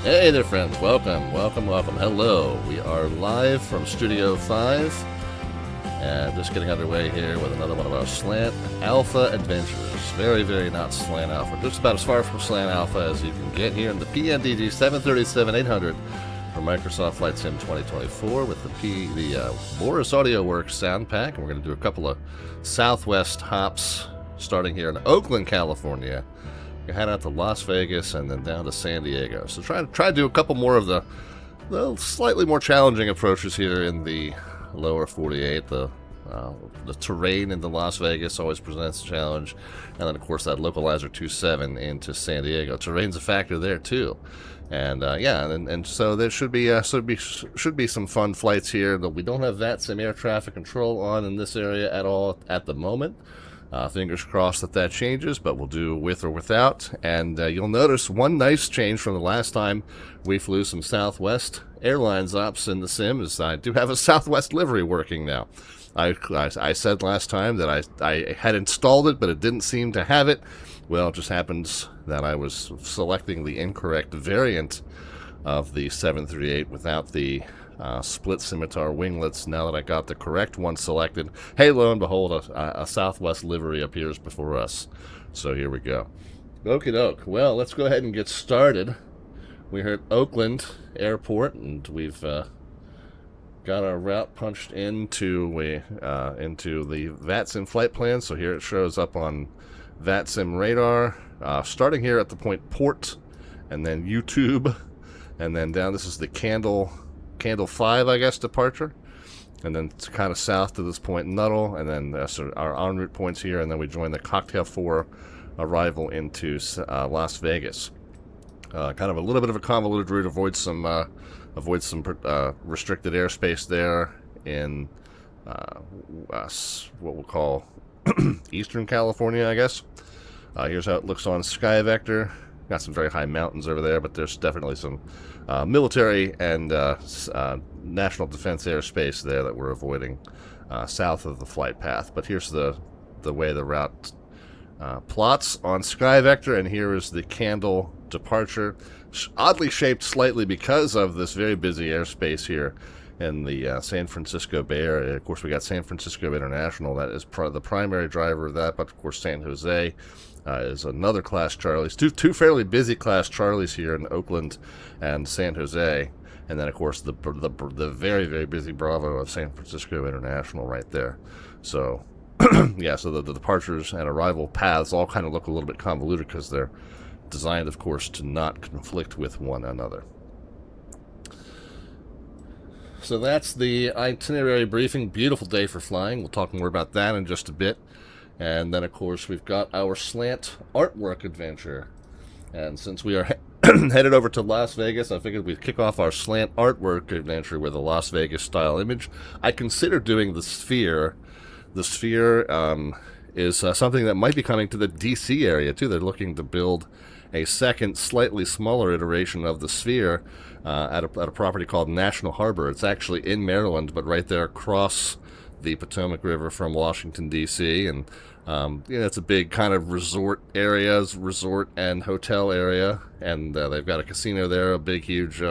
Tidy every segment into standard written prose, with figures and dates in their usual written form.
Hey there, friends. Welcome, welcome, welcome. Hello. We are live from Studio 5. And just getting underway here with another one of our Slant Alpha adventures. Very, very not Slant Alpha. Just about as far from Slant Alpha as you can get here in the PMDG 737-800 for Microsoft Flight Sim 2024 with the Boris Audio Works sound pack. And we're going to do a couple of Southwest hops starting here in Oakland, California. You head out to Las Vegas and then down to San Diego. So try to do a couple more of the slightly more challenging approaches here in the lower 48. The terrain into Las Vegas always presents a challenge, and then of course that Localizer 2.7 into San Diego. Terrain's a factor there too, and and so there should be some fun flights here. We don't have VATSIM air traffic control on in this area at all at the moment. Fingers crossed that changes, but we'll do with or without. And you'll notice one nice change from the last time we flew some Southwest Airlines ops in the sim is I do have a Southwest livery working now. I said last time that I had installed it, but it didn't seem to have it. Well, it just happens that I was selecting the incorrect variant of the 738 without the split scimitar winglets. Now that I got the correct one selected, hey, lo and behold, a Southwest livery appears before us. So here we go. Okie doke. Well, let's go ahead and get started. We're at Oakland Airport, and we've got our route punched into the VATSIM flight plan. So here it shows up on vatsim-radar, starting here at the point PORTE, and then YouTube, and then down. This is the Candle 5, I guess, departure, and then it's kind of south to this point Nuttall, and then so our en route points here, and then we join the Cocktail 4 arrival into Las Vegas. Kind of a little bit of a convoluted route, avoid some restricted airspace there in what we'll call Eastern California, I guess. Here's how it looks on Sky Vector. Got some very high mountains over there, but there's definitely some military and national defense airspace there that we're avoiding south of the flight path. But here's the way the route plots on Sky Vector, and here is the Candle departure. Oddly shaped slightly because of this very busy airspace here in the San Francisco Bay Area. Of course, we got San Francisco International. That is the primary driver of that, but of course San Jose is another Class Charlies. Two fairly busy Class Charlies here in Oakland and San Jose, and then of course the very, very busy Bravo of San Francisco International right there. So yeah, so the departures and arrival paths all kind of look a little bit convoluted because they're designed, of course, to not conflict with one another. So that's the itinerary briefing. Beautiful day for flying. We'll talk more about that in just a bit. And then, of course, we've got our Slant artwork adventure. And since we are headed over to Las Vegas, I figured we'd kick off our Slant artwork adventure with a Las Vegas-style image. I considered doing the sphere. The sphere is something that might be coming to the D.C. area, too. They're looking to build a second, slightly smaller iteration of the sphere at a property called National Harbor. It's actually in Maryland, but right there across the Potomac River from Washington, D.C., and it's a big kind of resort and hotel area, and they've got a casino there, a big, huge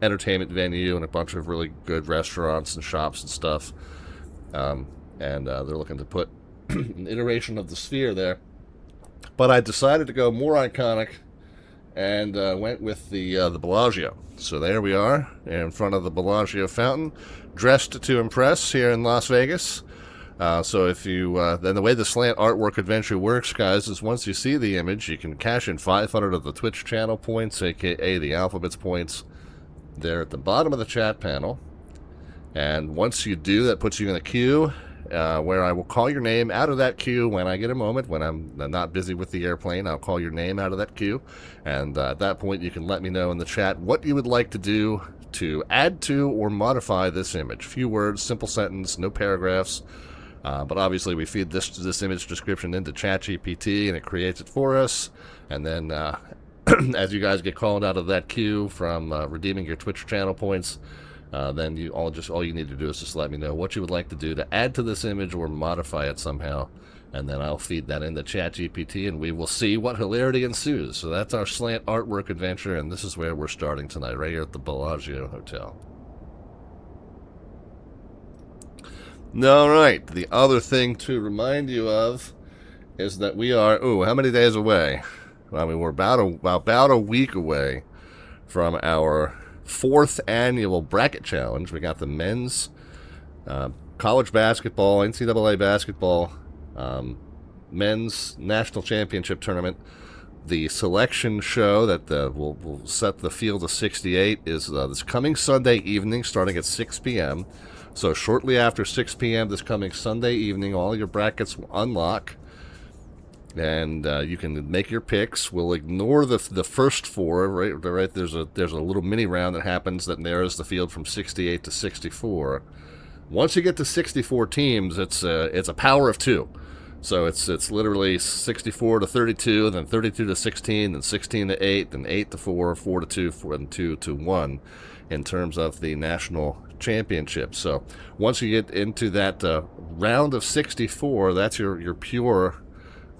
entertainment venue, and a bunch of really good restaurants and shops and stuff, and they're looking to put an iteration of the sphere there. But I decided to go more iconic and went with the Bellagio. So there we are in front of the Bellagio fountain, dressed to impress here in Las Vegas. So if you then the way the Slant artwork adventure works, guys, is once you see the image, you can cash in 500 of the Twitch channel points, aka the Alphabets points, there at the bottom of the chat panel. And once you do, that puts you in a queue where I will call your name out of that queue when I get a moment. When I'm not busy with the airplane, I'll call your name out of that queue. And at that point, you can let me know in the chat what you would like to do to add to or modify this image. Few words, simple sentence, no paragraphs. But obviously, we feed this image description into ChatGPT, and it creates it for us. And then as you guys get called out of that queue from redeeming your Twitch channel points, then all you need to do is just let me know what you would like to do to add to this image or modify it somehow and then I'll feed that into ChatGPT, and we will see what hilarity ensues. So that's our slant artwork adventure, and this is where we're starting tonight, right here at the Bellagio Hotel. All right, the other thing to remind you of is that we are, how many days away? I mean, we're about a week away from our 4th annual bracket challenge. We got the men's college basketball, NCAA basketball, men's national championship tournament. The selection show that will set the field of 68 is this coming Sunday evening, starting at 6 p.m. So shortly after 6 p.m. this coming Sunday evening, all your brackets will unlock. And you can make your picks. We'll ignore the first 4. Right. There's a little mini round that happens that narrows the field from 68 to 64. Once you get to 64 teams, it's a power of 2. So it's literally 64 to 32, then 32 to 16, then 16 to 8, then 8 to 4, 4 to 2, 4 and 2 to 1 in terms of the national championship. So once you get into that round of 64, that's your pure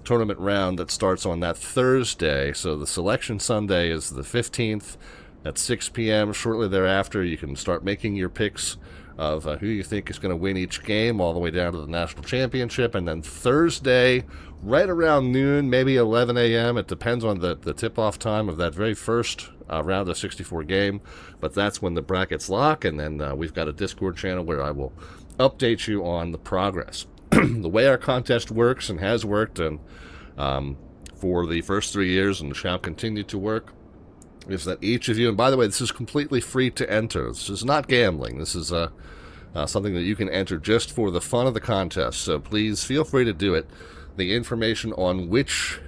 tournament round that starts on that Thursday. So the selection Sunday is the 15th at 6 p.m. Shortly thereafter, you can start making your picks of who you think is going to win each game all the way down to the national championship. And then Thursday, right around noon, maybe 11 a.m., it depends on the tip-off time of that very first round of 64 game. But that's when the brackets lock, and then we've got a Discord channel where I will update you on the progress. The way our contest works and has worked and for the first 3 years and shall continue to work is that each of you, and by the way, this is completely free to enter. This is not gambling. This is something that you can enter just for the fun of the contest. So please feel free to do it. The information on which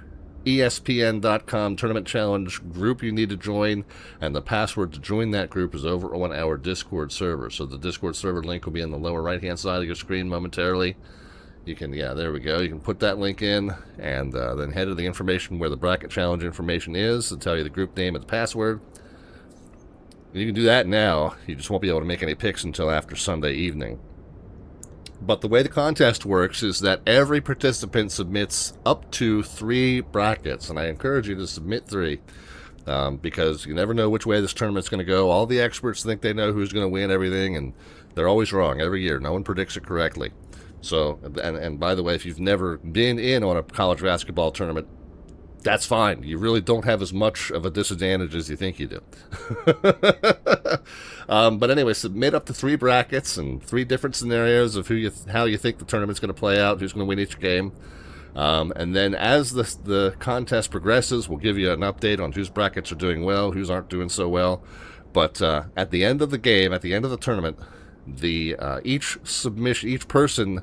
ESPN.com tournament challenge group you need to join and the password to join that group is over on our Discord server. So the Discord server link will be in the lower right-hand side of your screen momentarily. You can, there we go. You can put that link in and then head to the information where the bracket challenge information is to tell you the group name and the password. You can do that now. You just won't be able to make any picks until after Sunday evening. But the way the contest works is that every participant submits up to 3 brackets, and I encourage you to submit 3 because you never know which way this tournament's going to go. All the experts think they know who's going to win everything, and they're always wrong every year. No one predicts it correctly. So, and by the way, if you've never been in on a college basketball tournament, that's fine. You really don't have as much of a disadvantage as you think you do. But anyway, submit up to 3 brackets and 3 different scenarios of how you think the tournament's going to play out, who's going to win each game. And then as the contest progresses, we'll give you an update on whose brackets are doing well, whose aren't doing so well. But at the end of the game, at the end of the tournament, each person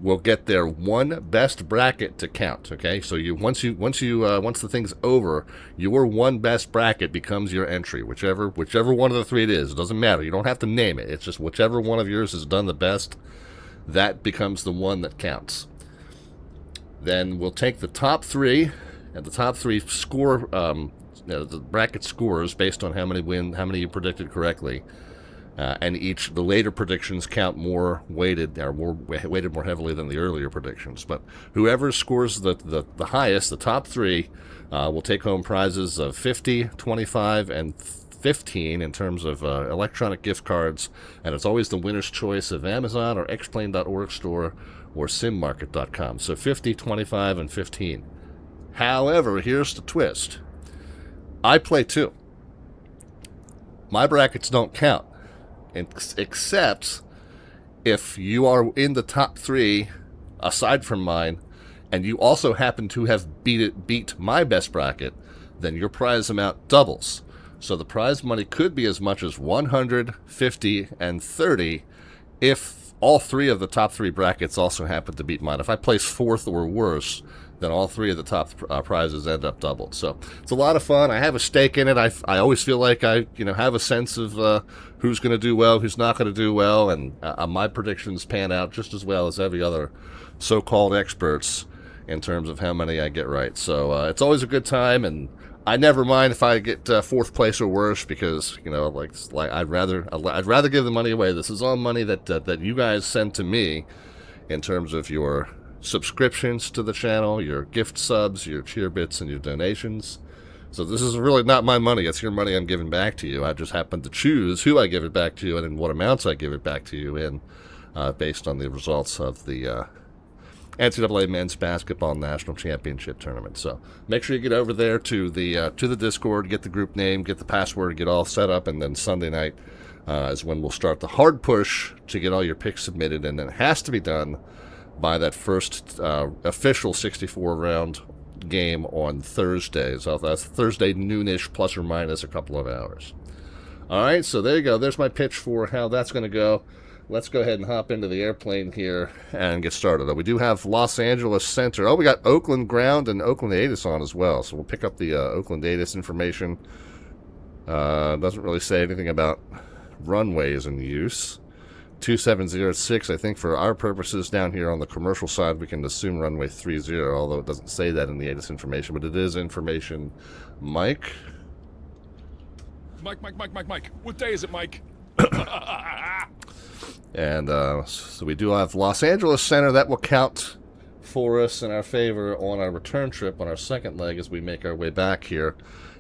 will get their one best bracket to count. Okay, so once the thing's over, your one best bracket becomes your entry, whichever one of the 3 it is. It doesn't matter. You don't have to name it. It's just whichever one of yours has done the best, that becomes the one that counts. Then we'll take the top 3, and the top 3 score the bracket scores based on how many you predicted correctly. And the later predictions count more weighted more heavily than the earlier predictions. But whoever scores the highest, the top 3, will take home prizes of $50, $25, and $15 in terms of electronic gift cards. And it's always the winner's choice of Amazon or Xplane.org store or simmarket.com. So $50, $25, and $15. However, here's the twist. I play 2. My brackets don't count. Except if you are in the top 3 aside from mine and you also happen to have beat my best bracket, then your prize amount doubles. So the prize money could be as much as $100, $50, and $30 if all 3 of the top 3 brackets also happen to beat mine. If I place 4th or worse, then all 3 of the top prizes end up doubled. So it's a lot of fun. I have a stake in it. I always feel like I have a sense of who's going to do well, who's not going to do well, and my predictions pan out just as well as every other so-called experts in terms of how many I get right. So it's always a good time, and I never mind if I get 4th place or worse because I'd rather give the money away. This is all money that you guys send to me in terms of your subscriptions to the channel, your gift subs, your cheer bits, and your donations. So this is really not my money. It's your money I'm giving back to you. I just happen to choose who I give it back to and in what amounts I give it back to you in, based on the results of the NCAA Men's Basketball National Championship Tournament. So make sure you get over there to the Discord, get the group name, get the password, get all set up, and then Sunday night is when we'll start the hard push to get all your picks submitted, and then it has to be done by that first official 64-round game on Thursday. So that's Thursday noonish, plus or minus a couple of hours. All right, so there you go. There's my pitch for how that's going to go. Let's go ahead and hop into the airplane here and get started. We do have Los Angeles Center. Oh, we got Oakland ground and Oakland ATIS on as well. So we'll pick up the Oakland ATIS information. Doesn't really say anything about runways in use. 2706, I think for our purposes down here on the commercial side, we can assume runway 30, although it doesn't say that in the ATIS information, but it is information. Mike? Mike. What day is it, Mike? And so we do have Los Angeles Center. That will count for us in our favor on our return trip on our second leg as we make our way back here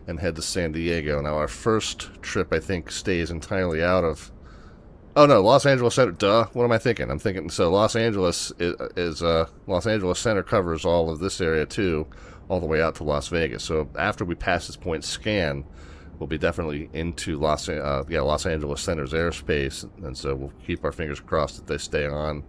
and head to San Diego. Now, our first trip, I think, stays entirely out of... Oh, no, Los Angeles Center. Duh. What am I thinking? I'm thinking, so Los Angeles is Los Angeles Center covers all of this area, too, all the way out to Las Vegas. So after we pass this point scan, we'll be definitely into Los Angeles Center's airspace, and so we'll keep our fingers crossed that they stay on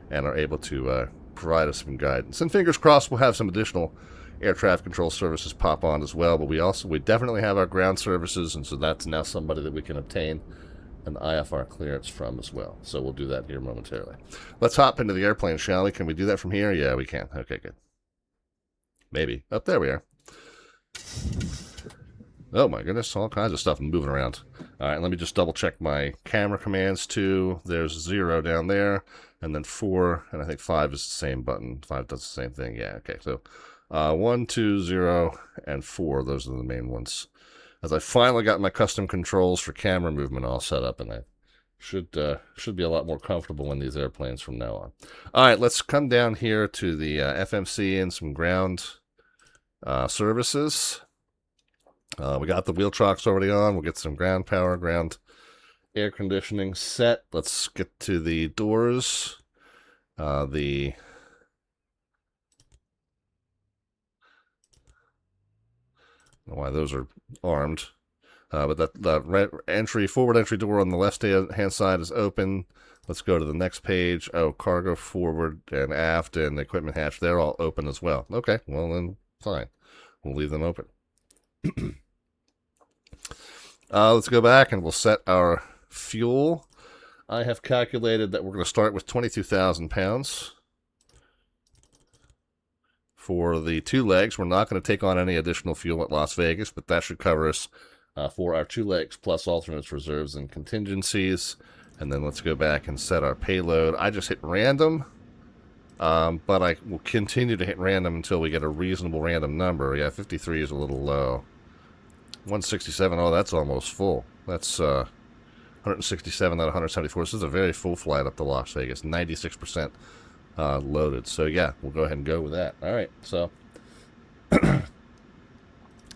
and are able to provide us some guidance. And fingers crossed we'll have some additional air traffic control services pop on as well, but we definitely have our ground services, and so that's now somebody that we can obtain an IFR clearance from as well. So we'll do that here momentarily. Let's hop into the airplane, shall we? Can we do that from here? Yeah, we can. Okay, good. Maybe. Up there we are. Oh my goodness, all kinds of stuff moving around. All right, let me just double check my camera commands too. There's 0 down there, and then 4, and I think 5 is the same button. 5 does the same thing. Yeah, okay. So 1, 2, 0, and 4, those are the main ones. As I finally got my custom controls for camera movement all set up, and I should be a lot more comfortable in these airplanes from now on. All right, let's come down here to the FMC and some ground services. We got the wheel trocks already on. We'll get some ground power, ground air conditioning set. Let's get to the doors. Why those are armed. But that forward entry door on the left-hand side is open. Let's go to the next page. Oh, cargo forward and aft and the equipment hatch, they're all open as well. Okay, well then, fine. We'll leave them open. Let's go back and we'll set our fuel. I have calculated that we're going to start with 22,000 pounds. For the 2 legs, we're not going to take on any additional fuel at Las Vegas, but that should cover us for our 2 legs, plus alternates, reserves, and contingencies. And then let's go back and set our payload. I just hit random, but I will continue to hit random until we get a reasonable random number. Yeah, 53 is a little low. 167, oh, that's almost full. That's 167 out of 174. This is a very full flight up to Las Vegas, 96%. Loaded. So yeah, we'll go ahead and go with that. All right, so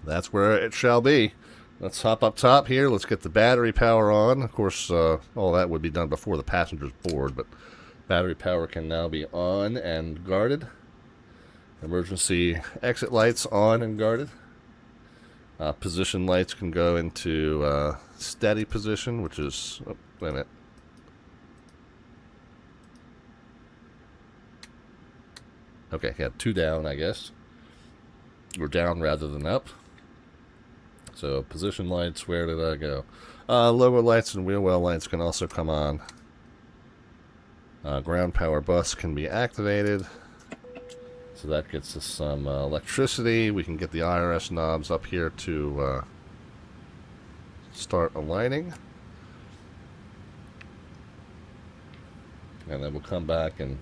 that's where it shall be. Let's hop up top here. Let's get the battery power on. Of course, all that would be done before the passengers board, but battery power can now be on and guarded. Emergency exit lights on and guarded. Position lights can go into steady position, which is, oh, wait a minute. Okay, yeah, 2 down, I guess. Or down rather than up. So, position lights, where did I go? Lower lights and wheel well lights can also come on. Ground power bus can be activated. So that gets us some electricity. We can get the IRS knobs up here to start aligning. And then we'll come back and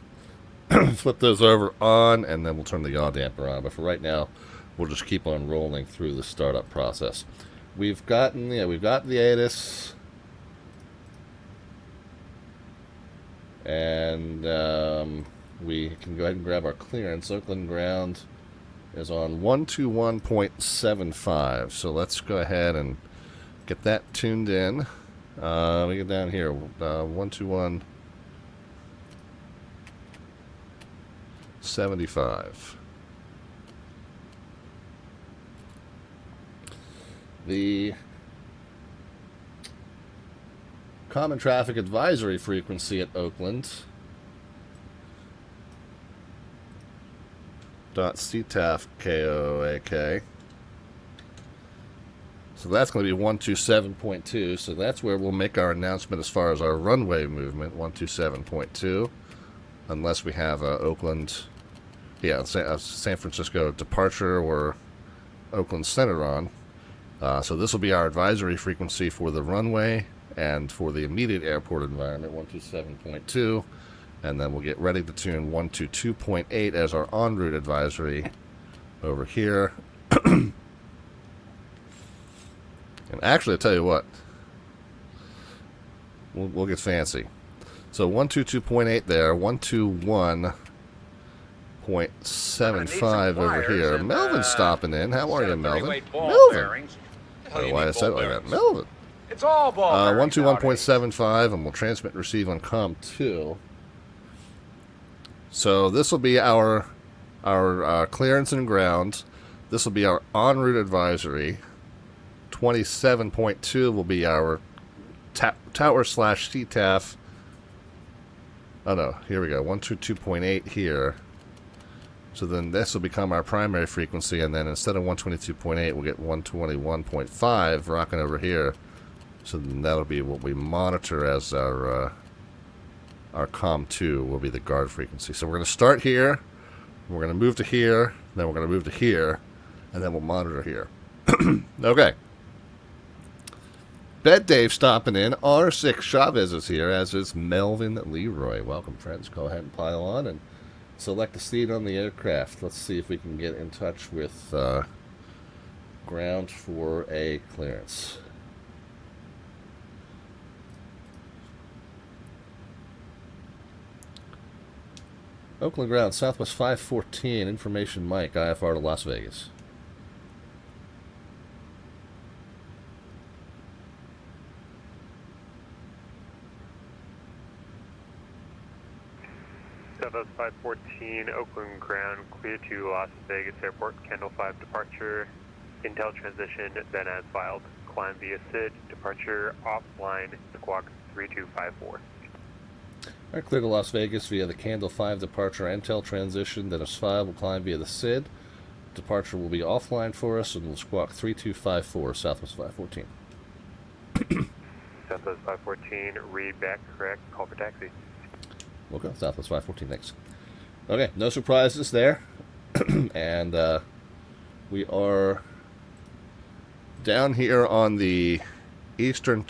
flip those over on, and then we'll turn the yaw damper on. But for right now, we'll just keep on rolling through the startup process. We've got the ATIS, and we can go ahead and grab our clearance. Oakland ground is on 121.75. So let's go ahead and get that tuned in. We get down here, 121.75. The common traffic advisory frequency at Oakland .CTAF KOAK. So that's going to be 127.2. So that's where we'll make our announcement as far as our runway movement, 127.2. Unless we have Oakland, San Francisco departure or Oakland Center on. So this will be our advisory frequency for the runway and for the immediate airport environment, 127.2. And then we'll get ready to tune 122.8 as our en route advisory over here. And actually, I'll tell you what, we'll get fancy. So 122.8 there, 121.75 over here. Melvin's stopping in. How are you, Melvin? Melvin. I don't know why I said it like that. Melvin. It's all ball. 121.75, and we'll transmit and receive on COM 2. So this will be our clearance and ground. This will be our en route advisory. 27.2 will be our tower / CTAF. Oh no, here we go. 122.8 here. So then this will become our primary frequency, and then instead of 122.8, we'll get 121.5 rocking over here. So then that'll be what we monitor as our COM 2 will be the guard frequency. So we're going to start here, we're going to move to here, then we're going to move to here, and then we'll monitor here. Okay. Bed Dave stopping in. R6 Chavez is here, as is Melvin Leroy. Welcome, friends. Go ahead and pile on and select a seat on the aircraft. Let's see if we can get in touch with ground for a clearance. Oakland ground, Southwest 514, information Mike, IFR to Las Vegas. Southwest 514, Oakland ground, clear to Las Vegas Airport, Candle 5 departure, Intel transition, then as filed, climb via SID, departure offline, squawk 3254. All right, clear to Las Vegas via the Candle 5 departure Intel transition, then as filed, will climb via the SID. Departure will be offline for us, and we'll squawk 3254, Southwest 514. Southwest 514, read back correct, call for taxi. Okay, Southwest 514, thanks. Okay, no surprises there. And we are down here on the eastern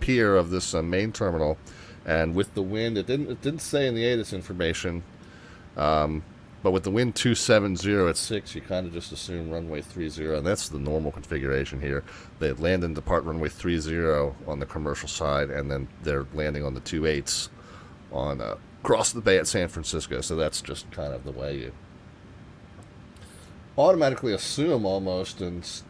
pier of this main terminal. And with the wind, it didn't say in the ATIS information, but with the wind 270 at 6, you kind of just assume runway 30, and that's the normal configuration here. They land and depart runway 30 on the commercial side, and then they're landing on the 28s on across the bay at San Francisco. So that's just kind of the way you automatically assume almost, unless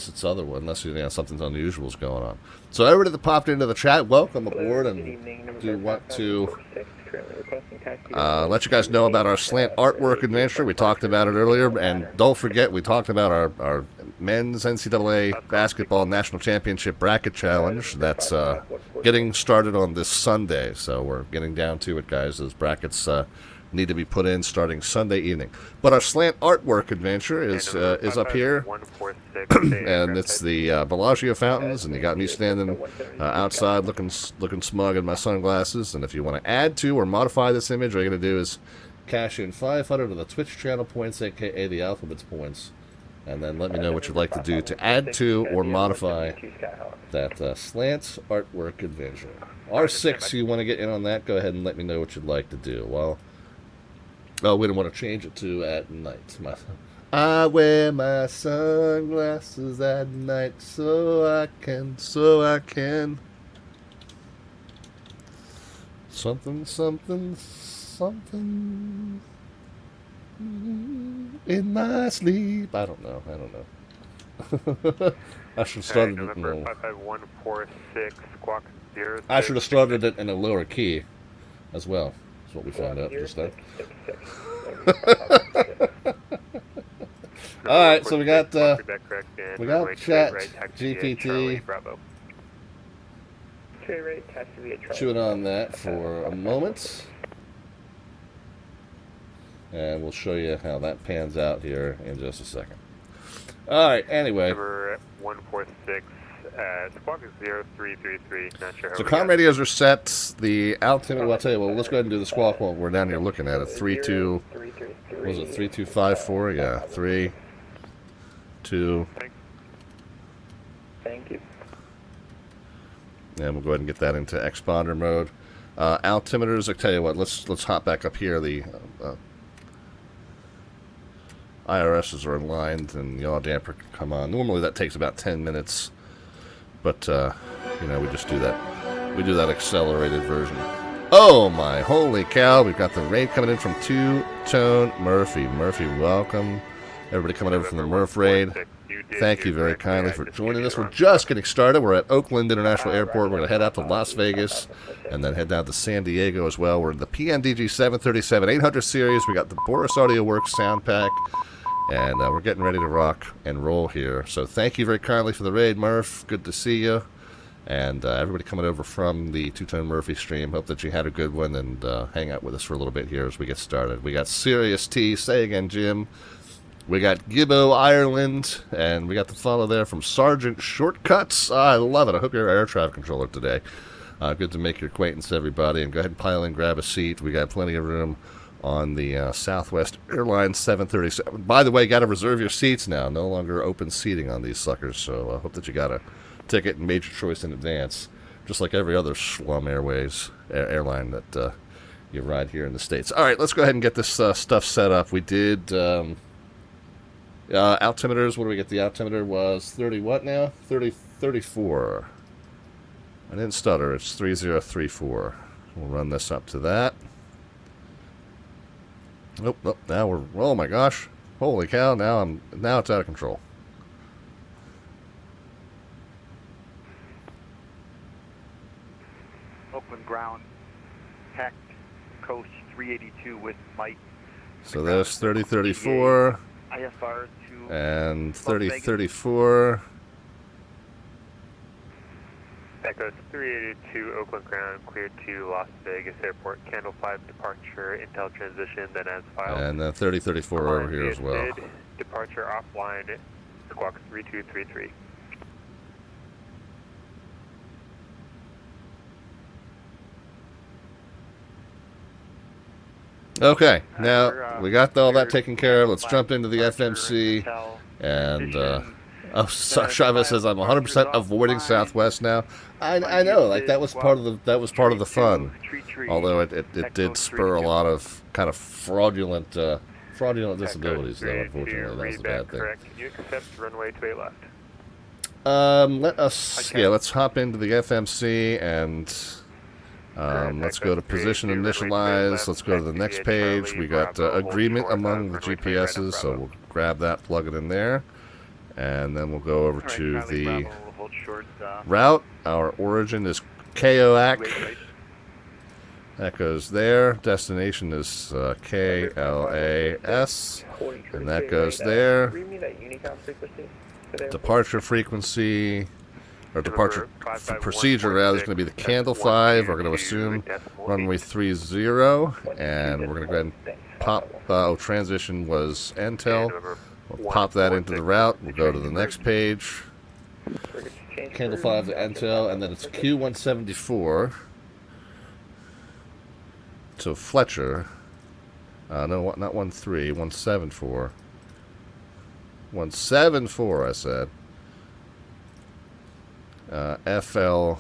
it's unless something unusual is going on. So everybody that popped into the chat, welcome aboard, and do want to let you guys know about our slant artwork adventure. We talked about it earlier, and don't forget we talked about our men's NCAA basketball national championship bracket challenge. That's getting started on this Sunday, so we're getting down to it, guys. Those brackets need to be put in starting Sunday evening. But our slant artwork adventure is up here, and it's the Bellagio fountains, and you got me standing outside looking smug in my sunglasses. And if you want to add to or modify this image, all you got to do is cash in 500 of the Twitch channel points, aka the alphabets points, and then let me know what you'd like to do to add to or modify that slant artwork adventure. R6, you want to get in on that? Go ahead and let me know what you'd like to do. Well, oh, we don't want to change it to at night. I wear my sunglasses at night so I can Something, something, something in my sleep. I don't know. I should have started it in November 55146, squawk 06. I should have started it in a lower key as well. That's what we found out just then. All right, so we got chat GPT. Chewing on that for a moment, and we'll show you how that pans out here in just a second. All right. Anyway. Number 146, squawk is 0333. Not sure how. So comm radios are set. The altimeter. Well, I'll tell you. Well, let's go ahead and do the squawk while we're down here looking at it. 32. What was it? 3254. Yeah. 3, 2. Thank you. And we'll go ahead and get that into exponder mode. Altimeters. I tell you what. Let's hop back up here. The IRSs are aligned, and the yaw damper can come on. Normally that takes about 10 minutes, but you know, we just do that. We do that accelerated version. Oh my holy cow! We've got the raid coming in from Two-Tone Murphy. Murphy, welcome. Everybody coming over from the Murph raid. Thank you very kindly for joining us. We're just getting started. We're at Oakland International Airport. We're going to head out to Las Vegas and then head down to San Diego as well. We're in the PMDG 737-800 series. We got the Boris Audio Works sound pack. And we're getting ready to rock and roll here. So thank you very kindly for the raid, Murph. Good to see you. And everybody coming over from the Two-Tone Murphy stream. Hope that you had a good one and hang out with us for a little bit here as we get started. We got Sirius T. Say again, Jim. We got Gibbo, Ireland. And we got the follow there from Sergeant Shortcuts. I love it. I hope you're our air traffic controller today. Good to make your acquaintance, everybody. And go ahead and pile in, grab a seat. We got plenty of room on the Southwest Airlines 737. By the way, got to reserve your seats now. No longer open seating on these suckers, so I hope that you got a ticket and made your choice in advance, just like every other Schlum Airways airline that you ride here in the States. All right, let's go ahead and get this stuff set up. We did altimeters. What do we get? The altimeter was 30 what now? 34. I didn't stutter. It's 3034. We'll run this up to that. Nope, now we're, oh my gosh, holy cow, now it's out of control. Oakland ground, Hack Coast 382 with Mike. So there's 3034 IFR to and 3034. Echo 382, Oakland ground, cleared to Las Vegas Airport, Candle 5 departure, Intel transition, then as filed. And then 3034 over here as well. Departure offline, squawk 3233. Okay, now we got all that taken care of. Let's jump into the FMC. And Chavez says I'm 100% avoiding Southwest now. I know, like that was part of the fun. Although it did spur a lot of kind of fraudulent disabilities, though. Unfortunately, that was a bad thing. Correct. Can you accept runway to 8 left? Let's hop into the FMC and let's go to position initialize. Let's go to the next page. We got agreement among the GPSs, so we'll grab that, plug it in there, and then we'll go over to the route. Our origin is KOAK. That goes there. Destination is KLAS, and that goes there. Departure frequency, or departure procedure rather, is going to be the Candle 5. We're going to assume runway 30, and we're going to go ahead and pop. Transition was Intel. We'll pop that into the route. We'll go to the next page. Candle 5 to Intel, and then it's Q174 to Fletcher. No, not 13, 174. 174, I said. FLCHR.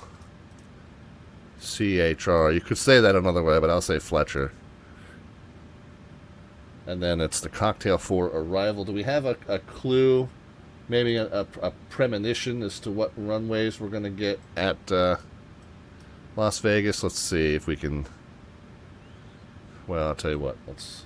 You could say that another way, but I'll say Fletcher. And then it's the cocktail for arrival. Do we have a clue, maybe a premonition as to what runways we're going to get at Las Vegas? Let's see if we can Well, I'll tell you what. Let's...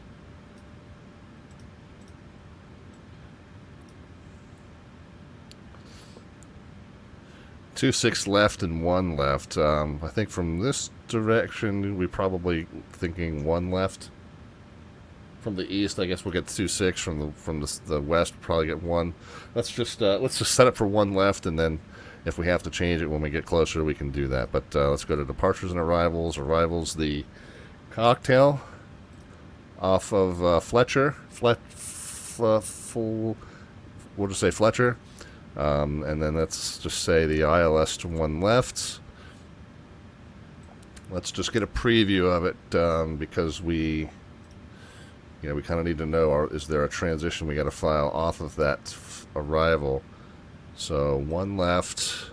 Two 6 left and 1 left. I think from this direction, we probably thinking 1 left. From the east, I guess we'll get 2-6. From the west, we'll probably get 1. Let's just set it for 1 left, and then if we have to change it when we get closer, we can do that. But let's go to departures and arrivals. Arrivals, the cocktail off of Fletcher. We'll just say Fletcher. And then let's just say the ILS to 1 left. Let's just get a preview of it because we kind of need to know, is there a transition we got to file off of that arrival. So 1 left.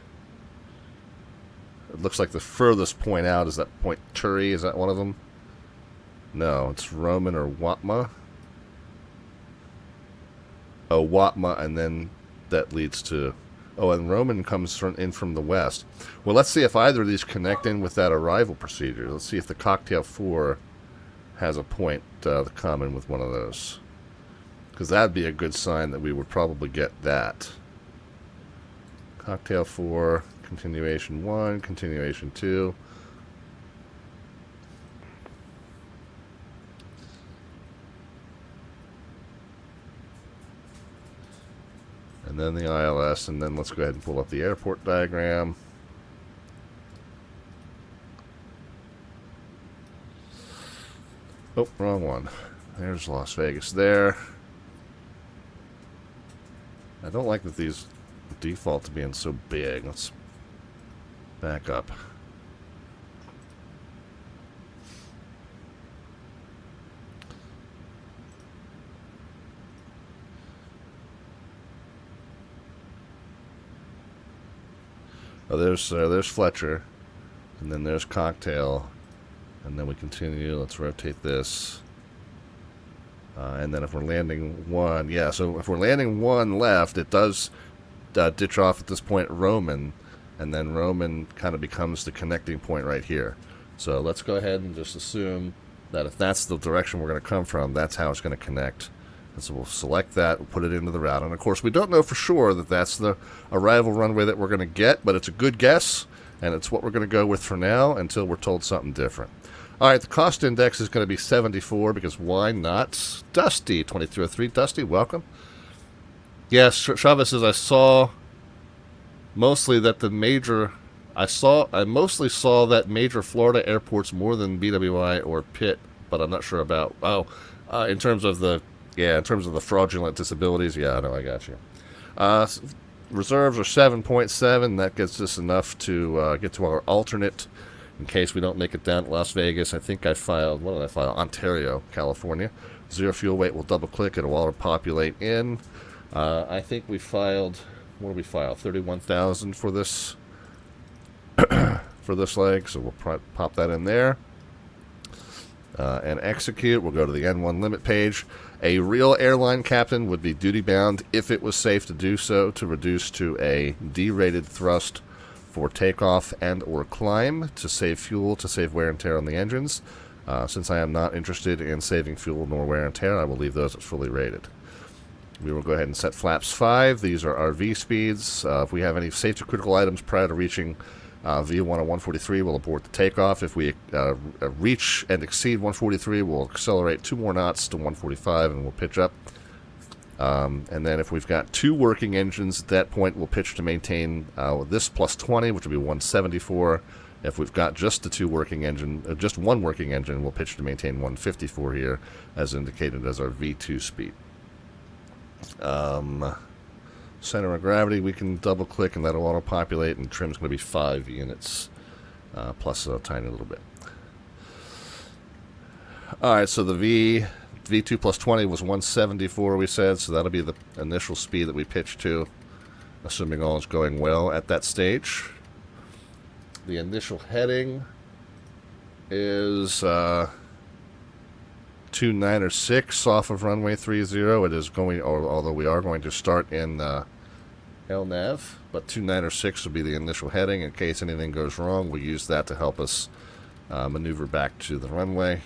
It looks like the furthest point out is that point Turi. Is that one of them? No, it's Roman or Watma. Oh, Watma, and then that leads to... Oh, and Roman comes in from the west. Well, let's see if either of these connect in with that arrival procedure. Let's see if the Cocktail 4 has a point common with one of those. Because that would be a good sign that we would probably get that. Cocktail 4, continuation 1, continuation 2. And then the ILS, and then let's go ahead and pull up the airport diagram. Oh, wrong one. There's Las Vegas there. I don't like that these default to being so big. Let's back up. Oh, there's Fletcher, and then there's Cocktail, and then we continue. Let's rotate this, and then if we're landing 1, yeah. So if we're landing 1 left, it does ditch off at this point Roman, and then Roman kind of becomes the connecting point right here. So let's go ahead and just assume that if that's the direction we're going to come from, that's how it's going to connect. And so we'll select that, we'll put it into the route. And of course, we don't know for sure that that's the arrival runway that we're going to get, but it's a good guess, and it's what we're going to go with for now until we're told something different. All right, the cost index is going to be 74 because why not? Dusty, 2303. Dusty, welcome. Yes, Chavez says I saw mostly that the major... I mostly saw that major Florida airports more than BWI or Pitt, but I'm not sure about... in terms of the... Yeah, in terms of the fraudulent disabilities, yeah, I know, I got you. Reserves are 7.7. That gets us enough to get to our alternate in case we don't make it down to Las Vegas. I think I filed, what did I file? Ontario, California. 0 fuel weight, we'll double-click it, it'll auto-populate in. I think we filed, what did we file? 31,000 for this, for this leg, so we'll pop that in there. And execute. We'll go to the N1 limit page. A real airline captain would be duty-bound if it was safe to do so to reduce to a D-rated thrust for takeoff and or climb to save fuel, to save wear and tear on the engines. Since I am not interested in saving fuel nor wear and tear, I will leave those at fully rated. We will go ahead and set flaps 5. These are our V speeds. If we have any safety critical items prior to reaching V1 on 143, we'll abort the takeoff. If we reach and exceed 143, we'll accelerate 2 more knots to 145 and we'll pitch up. And then if we've got 2 working engines at that point, we'll pitch to maintain this plus 20, which will be 174. If we've got just the 2 working engine, just 1 working engine, we'll pitch to maintain 154 here, as indicated as our V2 speed. Center of gravity, we can double click and that'll auto populate, and trim's going to be 5 units plus a tiny little bit. Alright, so the V2 plus 20 was 174, we said, so that'll be the initial speed that we pitch to, assuming all is going well at that stage. The initial heading is 296 off of runway 30. It is going, although we are going to start in LNAV, but 296 will be the initial heading. In case anything goes wrong, we'll use that to help us maneuver back to the runway.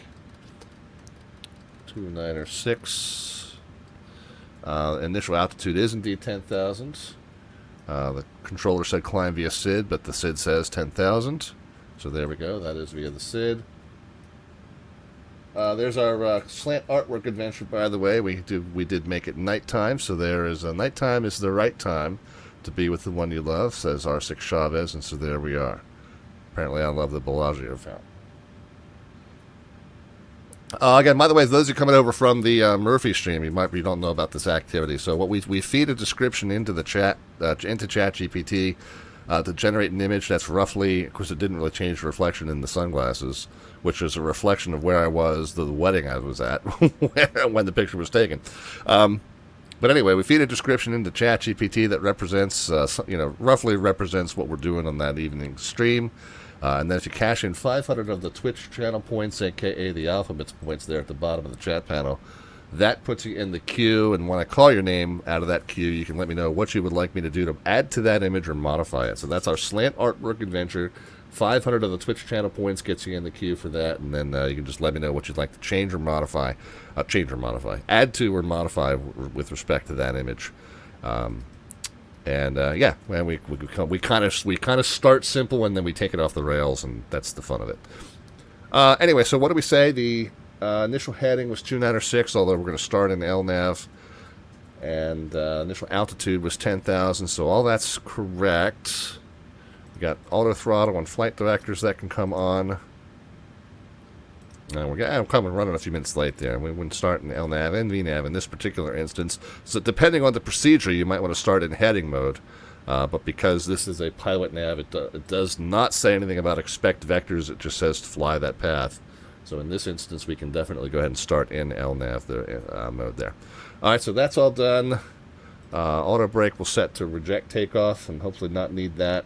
296. Initial altitude is indeed 10,000. The controller said climb via SID, but the SID says 10,000. So there we go. That is via the SID. There's our slant artwork adventure, by the way. We did make it nighttime, so there is nighttime is the right time to be with the one you love, says R6 Chavez, and so there we are. Apparently I love the Bellagio fountain. Again, by the way, those who are coming over from the Murphy stream, you don't know about this activity. So what we feed a description into the chat, into ChatGPT, to generate an image that's roughly, of course, it didn't really change the reflection in the sunglasses, which is a reflection of where I was, the wedding I was at when the picture was taken. But anyway, we feed a description into ChatGPT that represents, roughly represents what we're doing on that evening stream. And then if you cash in 500 of the Twitch channel points, aka the alphabets points there at the bottom of the chat panel, that puts you in the queue. And when I call your name out of that queue, you can let me know what you would like me to do to add to that image or modify it. So that's our slant artwork adventure. 500 of the Twitch channel points gets you in the queue for that, and then you can just let me know what you'd like to change or modify, add to or modify with respect to that image. Yeah, we kind of start simple and then we take it off the rails, and that's the fun of it. Anyway, so what do we say? The initial heading was 296, although we're going to start in LNAV, and initial altitude was 10,000, so all that's correct. We got auto throttle and flight directors that can come on. I'm running a few minutes late there. We wouldn't start in LNAV and VNAV in this particular instance. So depending on the procedure, you might want to start in heading mode. But because this is a pilot nav, it does not say anything about expect vectors. It just says to fly that path. So in this instance, we can definitely go ahead and start in LNAV mode there. All right, so that's all done. Auto brake will set to reject takeoff and hopefully not need that.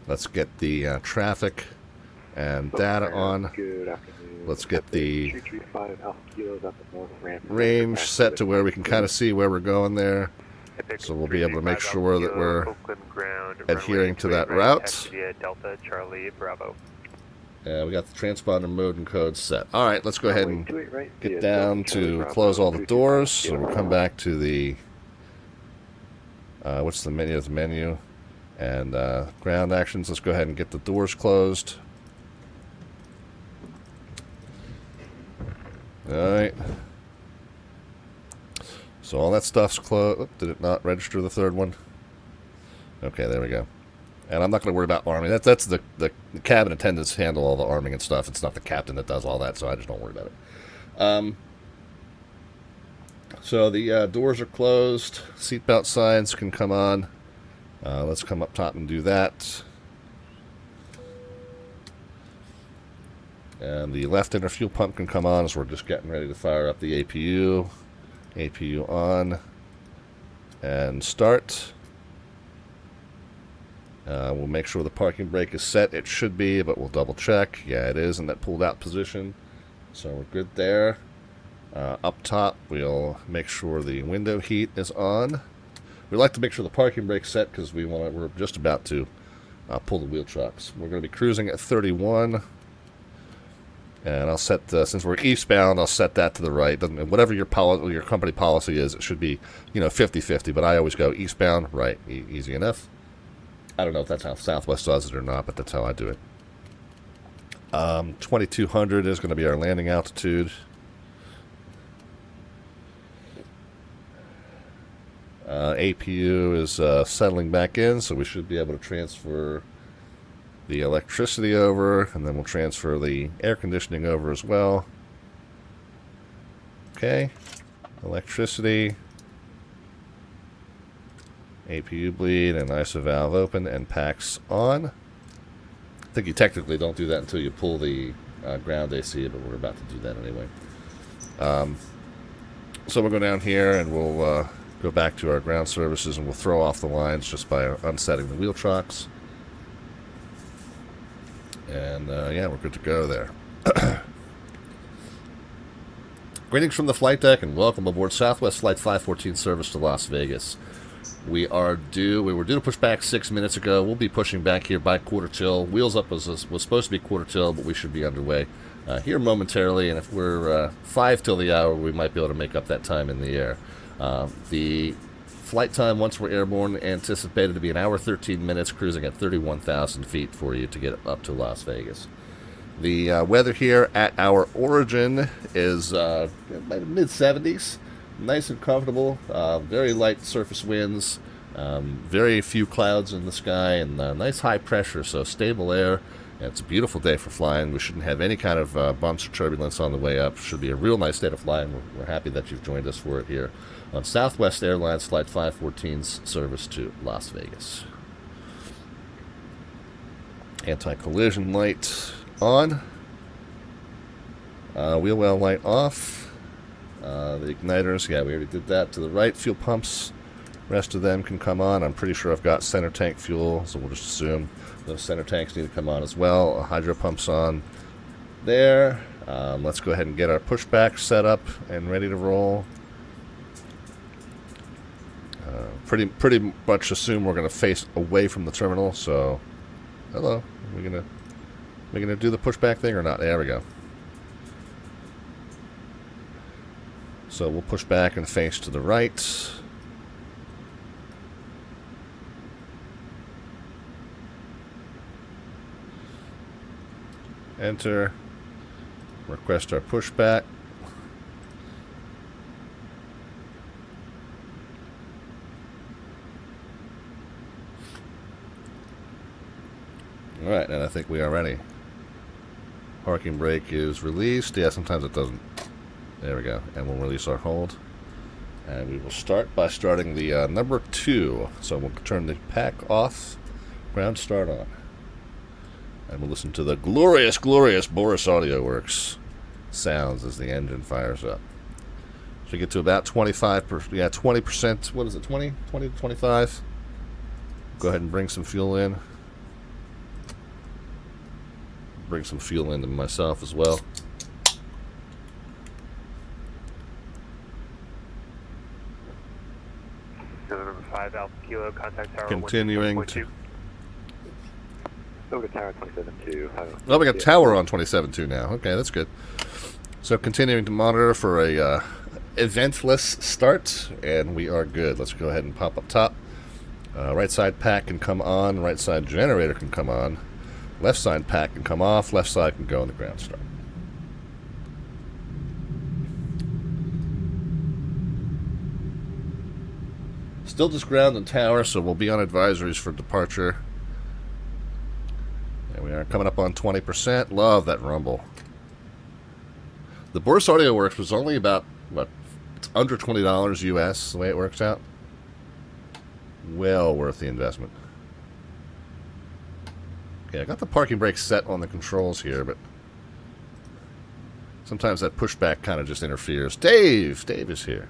Let's get the traffic and data on. Good afternoon. Let's get the 235 Alpha Kilos at the north ramp. Range set to where we can kind of see where we're going there. So we'll be able to make sure that we're adhering to that route. Delta Charlie Bravo. We got the transponder mode and code set. All right, let's go ahead and get down to close all the doors. So we'll come back to the what's the menu? The menu. And ground actions, let's go ahead and get the doors closed. Alright. So all that stuff's closed. Did it not register the third one? Okay, there we go. And I'm not going to worry about arming. That's the cabin attendants handle all the arming and stuff. It's not the captain that does all that, so I just don't worry about it. So the doors are closed. Seatbelt signs can come on. Let's come up top and do that. And the left inner fuel pump can come on as we're just getting ready to fire up the APU. APU on. And start. We'll make sure the parking brake is set. It should be, but we'll double check. Yeah, it is in that pulled out position. So we're good there. Up top, we'll make sure the window heat is on. We like to make sure the parking brake's set because we're just about to pull the wheel trucks. We're going to be cruising at 31. And I'll set, since we're eastbound, I'll set that to the right. Whatever your company policy is, it should be, 50-50. But I always go eastbound, right, easy enough. I don't know if that's how Southwest does it or not, but that's how I do it. 2200 is going to be our landing altitude. APU is settling back in, so we should be able to transfer the electricity over, and then we'll transfer the air conditioning over as well. Okay, electricity, APU bleed, and ISO valve open, and packs on. I think you technically don't do that until you pull the ground AC, but we're about to do that anyway. So we'll go down here and we'll go back to our ground services, and we'll throw off the lines just by unsetting the wheel chocks. And yeah, we're good to go there. Greetings from the flight deck and welcome aboard Southwest Flight 514 service to Las Vegas. We were due to push back 6 minutes ago. We'll be pushing back here by quarter till. Wheels up was supposed to be quarter till, but we should be underway here momentarily, and if we're 5 till the hour, we might be able to make up that time in the air. The flight time once we're airborne anticipated to be an hour 13 minutes, cruising at 31,000 feet for you to get up to Las Vegas. The weather here at our origin is mid-70s, nice and comfortable, very light surface winds, very few clouds in the sky, and nice high pressure, so stable air. And it's a beautiful day for flying. We shouldn't have any kind of bumps or turbulence on the way up. Should be a real nice day of flying. We're happy that you've joined us for it here on Southwest Airlines Flight 514's service to Las Vegas. Anti-collision light on. Wheel well light off. The igniters, yeah, we already did that. To the right, fuel pumps. Rest of them can come on. I'm pretty sure I've got center tank fuel, so we'll just assume those center tanks need to come on as well. Hydro pumps on there. Let's go ahead and get our pushback set up and ready to roll. Pretty much assume we're going to face away from the terminal. So, hello, are we gonna do the pushback thing or not? There we go. So we'll push back and face to the right. Enter. Request our pushback. Alright, and I think we are ready. Parking brake is released. Yeah, sometimes it doesn't. There we go. And we'll release our hold. And we will start by starting the number 2. So we'll turn the pack off. Ground start on. And we'll listen to the glorious, glorious Boris Audio Works sounds as the engine fires up. So we get to about 25%, yeah, 20%, what is it, 20 to 25? Go ahead and bring some fuel in. Bring some fuel into myself as well. November 5 Alpha Kilo, contact tower. Continuing to. Oh, we got tower 27.2. Oh, we got tower on 27.2 now. Okay, that's good. So continuing to monitor for a eventless start, and we are good. Let's go ahead and pop up top. Right side pack can come on. Right side generator can come on. Left side pack can come off. Left side can go in the ground start. Still just ground and tower, so we'll be on advisories for departure. And we are coming up on 20%. Love that rumble. The Boris Audio Works was only about, what, it's under $20 US, the way it works out. Well worth the investment. Okay, I got the parking brake set on the controls here, but sometimes that pushback kind of just interferes. Dave is here.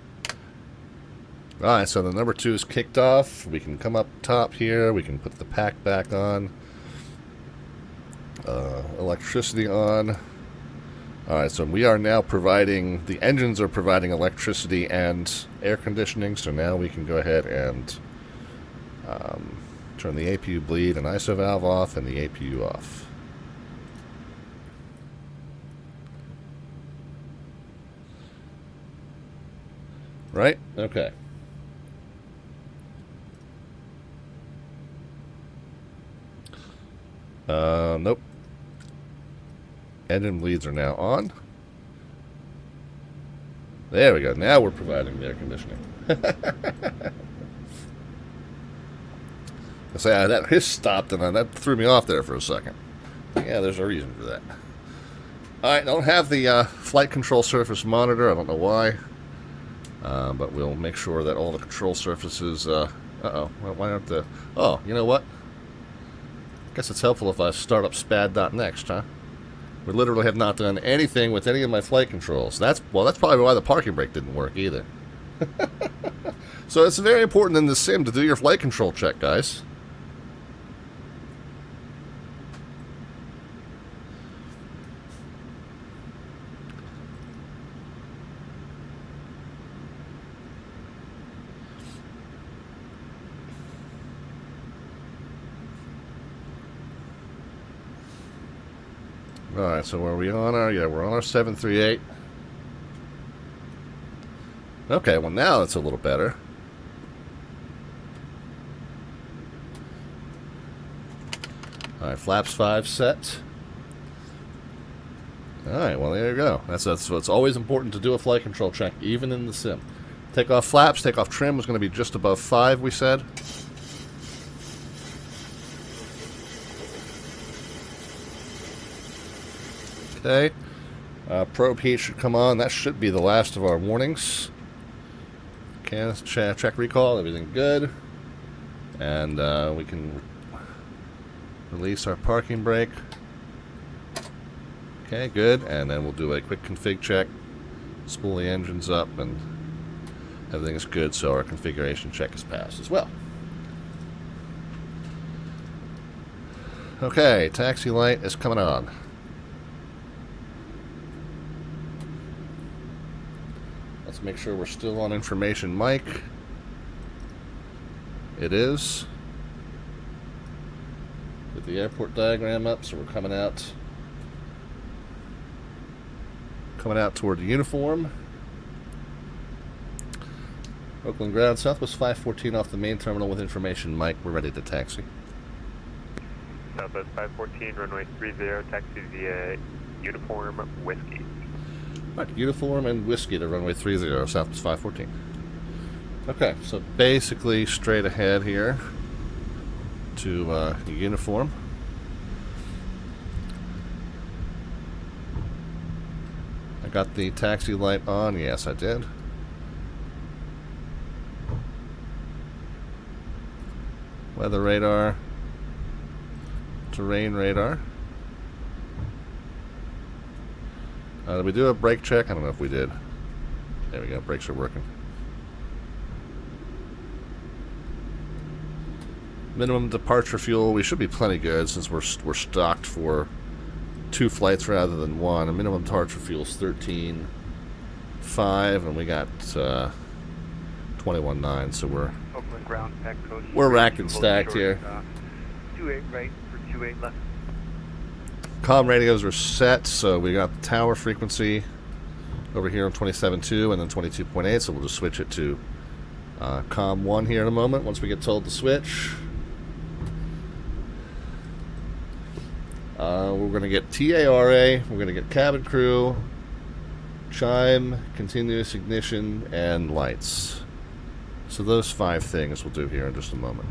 Alright, so the number 2 is kicked off. We can come up top here. We can put the pack back on. Electricity on. Alright, so we are now providing, the engines are providing electricity and air conditioning, so now we can go ahead and turn the APU bleed and ISO valve off and the APU off. Right? Okay. Nope. Engine bleeds are now on. There we go. Now we're providing the air conditioning. I say that hiss stopped and that threw me off there for a second. Yeah, there's a reason for that. Alright, I don't have the flight control surface monitor. I don't know why. But we'll make sure that all the control surfaces... uh-oh. Why aren't the... Oh, you know what? I guess it's helpful if I start up spad.next, huh? We literally have not done anything with any of my flight controls. That's probably why the parking brake didn't work either. So it's very important in the sim to do your flight control check, guys. Alright, so are we on our... Yeah, we're on our 738. Okay, well now it's a little better. Alright, flaps 5 set. Alright, well there you go. That's it's always important to do a flight control check, even in the sim. Takeoff flaps, takeoff trim was going to be just above 5, we said. Okay. Probe heat should come on. That should be the last of our warnings. Okay, let's check recall. Everything good. And we can release our parking brake. Okay, good. And then we'll do a quick config check. Spool the engines up, and everything is good, so our configuration check is passed as well. Okay, taxi light is coming on. Let's make sure we're still on information mic. It is. Get the airport diagram up, so we're coming out toward the uniform. Oakland ground, Southwest 514 off the main terminal with information mic. We're ready to taxi. Southwest 514, runway 30, taxi via uniform whiskey. Right, uniform and whiskey to runway 30, Southwest 514. Okay, so basically straight ahead here to uniform. I got the taxi light on. Yes, I did. Weather radar. Terrain radar. Did we do a brake check? I don't know if we did. There we go. Brakes are working. Minimum departure fuel. We should be plenty good since we're stocked for 2 flights rather than 1. A minimum departure fuel is 13.5, and we got 21.9. So Oakland ground, pack coach. we're racked and stacked here. 28 right for 28 left. Comm radios are set, so we got the tower frequency over here on 27.2 and then 22.8, so we'll just switch it to Comm 1 here in a moment once we get told to switch. We're going to get TARA, we're going to get cabin crew, chime, continuous ignition, and lights. So those 5 things we'll do here in just a moment.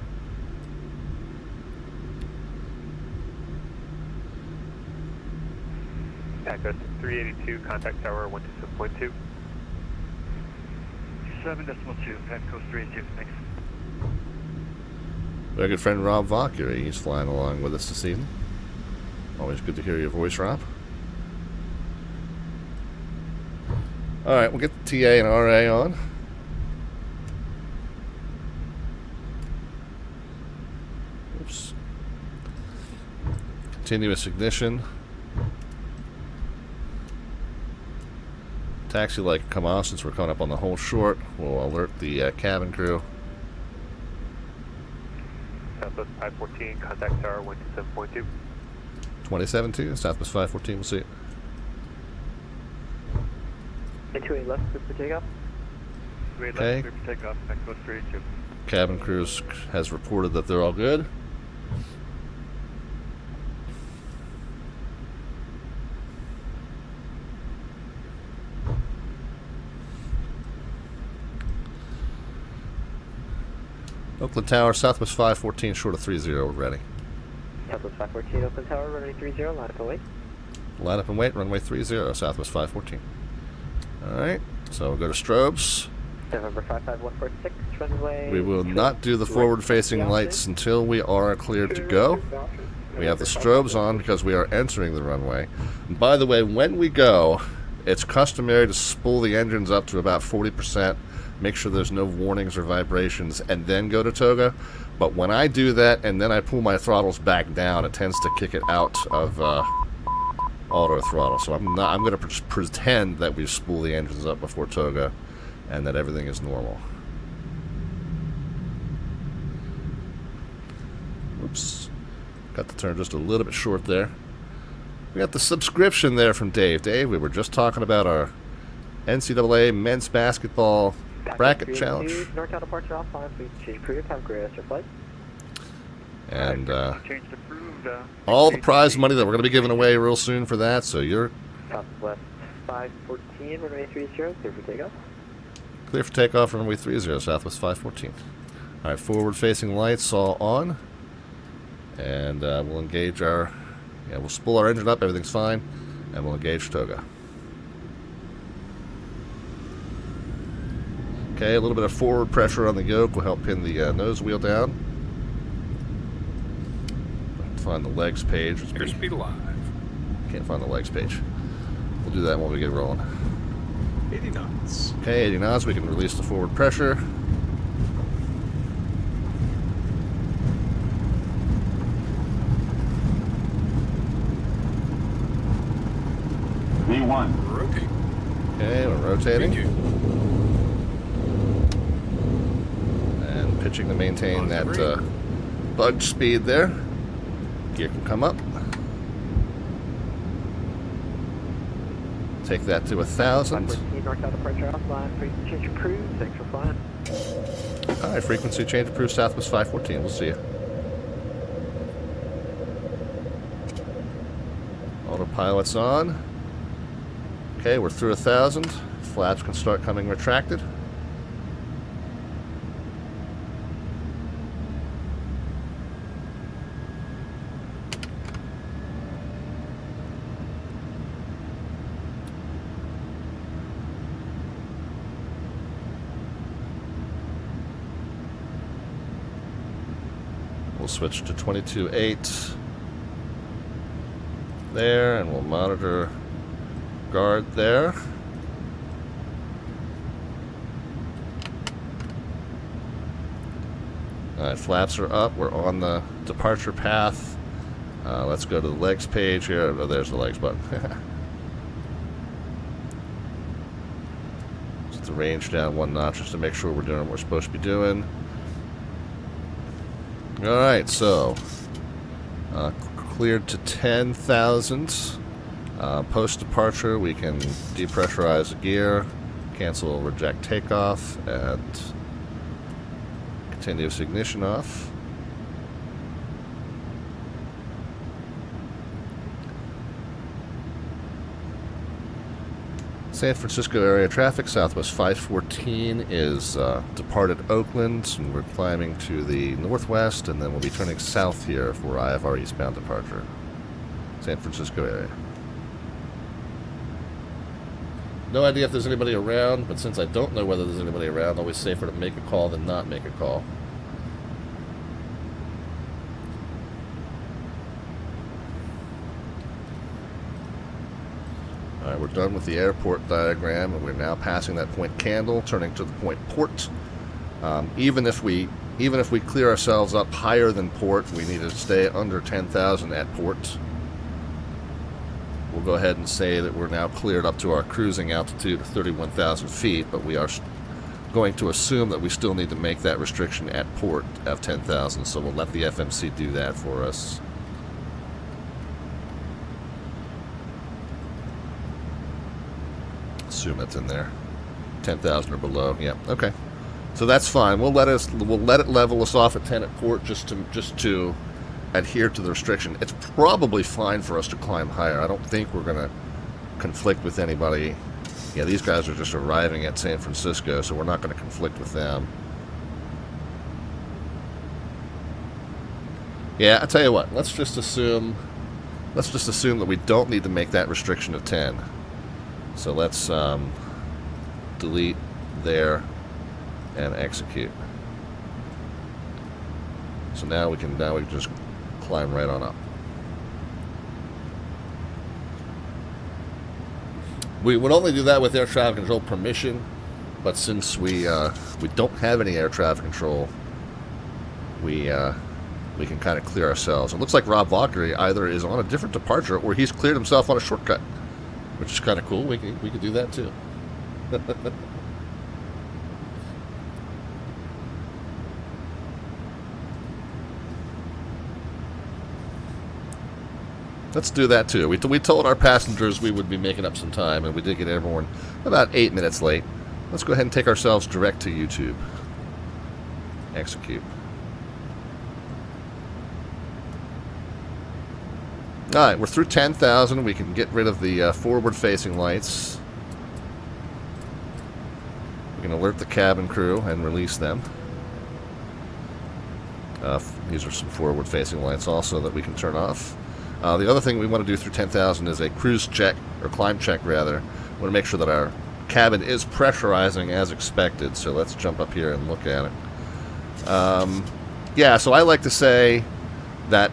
Packos 382, contact tower 127.2. 7.2, Packos 382, thanks. Our good friend RobValkyrie, he's flying along with us this evening. Always good to hear your voice, Rob. Alright, we'll get the TA and RA on. Oops. Continuous ignition. Taxi light can come off since we're coming up on the whole short. We'll alert the cabin crew. Southwest 514, contact tower 127.2. 27.2, Southwest 514, we'll see it. 28 left, clear for takeoff. 28 Okay. left, clear for takeoff, Packos 382. Cabin crew has reported that they're all good. Oakland Tower, Southwest 514, short of 30, we're ready. Southwest 514, Oakland Tower, runway 30, line up and wait. Line up and wait, runway 30, Southwest 514. Alright, so we'll go to strobes. November 55146, runway... We will not do the forward-facing lights until we are cleared to go. We have the strobes on because we are entering the runway. And by the way, when we go, it's customary to spool the engines up to about 40%, make sure there's no warnings or vibrations, and then go to toga. But when I do that and then I pull my throttles back down, it tends to kick it out of auto throttle. So I'm going to pretend that we spool the engines up before toga and that everything is normal. Oops. Got the turn just a little bit short there. We got the subscription there from Dave. Dave, we were just talking about our NCAA men's basketball bracket challenge. Northbound departure offline, please change crew time, great your flight. And Changed approved. all the prize money that we're going to be giving away real soon for that, so you're Southwest 514, runway 30, clear for takeoff. clear for takeoff, runway 30, Southwest 514. All right, forward-facing lights all on. And we'll engage our... Yeah, we'll spool our engine up, everything's fine. And we'll engage toga. Okay, a little bit of forward pressure on the yoke will help pin the nose wheel down. Find the legs page. Airspeed alive. Can't find the legs page. We'll do that when we get rolling. 80 knots. Okay, 80 knots. We can release the forward pressure. V1. Rotate. Okay, we're rotating. Thank you. And pitching to maintain that bug speed there. Gear can come up. Take that to 1,000. 514, northbound departure offline, please change your crew, thanks for flying. Alright, frequency change approved, Southwest 514. We'll see you. Autopilot's on. Okay, we're through 1,000. Flaps can start coming retracted. We'll switch to 22.8 there, and we'll monitor guard there. Alright, flaps are up. We're on the departure path. Let's go to the legs page here. Oh, there's the legs button. Set the range down 1 notch just to make sure we're doing what we're supposed to be doing. Alright, so cleared to 10,000. Post-departure, we can depressurize the gear, cancel reject takeoff, and continuous ignition off. San Francisco area traffic, Southwest 514 is departed Oakland, and we're climbing to the northwest, and then we'll be turning south here for IFR eastbound departure. San Francisco area. No idea if there's anybody around, but since I don't know whether there's anybody around, always safer to make a call than not make a call. Alright, we're done with the airport diagram, and we're now passing that point Candle, turning to the point Port. Even if we clear ourselves up higher than Port, we need to stay under 10,000 at Port. We'll go ahead and say that we're now cleared up to our cruising altitude of 31,000 feet, but we are going to assume that we still need to make that restriction at Port of 10,000, so we'll let the FMC do that for us. Assume it's in there, 10,000 or below. Yeah, okay. So that's fine. We'll let it level us off at 10 at Port just to adhere to the restriction. It's probably fine for us to climb higher. I don't think we're going to conflict with anybody. Yeah, these guys are just arriving at San Francisco, so we're not going to conflict with them. Yeah, I tell you what. Let's just assume that we don't need to make that restriction of 10. So let's delete there and execute. So now we can just climb right on up. We would only do that with air traffic control permission, but since we don't have any air traffic control, we can kind of clear ourselves. It looks like RobValkyrie either is on a different departure or he's cleared himself on a shortcut, which is kind of cool. We could do that too. Let's do that too. We told our passengers we would be making up some time, and we did get everyone about 8 minutes late. Let's go ahead and take ourselves direct to YouTube. Execute. Alright, we're through 10,000. We can get rid of the forward-facing lights. We can alert the cabin crew and release them. These are some forward-facing lights also that we can turn off. The other thing we want to do through 10,000 is a cruise check, or climb check rather. We want to make sure that our cabin is pressurizing as expected. So let's jump up here and look at it. Yeah, so I like to say that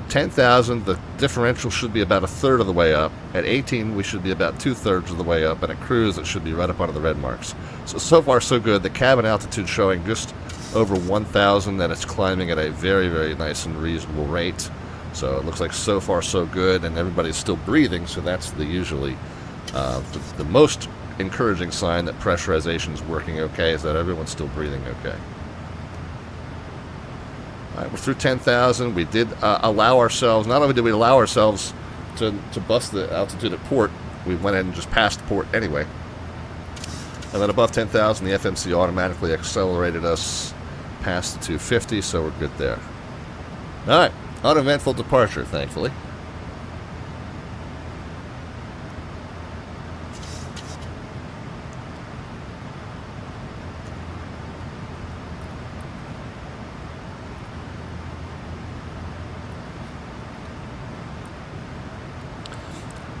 10,000, the differential should be about a third of the way up. At 18, we should be about 2/3 of the way up. And at cruise, it should be right up under the red marks. So far, so good. The cabin altitude showing just over 1,000, and it's climbing at a very, very nice and reasonable rate. So it looks like so far, so good. And everybody's still breathing, so that's usually the most encouraging sign that pressurization is working okay, is that everyone's still breathing okay. All right, we're through 10,000. We did allow ourselves, not only did we allow ourselves to bust the altitude at port, we went ahead and just passed port anyway. And then above 10,000, the FMC automatically accelerated us past the 250, so we're good there. All right, uneventful departure, thankfully.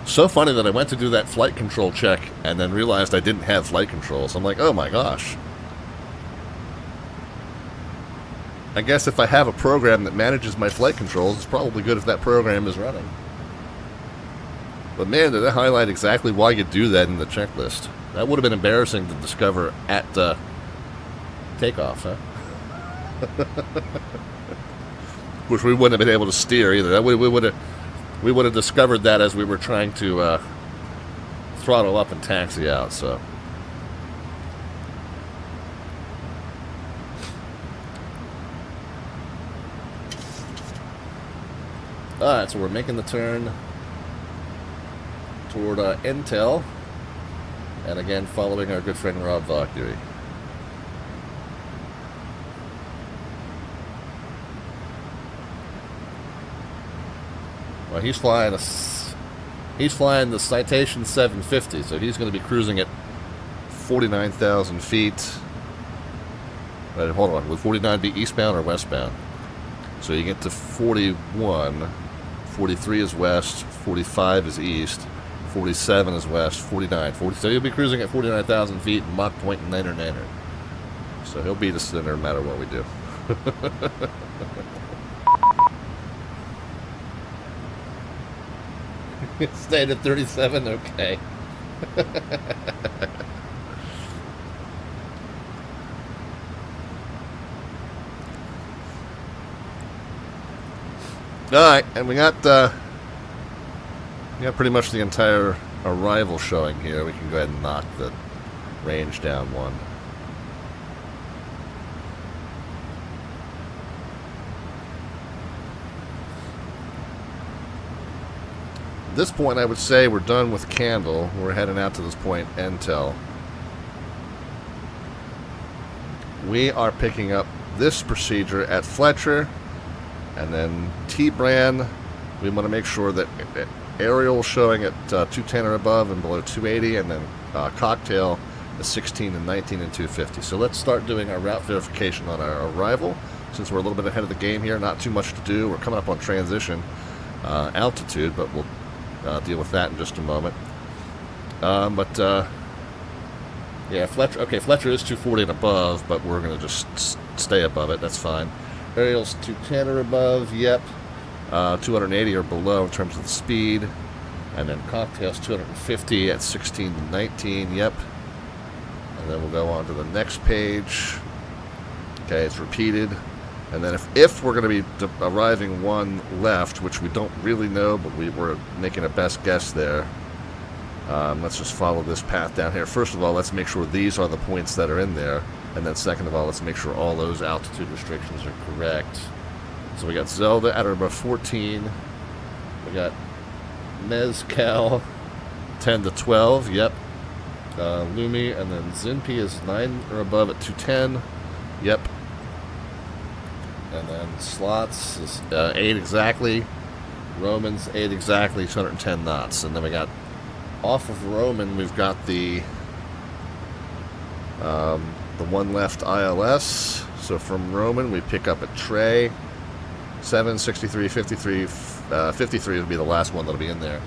So funny that I went to do that flight control check and then realized I didn't have flight controls. I'm like, oh my gosh. I guess if I have a program that manages my flight controls, it's probably good if that program is running. But man, did it highlight exactly why you do that in the checklist. That would have been embarrassing to discover at takeoff, huh? Which we wouldn't have been able to steer either. We would have discovered that as we were trying to throttle up and taxi out, so. Alright, so we're making the turn toward Intel, and again following our good friend RobValkyrie. Well, he's flying the Citation 750, so he's going to be cruising at 49,000 feet. Right, hold on, would 49 be eastbound or westbound? So you get to 41, 43 is west, 45 is east, 47 is west, 49, 40. So he'll be cruising at 49,000 feet and Mach point niner niner. So he'll beat us no matter what we do. Stayed at 37? Okay. Alright, and we got pretty much the entire arrival showing here. We can go ahead and knock the range down one. At this point, I would say we're done with Candle. We're heading out to this point, Intel. We are picking up this procedure at Fletcher, and then T-Brand. We want to make sure that aerial showing at 210 or above and below 280, and then Cocktail is 16 and 19 and 250. So let's start doing our route verification on our arrival. Since we're a little bit ahead of the game here, not too much to do. We're coming up on transition altitude, but we'll deal with that in just a moment. Yeah, Fletcher. Okay, Fletcher is 240 and above, but we're going to just stay above it. That's fine. Aerial's 210 or above. Yep. 280 or below in terms of the speed. And then Cocktail's 250 at 16 to 19. Yep. And then we'll go on to the next page. Okay, it's repeated. And then if we're going to be arriving one left, which we don't really know, but we're making a best guess there, let's just follow this path down here. First of all, let's make sure these are the points that are in there. And then second of all, let's make sure all those altitude restrictions are correct. So we got Zelda at about 14. We got Mezcal 10 to 12. Yep. Lumi, and then Zinpi is 9 or above at 210. Yep. And then Slots is 8 exactly. Roman's 8 exactly, 210 knots. And then we got, off of Roman, we've got the one left ILS. So from Roman, we pick up at Trey. 763, 53, 53 would be the last one that'll be in there.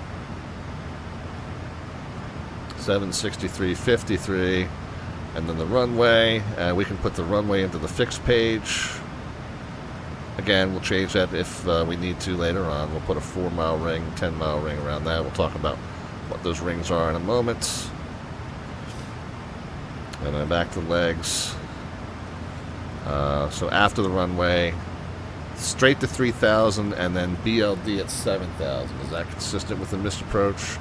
763, 53, and then the runway. We can put the runway into the fixed page. Again, we'll change that if we need to later on. We'll put a 4-mile ring, 10-mile ring around that. We'll talk about what those rings are in a moment. And then back to legs. So after the runway, straight to 3,000, and then BLD at 7,000. Is that consistent with the missed approach?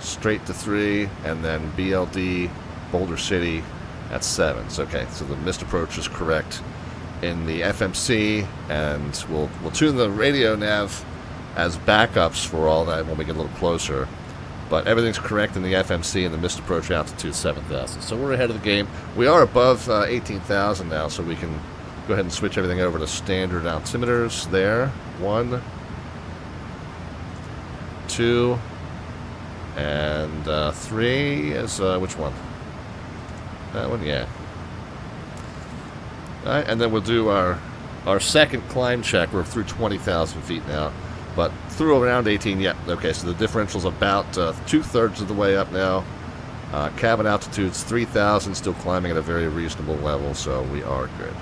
Straight to 3, and then BLD, Boulder City at 7. So, okay, so the missed approach is correct in the FMC, and we'll tune the radio nav as backups for all that when we get a little closer. But everything's correct in the FMC, and the missed approach altitude 7,000. So we're ahead of the game. We are above 18,000 now, so we can go ahead and switch everything over to standard altimeters there. 1, 2, and 3 is, which one? That one, yeah. All right, and then we'll do our second climb check. We're through 20,000 feet now, but through around 18, yeah. Okay, so the differential's about 2/3 of the way up now. Cabin altitude's 3,000, still climbing at a very reasonable level, so we are good.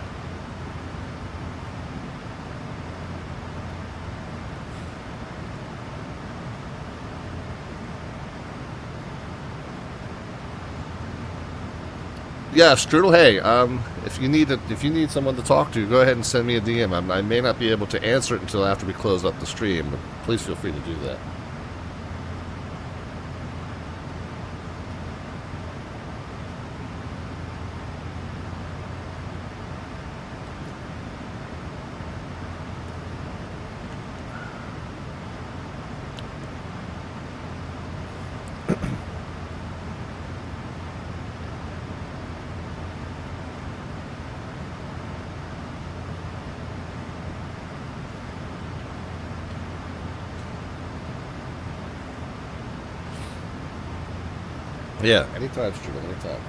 Yeah, Strudel. Hey, if you need someone to talk to, go ahead and send me a DM. I may not be able to answer it until after we close up the stream, but please feel free to do that. Yeah, anytime, Strudel, anytime.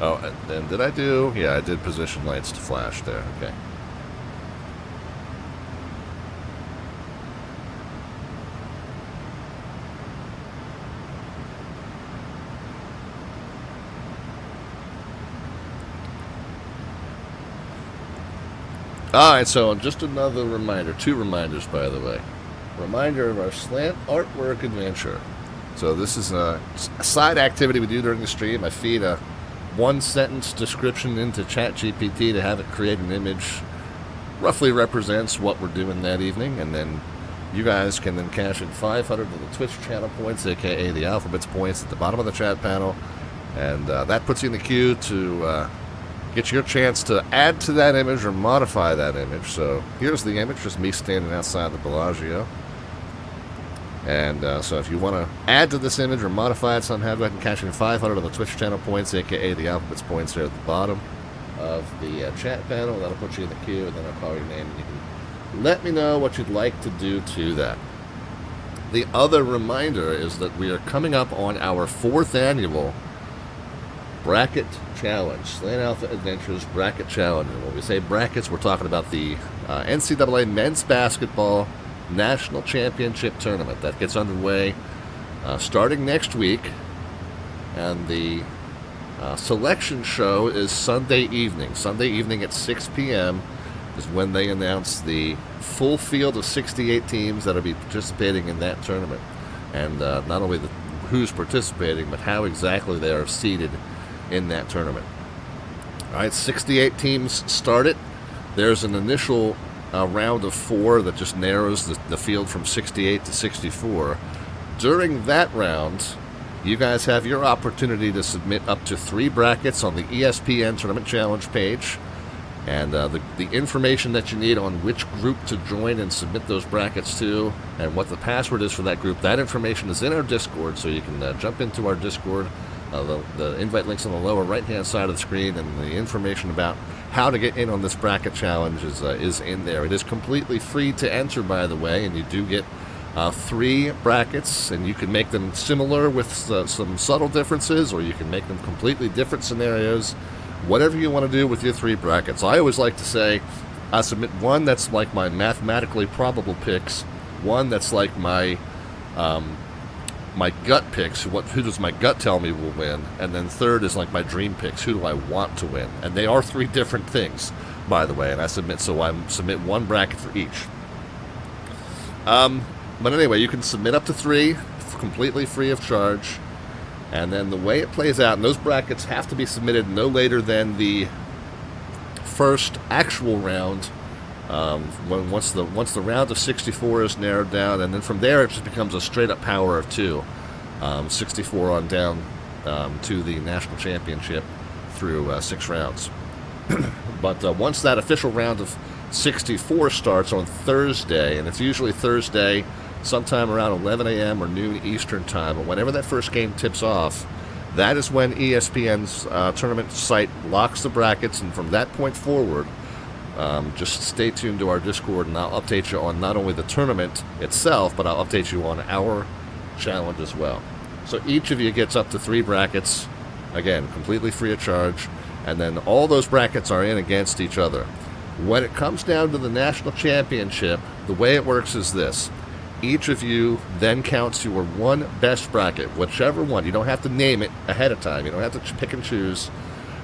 Oh, and did I do? Yeah, I did position lights to flash there. Okay. Alright, so just another reminder, 2 reminders by the way. Reminder of our slant artwork adventure. So this is a side activity we do during the stream. I feed a 1-sentence description into ChatGPT to have it create an image. Roughly represents what we're doing that evening, and then you guys can then cash in 500 of the Twitch channel points, aka the alphabets points at the bottom of the chat panel, and that puts you in the queue to get your chance to add to that image or modify that image. So here's the image, just me standing outside the Bellagio. And so if you want to add to this image or modify it somehow, go ahead and cash in 500 of the Twitch channel points, aka the alphabets points there at the bottom of the chat panel. That'll put you in the queue, and then I'll call your name, and you can let me know what you'd like to do to that. The other reminder is that we are coming up on our 4th annual Bracket Challenge, Slant Alpha Adventures Bracket Challenge. And when we say brackets, we're talking about the NCAA Men's Basketball National Championship Tournament. That gets underway starting next week, and the selection show is Sunday evening. Sunday evening at 6 p.m. is when they announce the full field of 68 teams that will be participating in that tournament. And not only who's participating, but how exactly they are seeded in that tournament. All right, 68 teams started. There's an initial round of 4 that just narrows the field from 68 to 64. During that round, you guys have your opportunity to submit up to 3 brackets on the ESPN Tournament Challenge page. And the information that you need on which group to join and submit those brackets to, and what the password is for that group, that information is in our Discord, so you can jump into our Discord. The invite link's on the lower right-hand side of the screen, and the information about how to get in on this bracket challenge is in there. It is completely free to enter, by the way, and you do get 3 brackets, and you can make them similar with some subtle differences, or you can make them completely different scenarios. Whatever you want to do with your 3 brackets. I always like to say I submit one that's like my mathematically probable picks, one that's like my my gut picks, who does my gut tell me will win, and then third is like my dream picks, who do I want to win. And they are 3 different things, by the way, and I submit 1 bracket for each. But anyway, you can submit up to 3 completely free of charge. And then the way it plays out, and those brackets have to be submitted no later than the first actual round, once the round of 64 is narrowed down, and then from there it just becomes a straight-up power of 2, 64 on down to the national championship through 6 rounds. But once that official round of 64 starts on Thursday, and it's usually Thursday, sometime around 11 a.m. or noon Eastern time, but whenever that first game tips off, that is when ESPN's tournament site locks the brackets, and from that point forward, just stay tuned to our Discord, and I'll update you on not only the tournament itself, but I'll update you on our challenge as well. So each of you gets up to 3 brackets, again, completely free of charge, and then all those brackets are in against each other. When it comes down to the national championship, the way it works is this. Each of you then counts your 1 best bracket, whichever one. You don't have to name it ahead of time. You don't have to pick and choose.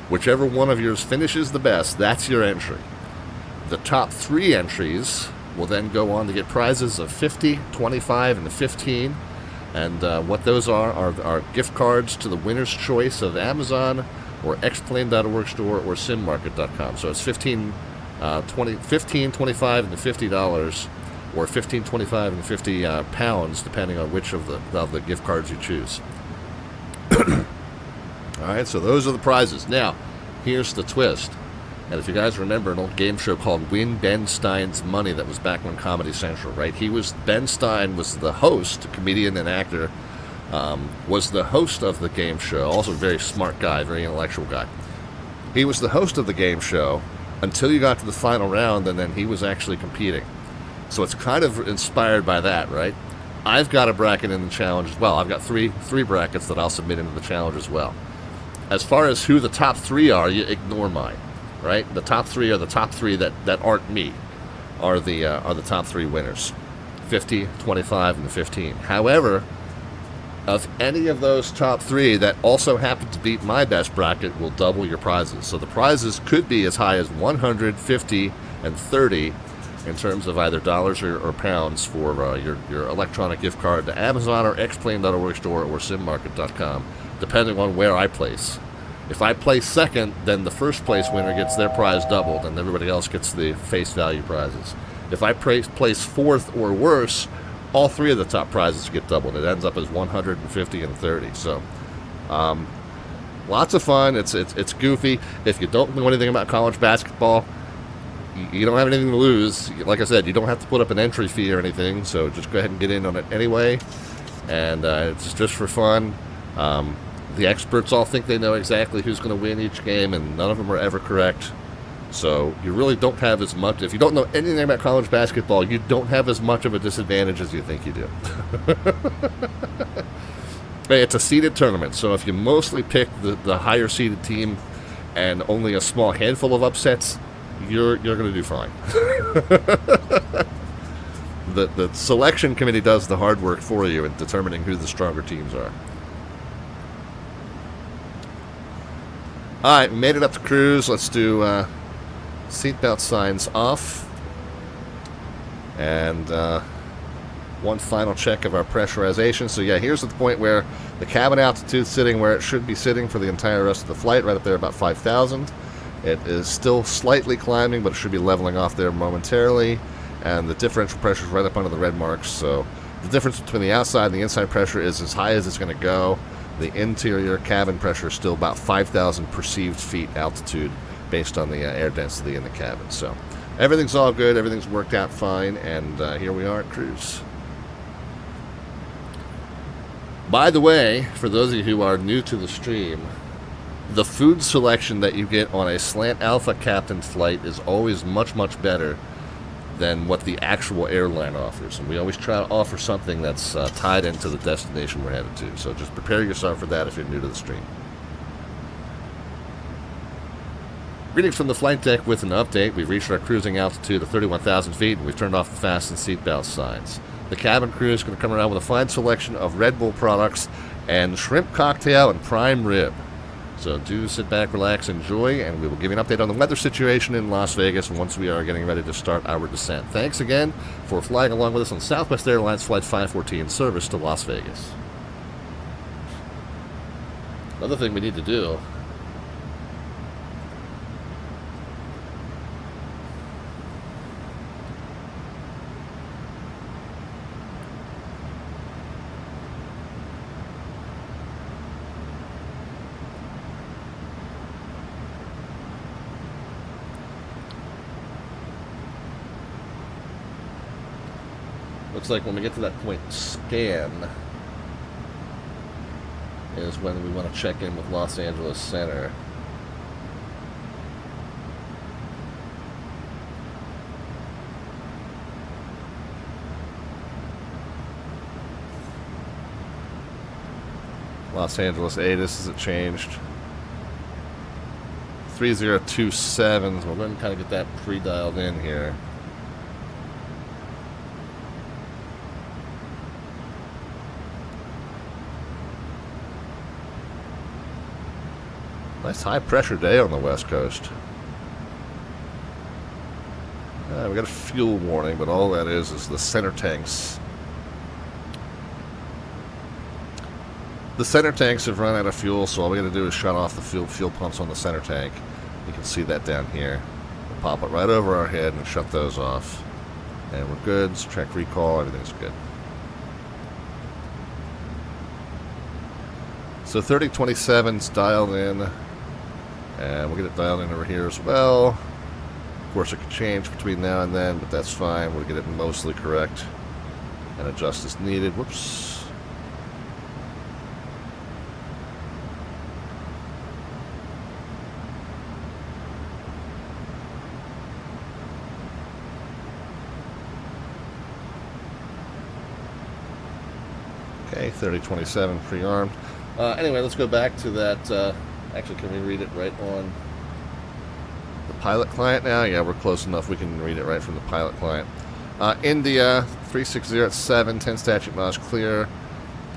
Whichever one of yours finishes the best, that's your entry. The top 3 entries will then go on to get prizes of 50, 25, and 15. And what those are gift cards to the winner's choice of Amazon or xplane.org store or simmarket.com. So it's 15, 25, and $50. Or 15, 25, and 50 pounds, depending on which of the gift cards you choose. Alright, so those are the prizes. Now, here's the twist. And if you guys remember an old game show called Win Ben Stein's Money that was back on Comedy Central, right? Ben Stein was the host, a comedian and actor, was the host of the game show. Also a very smart guy, very intellectual guy. He was the host of the game show until you got to the final round, and then he was actually competing. So it's kind of inspired by that, right? I've got a bracket in the challenge as well. I've got three brackets that I'll submit into the challenge as well. As far as who the top 3 are, you ignore mine, right? The top 3 are the top 3 that aren't me, are the top 3 winners, 50, 25, and 15. However, of any of those top 3 that also happen to beat my best bracket will double your prizes. So the prizes could be as high as 100, 50, and 30. In terms of either dollars or pounds for your electronic gift card to Amazon or xplane.org store or simmarket.com, depending on where I place. If I place second, then the first place winner gets their prize doubled, and everybody else gets the face value prizes. If I place 4th or worse, all 3 of the top prizes get doubled. It ends up as 150 and 30. So, lots of fun. It's goofy. If you don't know anything about college basketball, you don't have anything to lose. Like I said, you don't have to put up an entry fee or anything, so just go ahead and get in on it anyway. And it's just for fun. The experts all think they know exactly who's going to win each game, and none of them are ever correct. So you really don't have as much. If you don't know anything about college basketball, you don't have as much of a disadvantage as you think you do. It's a seeded tournament, so if you mostly pick the higher seeded team and only a small handful of upsets, you're going to do fine. The selection committee does the hard work for you in determining who the stronger teams are. Alright, we made it up to cruise. Let's do seatbelt signs off. And one final check of our pressurization. So yeah, here's the point where the cabin altitude's sitting where it should be sitting for the entire rest of the flight, right up there about 5,000. It is still slightly climbing, but it should be leveling off there momentarily. And the differential pressure is right up under the red marks, so the difference between the outside and the inside pressure is as high as it's going to go. The interior cabin pressure is still about 5,000 perceived feet altitude based on the air density in the cabin. So everything's all good, everything's worked out fine, and here we are at cruise. By the way, for those of you who are new to the stream, the food selection that you get on a Slant Alpha Captain flight is always much, much better than what the actual airline offers. And we always try to offer something that's tied into the destination we're headed to. So just prepare yourself for that if you're new to the stream. Greetings from the flight deck with an update. We've reached our cruising altitude of 31,000 feet, and we've turned off the fasten seatbelt signs. The cabin crew is going to come around with a fine selection of Red Bull products and shrimp cocktail and prime rib. So do sit back, relax, enjoy, and we will give you an update on the weather situation in Las Vegas once we are getting ready to start our descent. Thanks again for flying along with us on Southwest Airlines Flight 514 service to Las Vegas. Another thing we need to do looks like when we get to that point, scan is when we want to check in with Los Angeles Center. Los Angeles ATIS, has it changed? 3027, so we're going to kind of get that pre-dialed in here. Nice high pressure day on the West Coast. We got a fuel warning, but all that is the center tanks. The center tanks have run out of fuel, so all we got to do is shut off the fuel pumps on the center tank. You can see that down here. We'll pop it right over our head and shut those off. And we're good. Let's check recall. Everything's good. So 3027's dialed in. And we'll get it dialed in over here as well. Of course, it could change between now and then, but that's fine. We'll get it mostly correct and adjust as needed. Whoops. Okay, 3027 pre-armed. Anyway, let's go back to that. Actually, can we read it right on the pilot client now? Yeah, we're close enough. We can read it right from the pilot client. India, 360 at 7, 10 statute miles clear.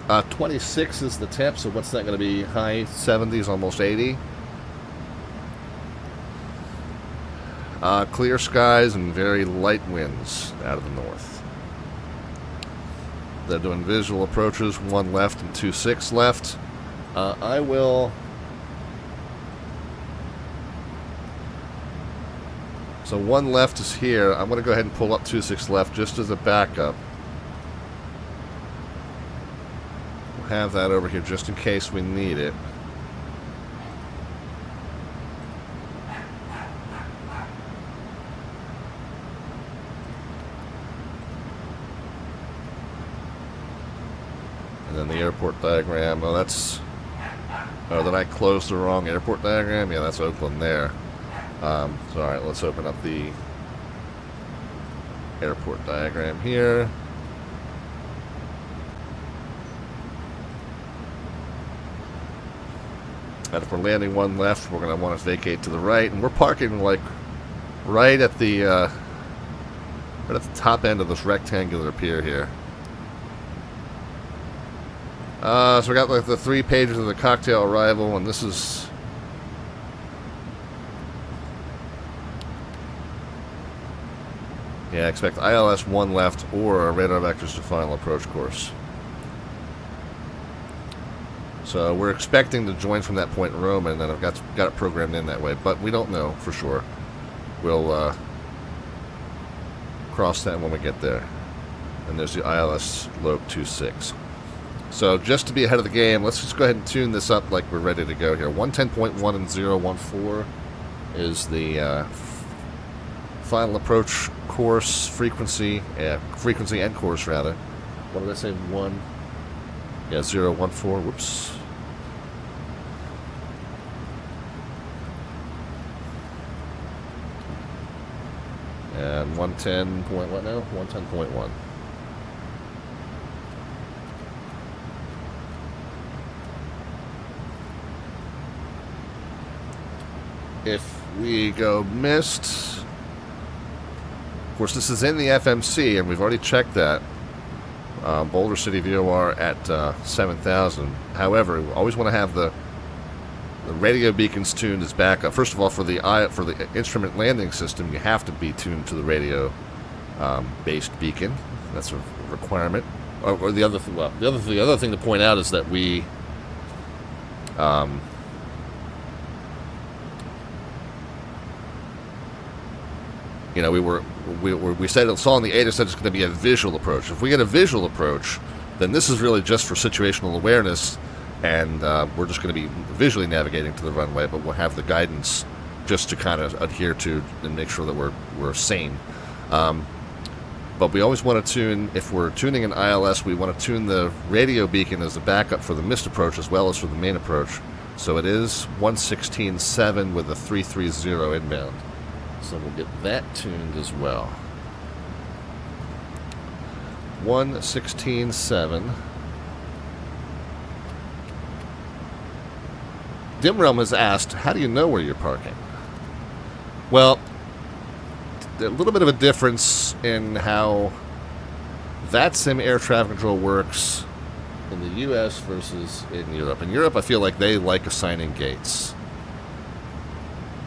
26 is the tip, so what's that going to be? High 70s, almost 80. Clear skies and very light winds out of the north. They're doing visual approaches, 1 left and 26 left. I will... So 1 left is here. I'm going to go ahead and pull up 26 left just as a backup. We'll have that over here just in case we need it. And then the airport diagram. Oh, that's... Oh, did I close the wrong airport diagram? Yeah, that's Oakland there. So alright, let's open up the airport diagram here. And if we're landing 1 left, we're going to want to vacate to the right. And we're parking like right at the top end of this rectangular pier here. So we got like the 3 pages of the cocktail arrival, and this is... Yeah, expect ILS 1 left or radar vectors to final approach course. So we're expecting to join from that point in Roma, and then I've got it programmed in that way, but we don't know for sure. We'll cross that when we get there. And there's the ILS Loc 26. So just to be ahead of the game, let's just go ahead and tune this up like we're ready to go here. 110.1 and 014 is the final approach course frequency and course rather. What did I say? 1? Yeah, 014. Whoops. And 110 point what now? 110.1. If we go missed, of course this is in the FMC and we've already checked that. Boulder City VOR at 7,000. However, we always want to have the radio beacons tuned as backup. First of all, for the instrument landing system, you have to be tuned to the radio based beacon. That's a requirement. Or the other thing. Well, the other thing to point out is that we you know, we saw in the ADA said it's going to be a visual approach. If we get a visual approach, then this is really just for situational awareness, and we're just going to be visually navigating to the runway, but we'll have the guidance just to kind of adhere to and make sure that we're sane. But we always want to tune, if we're tuning an ILS, we want to tune the radio beacon as a backup for the missed approach as well as for the main approach. So it is 116.7 with a 330 inbound. So we'll get that tuned as well. 116.7. Dimrealm has asked, how do you know where you're parking? Well, a little bit of a difference in how VATSIM air traffic control works in the U.S. versus in Europe. In Europe, I feel like they like assigning gates.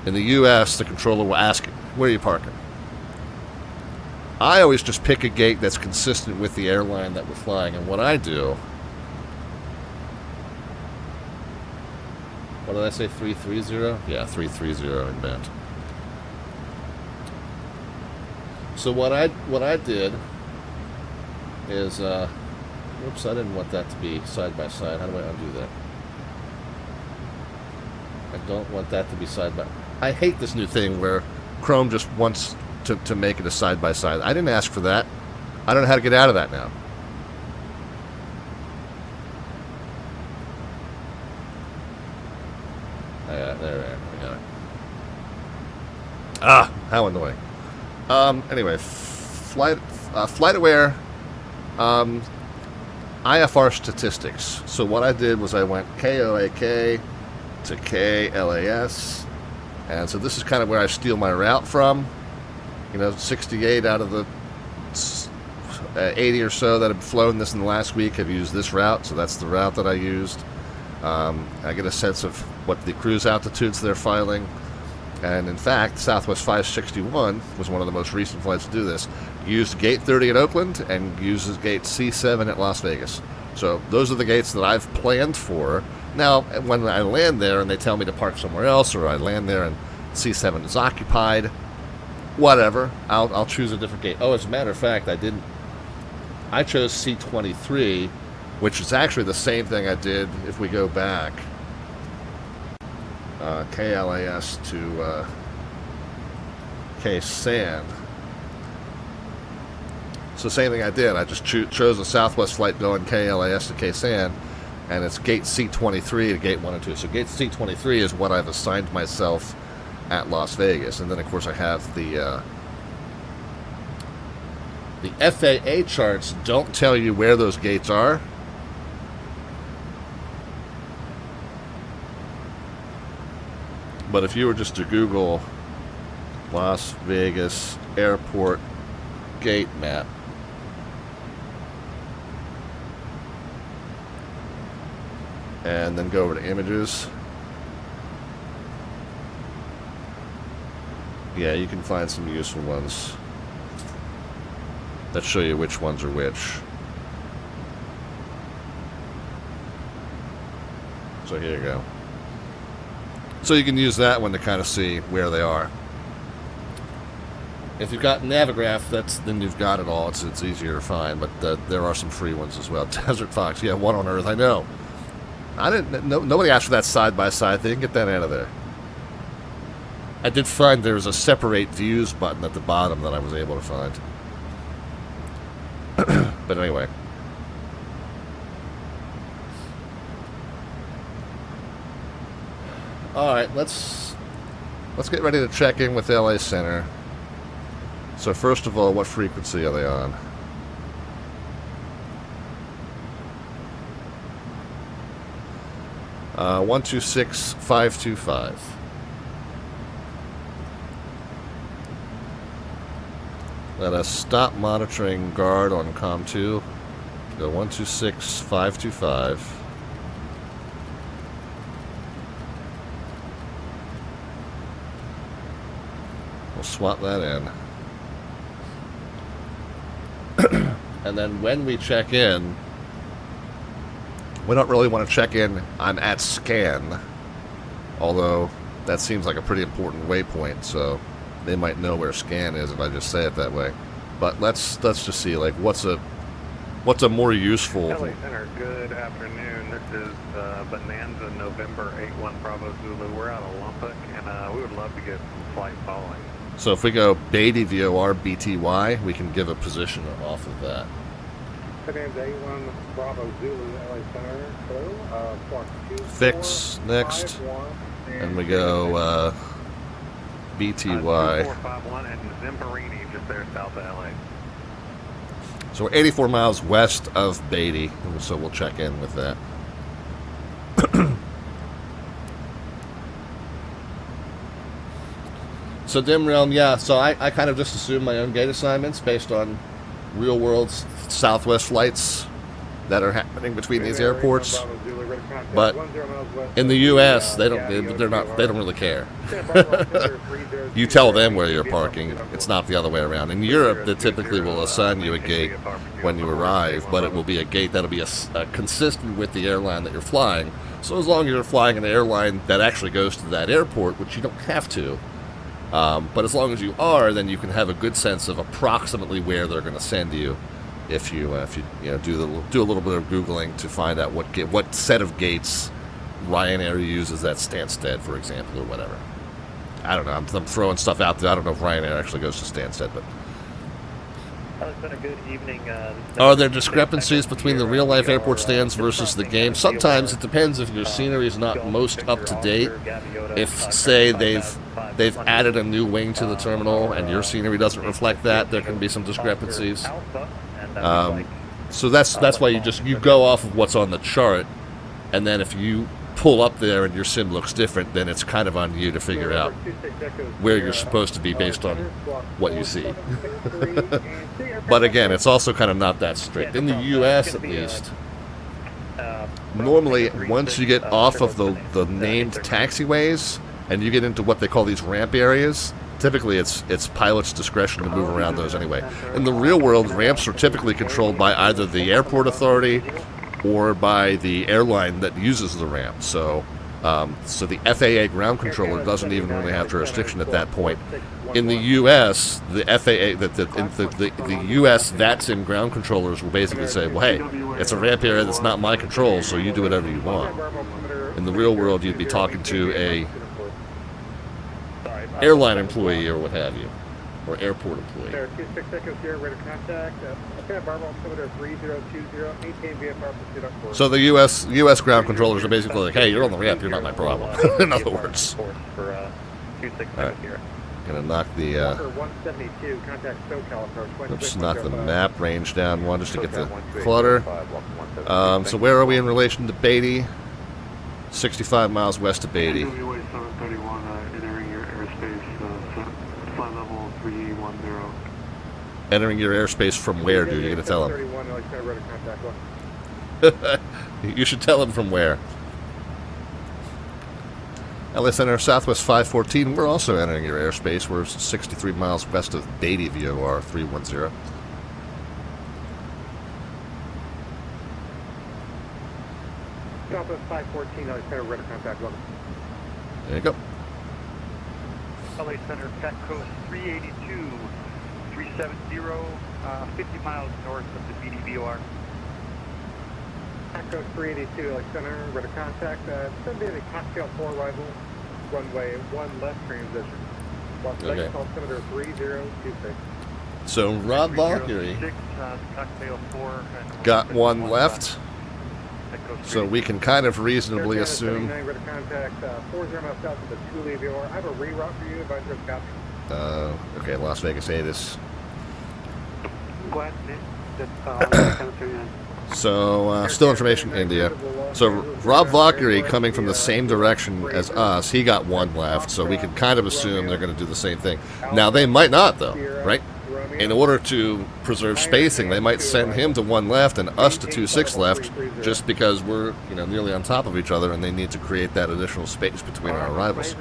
In the U.S., the controller will ask, where are you parking? I always just pick a gate that's consistent with the airline that we're flying, and what I do... What did I say, 330? Yeah, 330 inbound. So what I did is, whoops, I didn't want that to be side by side. How do I undo that? I don't want that to be side by... I hate this new thing where Chrome just wants to make it a side by side. I didn't ask for that. I don't know how to get out of that now. There, I got it. Ah, how annoying. Anyway, FlightAware, IFR statistics. So what I did was I went KOAK to KLAS, and so this is kind of where I steal my route from. You know, 68 out of the 80 or so that have flown this in the last week have used this route, so that's the route that I used. I get a sense of what the cruise altitudes they're filing. And in fact, Southwest 561 was one of the most recent flights to do this. Used Gate 30 at Oakland and uses Gate C7 at Las Vegas. So those are the gates that I've planned for. Now, when I land there and they tell me to park somewhere else, or I land there and C7 is occupied, whatever, I'll choose a different gate. Oh, as a matter of fact, I chose C23, which is actually the same thing I did if we go back. KLAS to KSAN. So same thing I did. I just chose a Southwest flight going KLAS to KSAN, and it's gate C23 to gate 1 and 2. So gate C23 is what I've assigned myself at Las Vegas. And then, of course, I have the FAA charts don't tell you where those gates are. But if you were just to Google Las Vegas airport gate map, and then go over to images, yeah, you can find some useful ones that show you which ones are which. So here you go. So you can use that one to kind of see where they are. If you've got Navigraph, then you've got it all. It's easier to find, but there are some free ones as well. Desert Fox, yeah, one on Earth. I know. Nobody asked for that side-by-side thing. Get that out of there. I did find there was a separate views button at the bottom that I was able to find. But anyway. Alright, let's get ready to check in with LA Center. So first of all, what frequency are they on? 126.525. Let us stop monitoring guard on COM 2. Go 126.525. We'll swap that in. And then when we check in, we don't really want to check in on at scan, although that seems like a pretty important waypoint, so they might know where scan is if I just say it that way. But let's just see, like, what's a more useful. LA Center, good afternoon. This is Bonanza November 81 Bravo Zulu. We're out of Lubbock, and we would love to get some flight following. So if we go Beatty VOR BTY, we can give a position off of that. Bonanza 81 Bravo Zulu, LA Center. Hello. Fix next, and we go BTY. 2451 and Zimperini, just there south of LA. So we're 84 miles west of Beatty, so we'll check in with that. So Dim Realm, yeah, so I kind of just assume my own gate assignments based on real-world Southwest flights that are happening between these airports. But in the U.S., they don't really care. You tell them where you're parking. It's not the other way around. In Europe, they typically will assign you a gate when you arrive, but it will be a gate that'll be consistent with the airline that you're flying. So as long as you're flying an airline that actually goes to that airport, which you don't have to, but as long as you are, then you can have a good sense of approximately where they're going to send you. If you do a little bit of Googling to find out what set of gates Ryanair uses at Stansted, for example, or whatever. I don't know. I'm throwing stuff out there. I don't know if Ryanair actually goes to Stansted, but. It's been a good evening. Are there discrepancies between the real-life airport stands versus the game? Sometimes it depends if your scenery is not most up to date. If, say, they've added a new wing to the terminal and your scenery doesn't reflect that, there can be some discrepancies. So that's why you go off of what's on the chart, and then if you pull up there and your sim looks different, then it's kind of on you to figure out where you're supposed to be based on what you see. But again, it's also kind of not that strict. In the U.S., at least, normally once you get off of the named taxiways and you get into what they call these ramp areas, typically it's pilot's discretion to move around those anyway. In the real world, ramps are typically controlled by either the airport authority or by the airline that uses the ramp. So the FAA ground controller doesn't even really have jurisdiction at that point. In the U.S., the FAA, the U.S. VATSIM ground controllers will basically say, well, hey, it's a ramp area that's not my control, so you do whatever you want. In the real world, you'd be talking to a airline employee or what have you, or airport employee. 26 seconds here, ready to contact. So the U.S. ground controllers are basically like, hey, you're on the ramp, you're not my problem. In other words. All right. Gonna knock the let's knock the map range down one just to get the clutter. So where are we in relation to Beatty? 65 miles west of Beatty. Entering your airspace from where, dude? You're gonna tell him. You should tell him from where. LA Center, Southwest 514. We're also entering your airspace. We're 63 miles west of Beatty VOR 310. Southwest 514, LA Center, radar contact, welcome. There you go. LA Center, TAC Coast 382, 370, 50 miles north of the BDVOR. TAC Coast 382, LA Center, radar contact, send me the cocktail 4 arrival, runway 1 left transition. Las Vegas altimeter 3026. So RobValkyrie 306, cocktail 4. got one left, so we can kind of reasonably Air assume. 79, radar contact 40 miles south of the Thule VOR. I have a reroute for you if I just got Okay, Las Vegas 8 is. Go ahead. So, still information, India. So, RobValkyrie coming from the same direction as us, he got one left, so we can kind of assume they're going to do the same thing. Now, they might not, though, right? In order to preserve spacing, they might send him to one left and us to 2-6 left, just because we're, nearly on top of each other, and they need to create that additional space between our arrivals.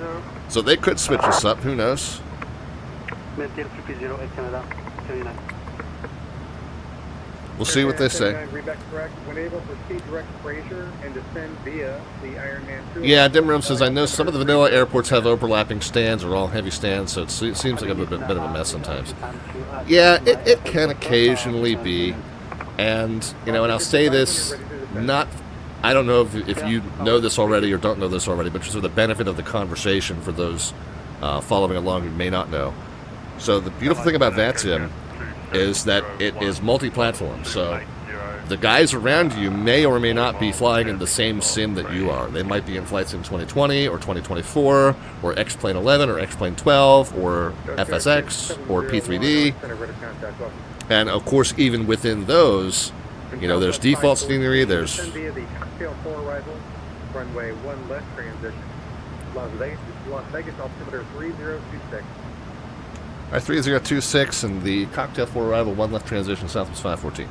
So they could switch us up, who knows? We'll see what they say. Yeah, Dimram says, I know some of the vanilla airports have overlapping stands or all heavy stands, so it seems like a bit of a mess sometimes. Yeah, it can occasionally be. And, and I'll say this, I don't know if you know this already or don't know this already, but just for the benefit of the conversation for those following along who may not know. So the beautiful thing about VATSIM is that it is multi-platform. So the guys around you may or may not be flying in the same sim that you are. They might be in Flight Sim 2020 or 2024 or X-Plane 11 or X-Plane 12 or FSX or P3D. And of course, even within those, there's default scenery, there's... Runway 1 left transition. Las Vegas altimeter 3026. 3026 and the cocktail 4 arrival, 1 left transition, Southwest 514.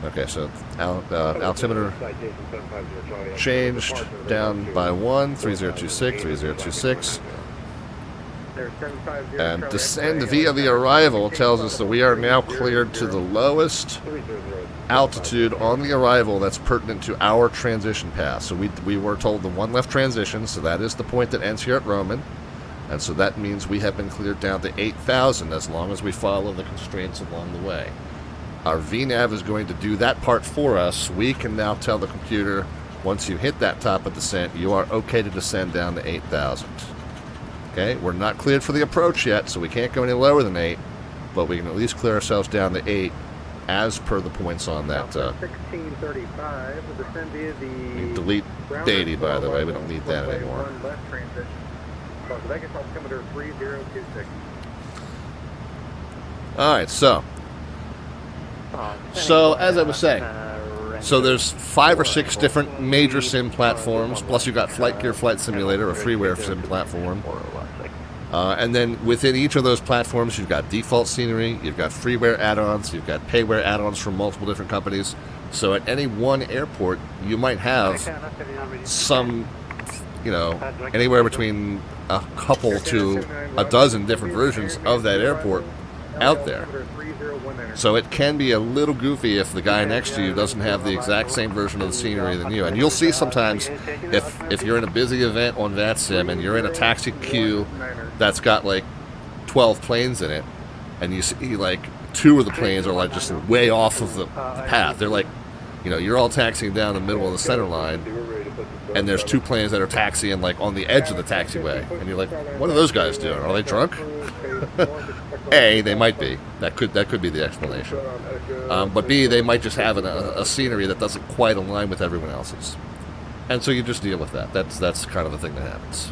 Okay, so altimeter changed down by 1, 3026, 3026. And descend via the arrival tells us that we are now cleared to the lowest altitude on the arrival that's pertinent to our transition path. So we were told the 1 left transition, so that is the point that ends here at Roman. And so that means we have been cleared down to 8,000 as long as we follow the constraints along the way. Our VNAV is going to do that part for us. We can now tell the computer, once you hit that top of descent, you are okay to descend down to 8,000. Okay, we're not cleared for the approach yet, so we can't go any lower than 8, but we can at least clear ourselves down to 8 as per the points on that. 1635, we'll descend via the... Delete 80, by the way. We don't need that anymore. 1 left transition. Las Vegas altimeter 3026. Alright, so as I was saying, so there's 5 or 6 different major sim platforms, plus you've got Flight Gear Flight Simulator, a freeware sim platform. And then within each of those platforms, you've got default scenery, you've got freeware add-ons, you've got payware add-ons from multiple different companies. So at any one airport, you might have some, anywhere between a couple to a dozen different versions of that airport out there. So it can be a little goofy if the guy next to you doesn't have the exact same version of the scenery than you. And you'll see sometimes if you're in a busy event on VATSIM and you're in a taxi queue that's got like 12 planes in it, and you see like 2 of the planes are like just way off of the path. They're like, you're all taxiing down the middle of the center line, and there's 2 planes that are taxiing like on the edge of the taxiway, and you're like, what are those guys doing? Are they drunk? A, they might be. That could be the explanation. But B, they might just have a scenery that doesn't quite align with everyone else's, and so you just deal with that. That's kind of the thing that happens.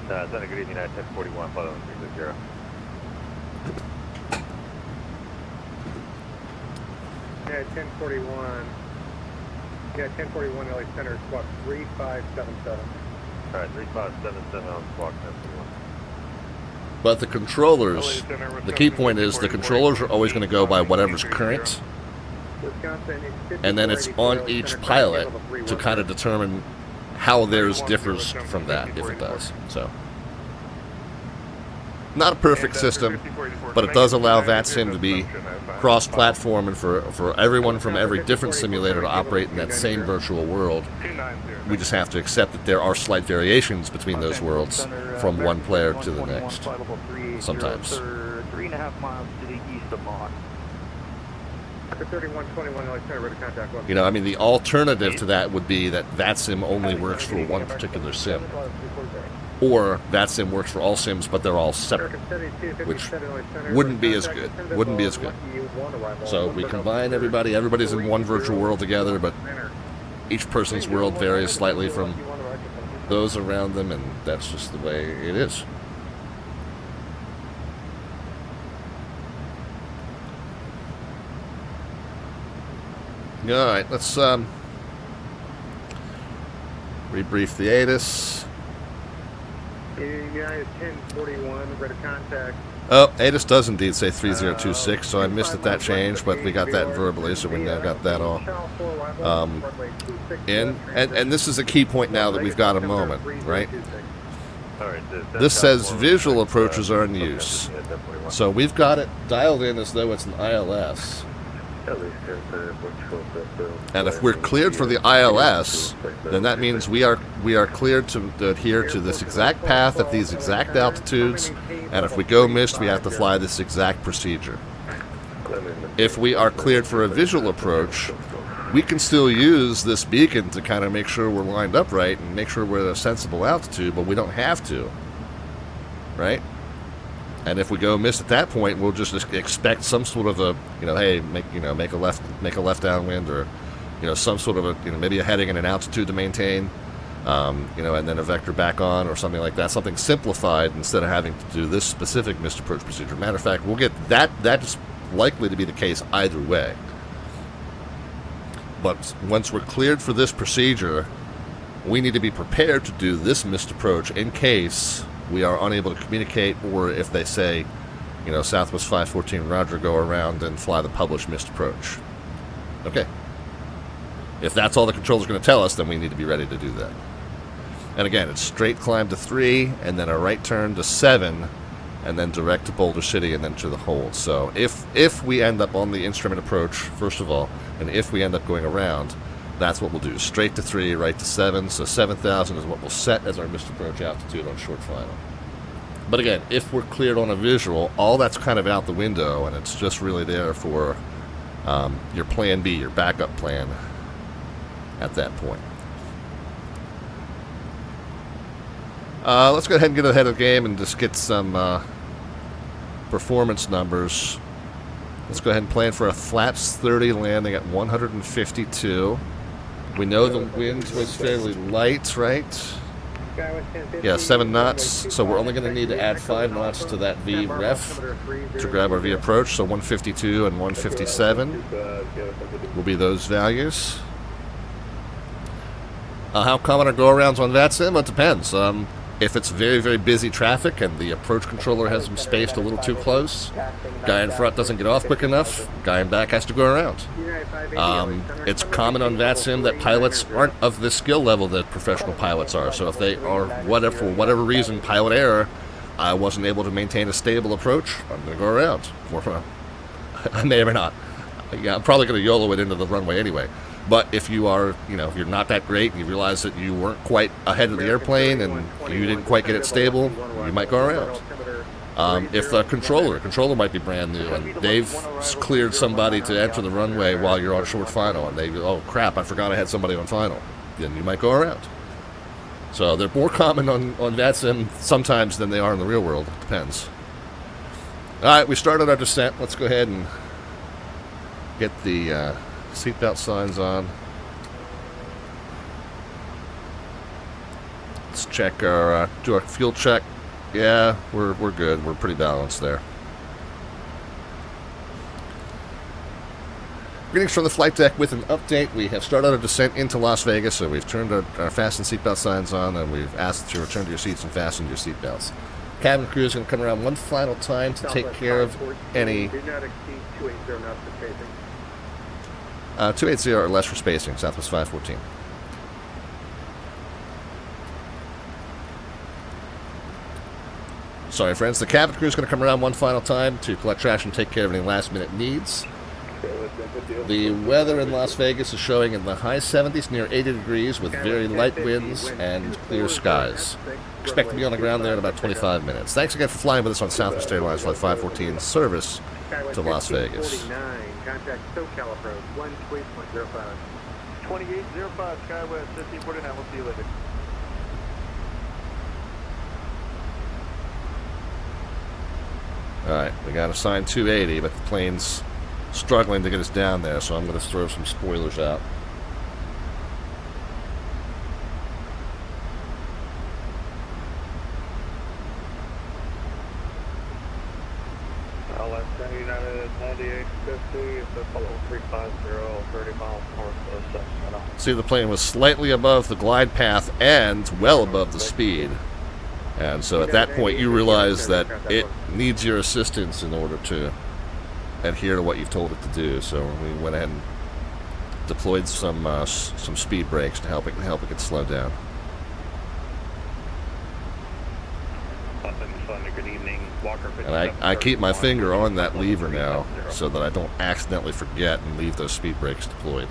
Good evening, 1041, follow 360. Yeah, 1041. Yeah, 1041 LA Center, squawk 3577. Alright, 3577 on squawk 1041. But the controllers, the key point is the controllers are always going to go by whatever's current, and then it's on each pilot to kind of determine how theirs differs from that, if it does. So not a perfect system, but it does allow VATSIM to be cross-platform and for everyone from every different simulator to operate in that same virtual world. We just have to accept that there are slight variations between those worlds from one player to the next, sometimes. 3.5 miles to the east of Mach. 3121, contact. You know, I mean, the alternative to that would be that VATSIM only works for one particular sim. Or VATSIM works for all sims, but they're all separate, which wouldn't be as good. Wouldn't be as good. So we combine everybody. Everybody's in one virtual world together, but each person's world varies slightly from those around them, and that's just the way it is. All right, let's rebrief the ATIS. United 1041, ready contact. Oh, ATIS does indeed say 3026, so I missed that change, but we got that verbally, so we now got that all in. And this is a key point now that we've got a moment, right? This says visual approaches are in use. So we've got it dialed in as though it's an ILS. And if we're cleared for the ILS, then that means we are cleared to adhere to this exact path at these exact altitudes, and if we go missed, we have to fly this exact procedure. If we are cleared for a visual approach, we can still use this beacon to kind of make sure we're lined up right and make sure we're at a sensible altitude, but we don't have to, right? And if we go miss at that point, we'll just expect some sort of a, hey, make a left downwind, or, some sort of a, maybe a heading and an altitude to maintain, and then a vector back on or something like that, something simplified instead of having to do this specific missed approach procedure. Matter of fact, we'll get that. That's likely to be the case either way. But once we're cleared for this procedure, we need to be prepared to do this missed approach in case we are unable to communicate, or if they say, Southwest 514, roger, go around and fly the published missed approach. Okay. If that's all the controller's going to tell us, then we need to be ready to do that. And again, it's straight climb to 3, and then a right turn to 7, and then direct to Boulder City, and then to the hold. So if we end up on the instrument approach, first of all, and if we end up going around, that's what we'll do. Straight to 3, right to 7. So 7,000 is what we'll set as our missed approach altitude on short final. But again, if we're cleared on a visual, all that's kind of out the window, and it's just really there for your plan B, your backup plan at that point. Let's go ahead and get ahead of the game and just get some performance numbers. Let's go ahead and plan for a flaps 30 landing at 152. We know the wind was fairly light, right? Yeah, 7 knots. So we're only going to need to add 5 knots to that V ref to grab our V approach. So 152 and 157 will be those values. How common are go-arounds on VATSIM? It depends. If it's very, very busy traffic and the approach controller has them spaced a little too close, guy in front doesn't get off quick enough, guy in back has to go around. It's common on VATSIM that pilots aren't of the skill level that professional pilots are. So if they are, for whatever reason, pilot error, I wasn't able to maintain a stable approach, I'm going to go around. I may or may not. Yeah, I'm probably going to YOLO it into the runway anyway. But if you are, if you're not that great and you realize that you weren't quite ahead of the airplane and you didn't quite get it stable, you might go around. If the controller might be brand new and they've cleared somebody to enter the runway while you're on short final and they go, oh crap, I forgot I had somebody on final, then you might go around. So they're more common on VATSIM sometimes than they are in the real world. It depends. All right, we started our descent. Let's go ahead and get the seatbelt signs on. Let's check our do our fuel check. Yeah, we're good. We're pretty balanced there. Greetings from the flight deck with an update. We have started our descent into Las Vegas, so we've turned our fasten seatbelt signs on, and we've asked that you return to your seats and fasten your seatbelts. Cabin crew is going to come around one final time to take care of any. Do not exceed 280 knots for spacing. 280 or less for spacing, Southwest 514. Sorry, friends. The cabin crew is going to come around one final time to collect trash and take care of any last-minute needs. The weather in Las Vegas is showing in the high 70s, near 80 degrees, with very light winds and clear skies. Expect to be on the ground there in about 25 minutes. Thanks again for flying with us on Southwest Airlines Flight 514 service to Las Vegas. 49, contact SoCal approach, 128.05. 2805 SkyWest 1549. We'll see you later. Alright, we got assigned 280, but the plane's struggling to get us down there, so I'm going to throw some spoilers out. LS United 9850, so follow 350, 30 miles north of Sacramento. See, the plane was slightly above the glide path and well above the speed. And so at that point, you realize that it needs your assistance in order to adhere to what you've told it to do. So we went ahead and deployed some speed brakes to help it get slowed down. Good evening, Walker. And I keep my finger on that lever now so that I don't accidentally forget and leave those speed brakes deployed.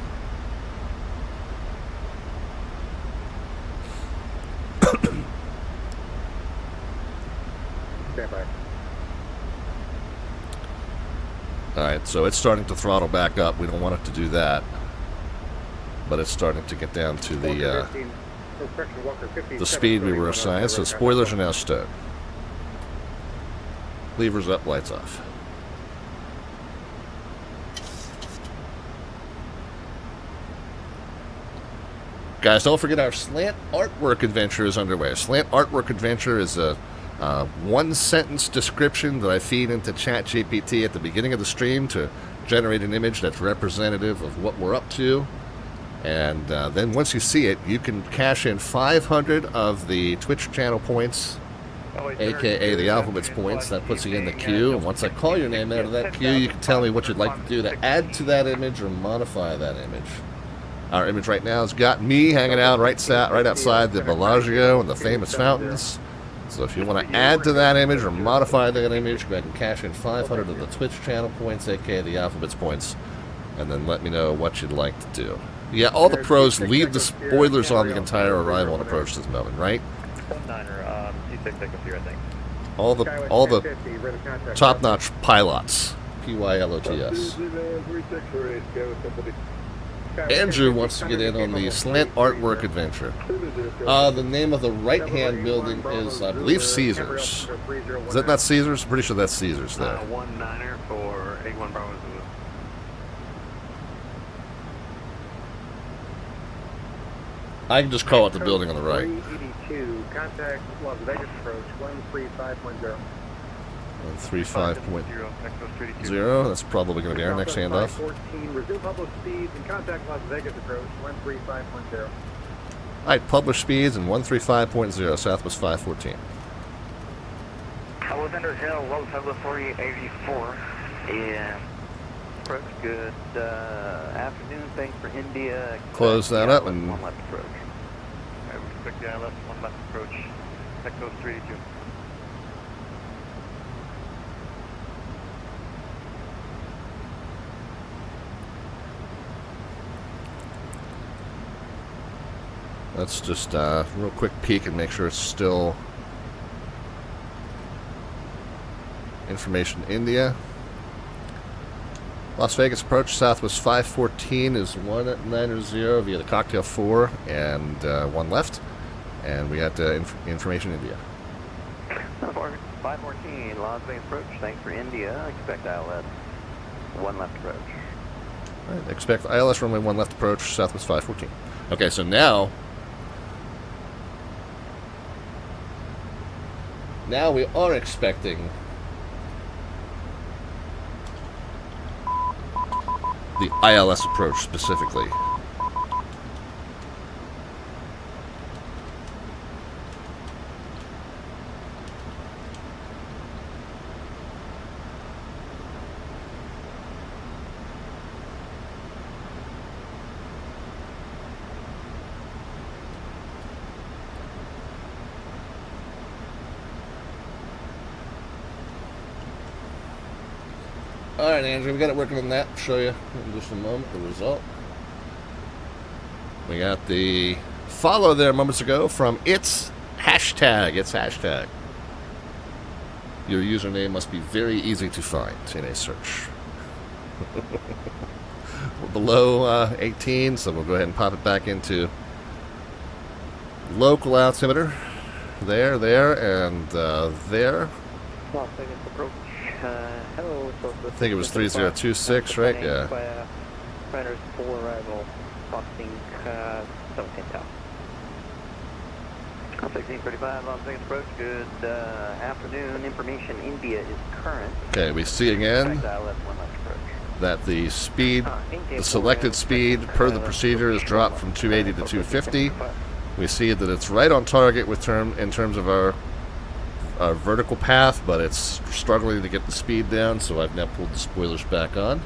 Stand by. Alright, so it's starting to throttle back up. We don't want it to do that. But it's starting to get down to the speed we were assigned, so spoilers are now stowed. Levers up, lights off. Guys, don't forget our Slant Artwork Adventure is underway. Slant Artwork Adventure is a one-sentence description that I feed into ChatGPT at the beginning of the stream to generate an image that's representative of what we're up to. And then once you see it, you can cash in 500 of the Twitch channel points, aka the alphabet's points. That puts you in the queue. And once I call your name out of that queue, you can tell me what you'd like to do to add to that image or modify that image. Our image right now has got me hanging out right outside the Bellagio and the famous fountains. So if you want to add to that image or modify that image, go ahead and cash in 500 of the Twitch channel points, aka the alphabet's points, and then let me know what you'd like to do. Yeah, all the pros leave the spoilers on the entire arrival and approach this moment, right? All the top-notch pilots, PYLOTS. Andrew wants to get in on the Slant Artwork Adventure. The name of the right-hand building is, I believe, Caesars. Is that not Caesars? I'm pretty sure that's Caesars there. 19er for 81 Bravo. I can just call it the building on the right. 382, contact Las Vegas approach, 135.0. 135.0, that's probably going to be our next handoff. 14, resume published speeds and contact Las Vegas approach, 135.0. Alright, published speeds and 135.0, Southwest 514. Alexander Hill, Localizer 4884. Yeah. Approach, good afternoon, thanks for India. Close that up and... One left approach. I would expect the ILS one left approach. Echo 382. Let's just real quick peek and make sure it's still information India. Las Vegas approach, Southwest 514 is 190 via the Cocktail 4 and one left. And we got information India. 514, Las Vegas approach, thanks for India. Expect ILS, one left approach. All right, expect ILS runway 1 left approach, Southwest 514. Okay, so now we are expecting the ILS approach specifically. All right, Andrew, we got it working on that. Show you in just a moment the result. We got the follow there moments ago from it's hashtag. Your username must be very easy to find in a search. We're below 18, so we'll go ahead and pop it back into local altimeter. There, and there. Las Vegas approach. Hello, I think it was 3026, right? Yeah. Runners full arrival. Crossing 17 1635 Las Vegas approach. Good afternoon. Information India is current. Okay, we see again that the speed, the selected speed per the procedure is dropped from 280 to 250. We see that it's right on target in terms of our vertical path, but it's struggling to get the speed down, so I've now pulled the spoilers back on.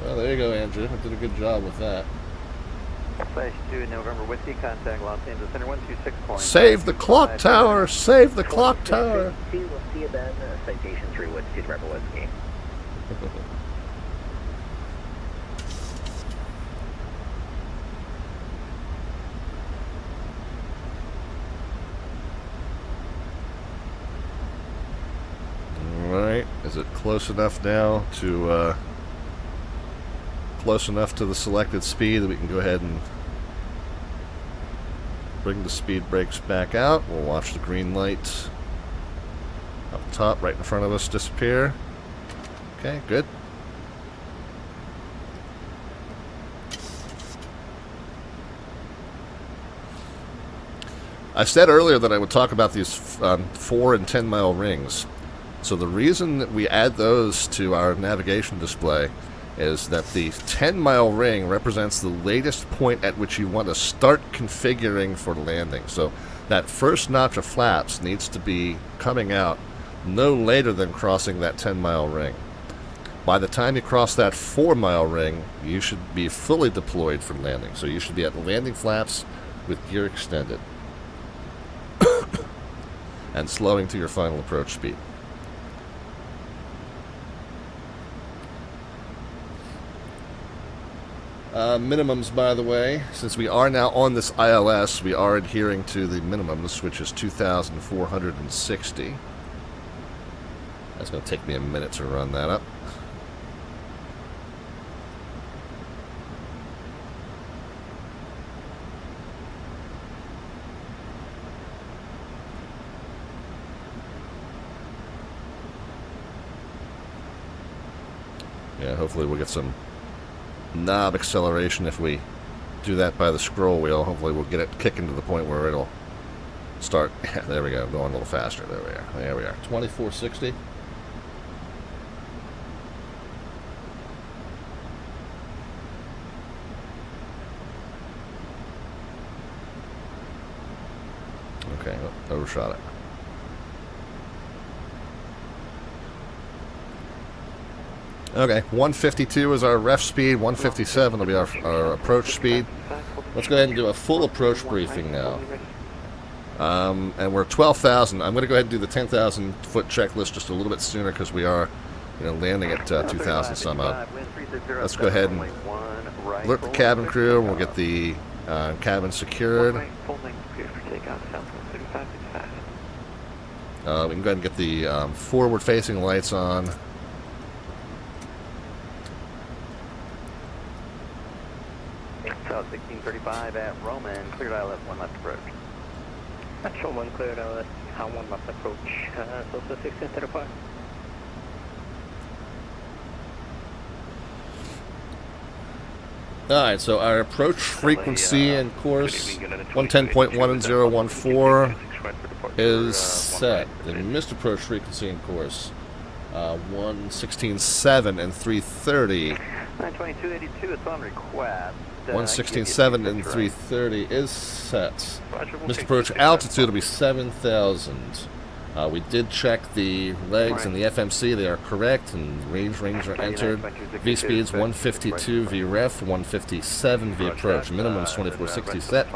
Well, there you go, Andrew. I did a good job with that. /2 November Whiskey, contact Los Angeles Center 126. Save the clock tower! Save the clock tower! We'll see you then. Citation 3 Whiskey, November Whiskey. Alright, is it close enough now to the selected speed that we can go ahead and bring the speed brakes back out? We'll watch the green light up top right in front of us disappear. Okay, good. I said earlier that I would talk about these 4 and 10 mile rings. So the reason that we add those to our navigation display is that the 10-mile ring represents the latest point at which you want to start configuring for landing. So that first notch of flaps needs to be coming out no later than crossing that 10-mile ring. By the time you cross that 4-mile ring, you should be fully deployed for landing. So you should be at the landing flaps with gear extended and slowing to your final approach speed. Minimums, by the way, since we are now on this ILS, we are adhering to the minimums, which is 2,460. That's going to take me a minute to run that up. Yeah, hopefully we'll get some knob acceleration if we do that by the scroll wheel. Hopefully we'll get it kicking to the point where it'll start. Yeah, there we go, going a little faster. There we are. There we are. 2460. Okay, overshot it. Okay, 152 is our ref speed, 157 will be our approach speed. Let's go ahead and do a full approach briefing now. And we're 12,000. I'm going to go ahead and do the 10,000 foot checklist just a little bit sooner because we are, landing at 2,000 some odd. Let's go ahead and alert the cabin crew, and we'll get the cabin secured. We can go ahead and get the forward-facing lights on. South 1635 at Roman, cleared ILS 1 left approach. That's Roman, cleared ILS 1 left approach, so 1635. Alright, so our approach frequency and course 110.1 and 014 is set. The missed approach frequency and course 116.7 and 330. 922.82, it's on request. 116.7 and 330 is set. Missed approach altitude will be 7,000. We did check the legs and the FMC. They are correct, and range are entered. V speeds 152 V ref, 157 V approach. Minimum is 2460 set.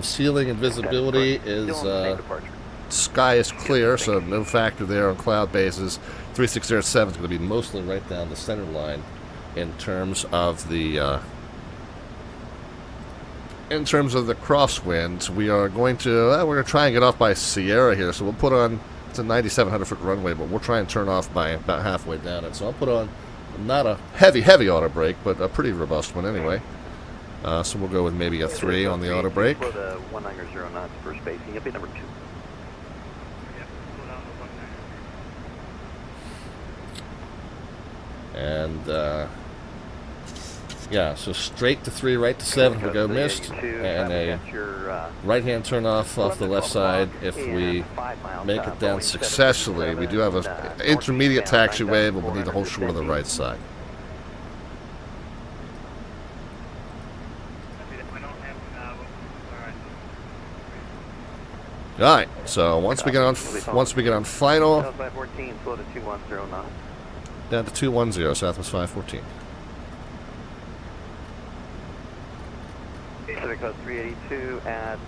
Ceiling and visibility is sky is clear, so no factor there on cloud bases. 3607 is going to be mostly right down the center line in terms of the crosswinds. We are going to we're going to try and get off by Sierra here, so we'll put on, it's a 9,700-foot runway, but we'll try and turn off by about halfway down it. So I'll put on not a heavy auto brake, but a pretty robust one anyway. So we'll go with maybe a 3 on the auto brake. Slow to 190 knots for spacing. You'll be number 2. And yeah, so straight to 3, right to 7 we go missed, and a right-hand turn off the left side if we make it down successfully. We do have an intermediate taxiway, but we'll need to hold short on the right side. All right, so once we get on final, down to 210, Southwest 514. Pacific Coast 382 at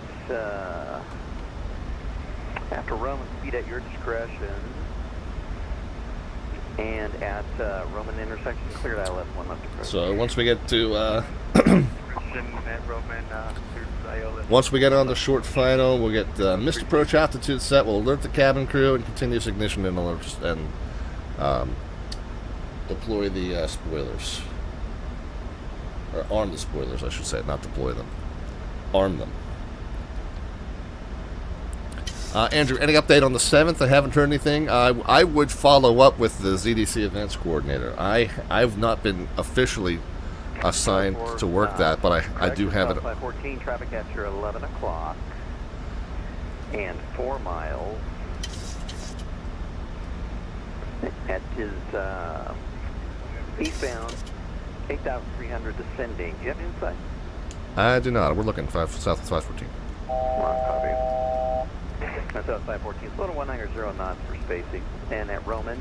after Roman, speed at your discretion, and at Roman intersection cleared ILS 1 left approach. So once we get to once we get on the short final, we'll get missed approach altitude set. We'll alert the cabin crew and continuous ignition and alert and deploy the spoilers. Or arm the spoilers, I should say, not deploy them. Arm them. Andrew, any update on the 7th? I haven't heard anything. I would follow up with the ZDC events coordinator. I've not been officially assigned to work that, but I do have it. 514 traffic at your 11 o'clock and 4 miles. That is eastbound 8,300 descending. Do you have insight? I do not. We're looking south of 514. Copy. That's south 514. Slow to 190 knots for spacing. And at Roman,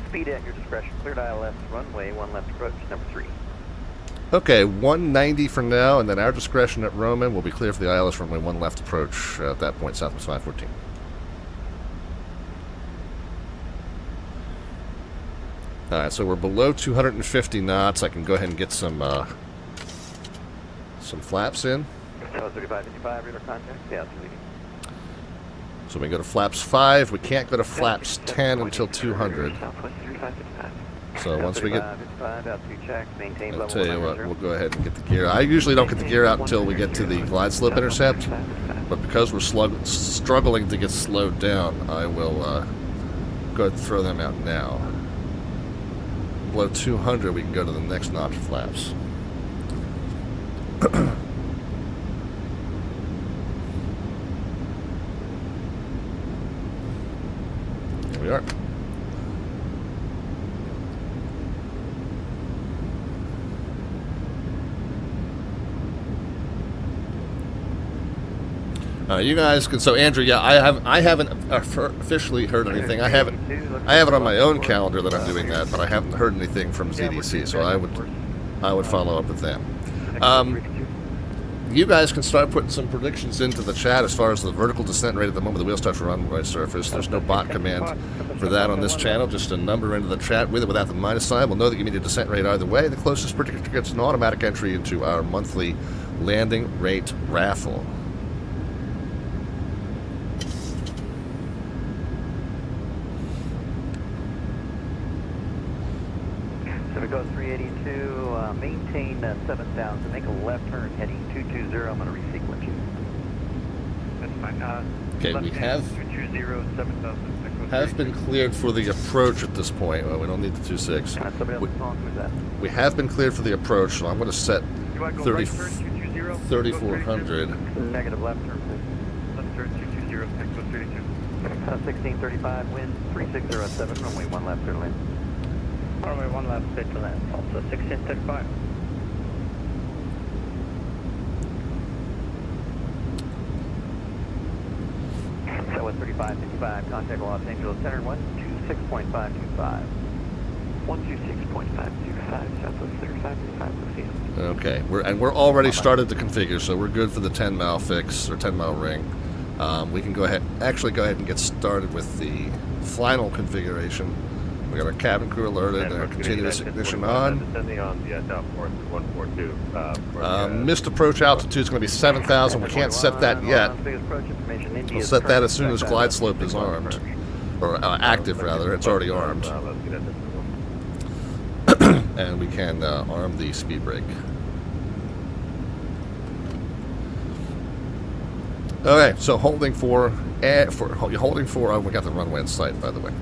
speed at your discretion. Cleared ILS runway, 1 left approach, number 3. Okay, 190 for now, and then our discretion at Roman will be clear for the ILS runway 1 left approach at that point, Southwest 514. Alright, so we're below 250 knots. I can go ahead and get some flaps in. So 3555, radar contact, yeah, so we go to flaps 5. We can't go to flaps 10 until 200. So once we get, I'll tell you what, we'll go ahead and get the gear. I usually don't get the gear out until we get to the glide slope intercept, but because we're struggling to get slowed down, I will go ahead and throw them out now. Below 200, we can go to the next notch of flaps. Here we are. You guys can. So Andrew, yeah, I haven't officially heard anything. I have it on my own calendar that I'm doing that, but I haven't heard anything from ZDC. So I would follow up with them. You guys can start putting some predictions into the chat as far as the vertical descent rate at the moment the wheels touch the runway surface. There's no bot command for that on this channel. Just a number into the chat with or without the minus sign. We'll know that you need a descent rate either way. The closest predictor gets an automatic entry into our monthly landing rate raffle. Pacific 382, maintain 7,000, make a left turn heading 220, I'm going to resequence you. That's fine. Okay, we have 220, 7,000. Been cleared for the approach at this point. Well, we don't need the 26. We have been cleared for the approach, so I'm going to set 3,400. Negative left turn, please. Left turn 220, Pacific 382. 1635, wind 3607, runway 1 left, clear land. Runway 1 left, clear to land, also 1635. Southwest 3555, contact Los Angeles Center, 126.525. 126.525, Southwest 3555, proceed. Okay, we're already started to configure, so we're good for the 10-mile fix or 10-mile ring. We can go ahead and get started with the final configuration. We got our cabin crew alerted and our continuous ignition on. Descending on the down force 142. Missed approach altitude is going to be 7,000. We can't set that yet. We'll set that as soon as glide slope is armed. Or active, rather. It's already armed. And we can arm the speed brake. Okay, so holding for oh, we got the runway in sight, by the way.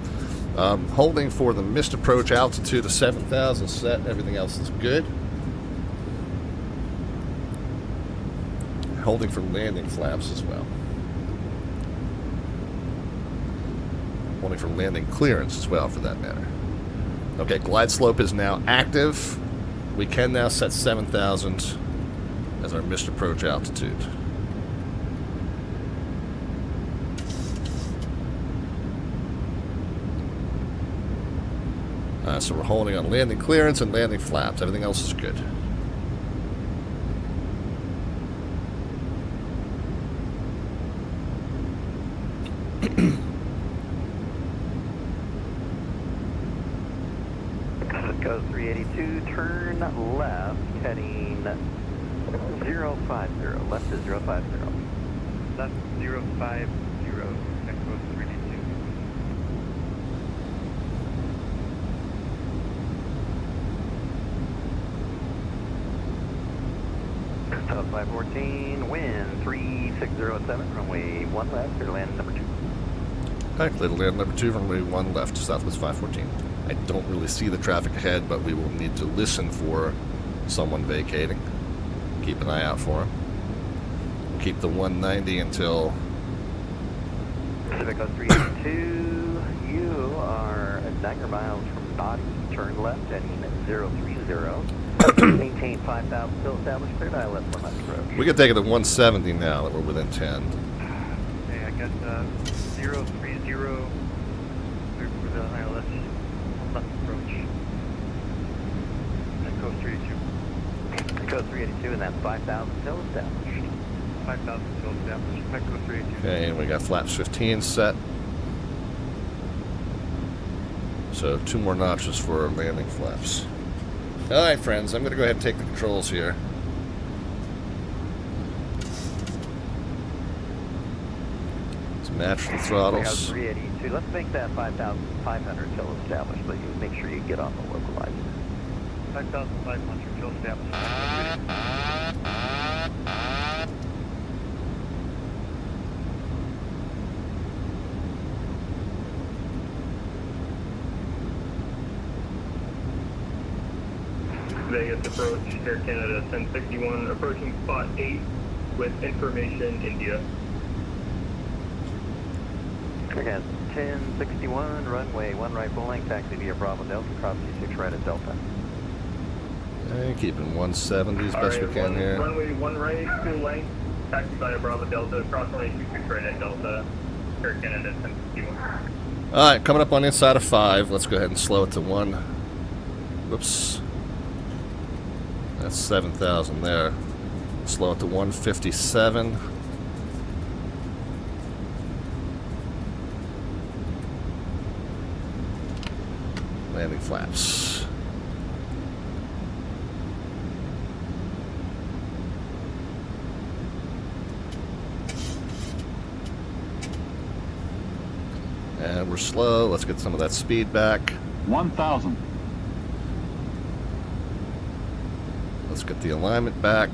Holding for the missed approach altitude of 7,000 set. Everything else is good. Holding for landing flaps as well. Holding for landing clearance as well, for that matter. Okay, glide slope is now active. We can now set 7,000 as our missed approach altitude. So we're holding on landing clearance and landing flaps. Everything else is good. Go 382, turn left, heading 050. Left is 050. Left 050, Echo 382. South 514, wind 3607, runway 1 left, clear to land number 2. Alright, clear to land number 2, runway 1 left, southwest 514. I don't really see the traffic ahead, but we will need to listen for someone vacating. Keep an eye out for him. Keep the 190 until... Pacific 382, you are at 9 miles from body, turn left, heading 030. Maintain 5,000, still established, clear to ILS 1 left approach. We can take it at 170 now that we're within 10. Okay, I got 030, clear for the ILS, 1 left approach. Echo 382. Echo 382, and that's 5,000 still established. 5,000 still established, Echo 382. Okay, and we got flaps 15 set. So 2 more notches for our landing flaps. Alright, friends, I'm going to go ahead and take the controls here. Let's match the throttles. 382. Let's make that 5,500 still established, but you make sure you get on the localizer. 5,500 still established. Vegas approach, Air Canada 1061, approaching spot 8 with information India. Again, 1061, runway 1 right full length, taxi via Bravo Delta, cross C6 right at Delta. Okay, keeping 170 as best we can here. Runway 1 right, full length, taxi via Bravo Delta, cross runway 26 right at Delta, Air Canada 1061. Alright, coming up on inside of 5. Let's go ahead and slow it to 1. Whoops. That's 7,000 there. Slow it to 157. Landing flaps. And we're slow. Let's get some of that speed back. 1,000. Let's get the alignment back.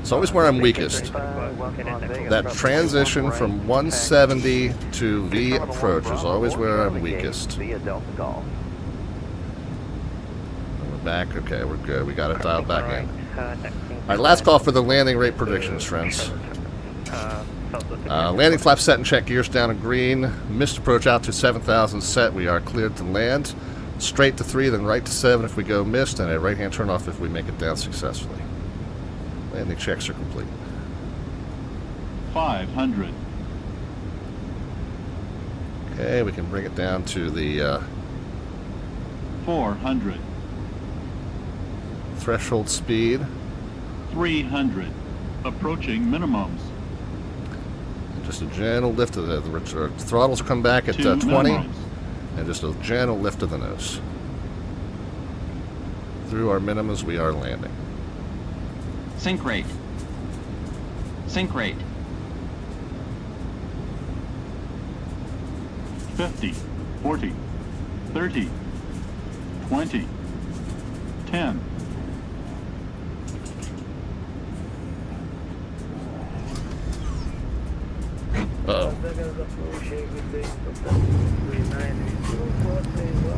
It's always where I'm weakest. That transition from 170 to V approach is always where I'm weakest. We're back. Okay, we're good. We got it dialed back in. Alright, last call for the landing rate predictions, friends. Landing flap set and check, gears down and green. Missed approach out to 7,000 set. We are cleared to land. Straight to 3, then right to 7 if we go missed, and a right-hand turn-off if we make it down successfully. Landing checks are complete. 500. Okay, we can bring it down to the 400. threshold speed. 300. Approaching minimums. Just a gentle lift of the throttles come back at 20, and just a gentle lift of the nose. Through our minimums, we are landing. Sync rate. Sync rate. 50, 40, 30, 20, 10. Uh-oh.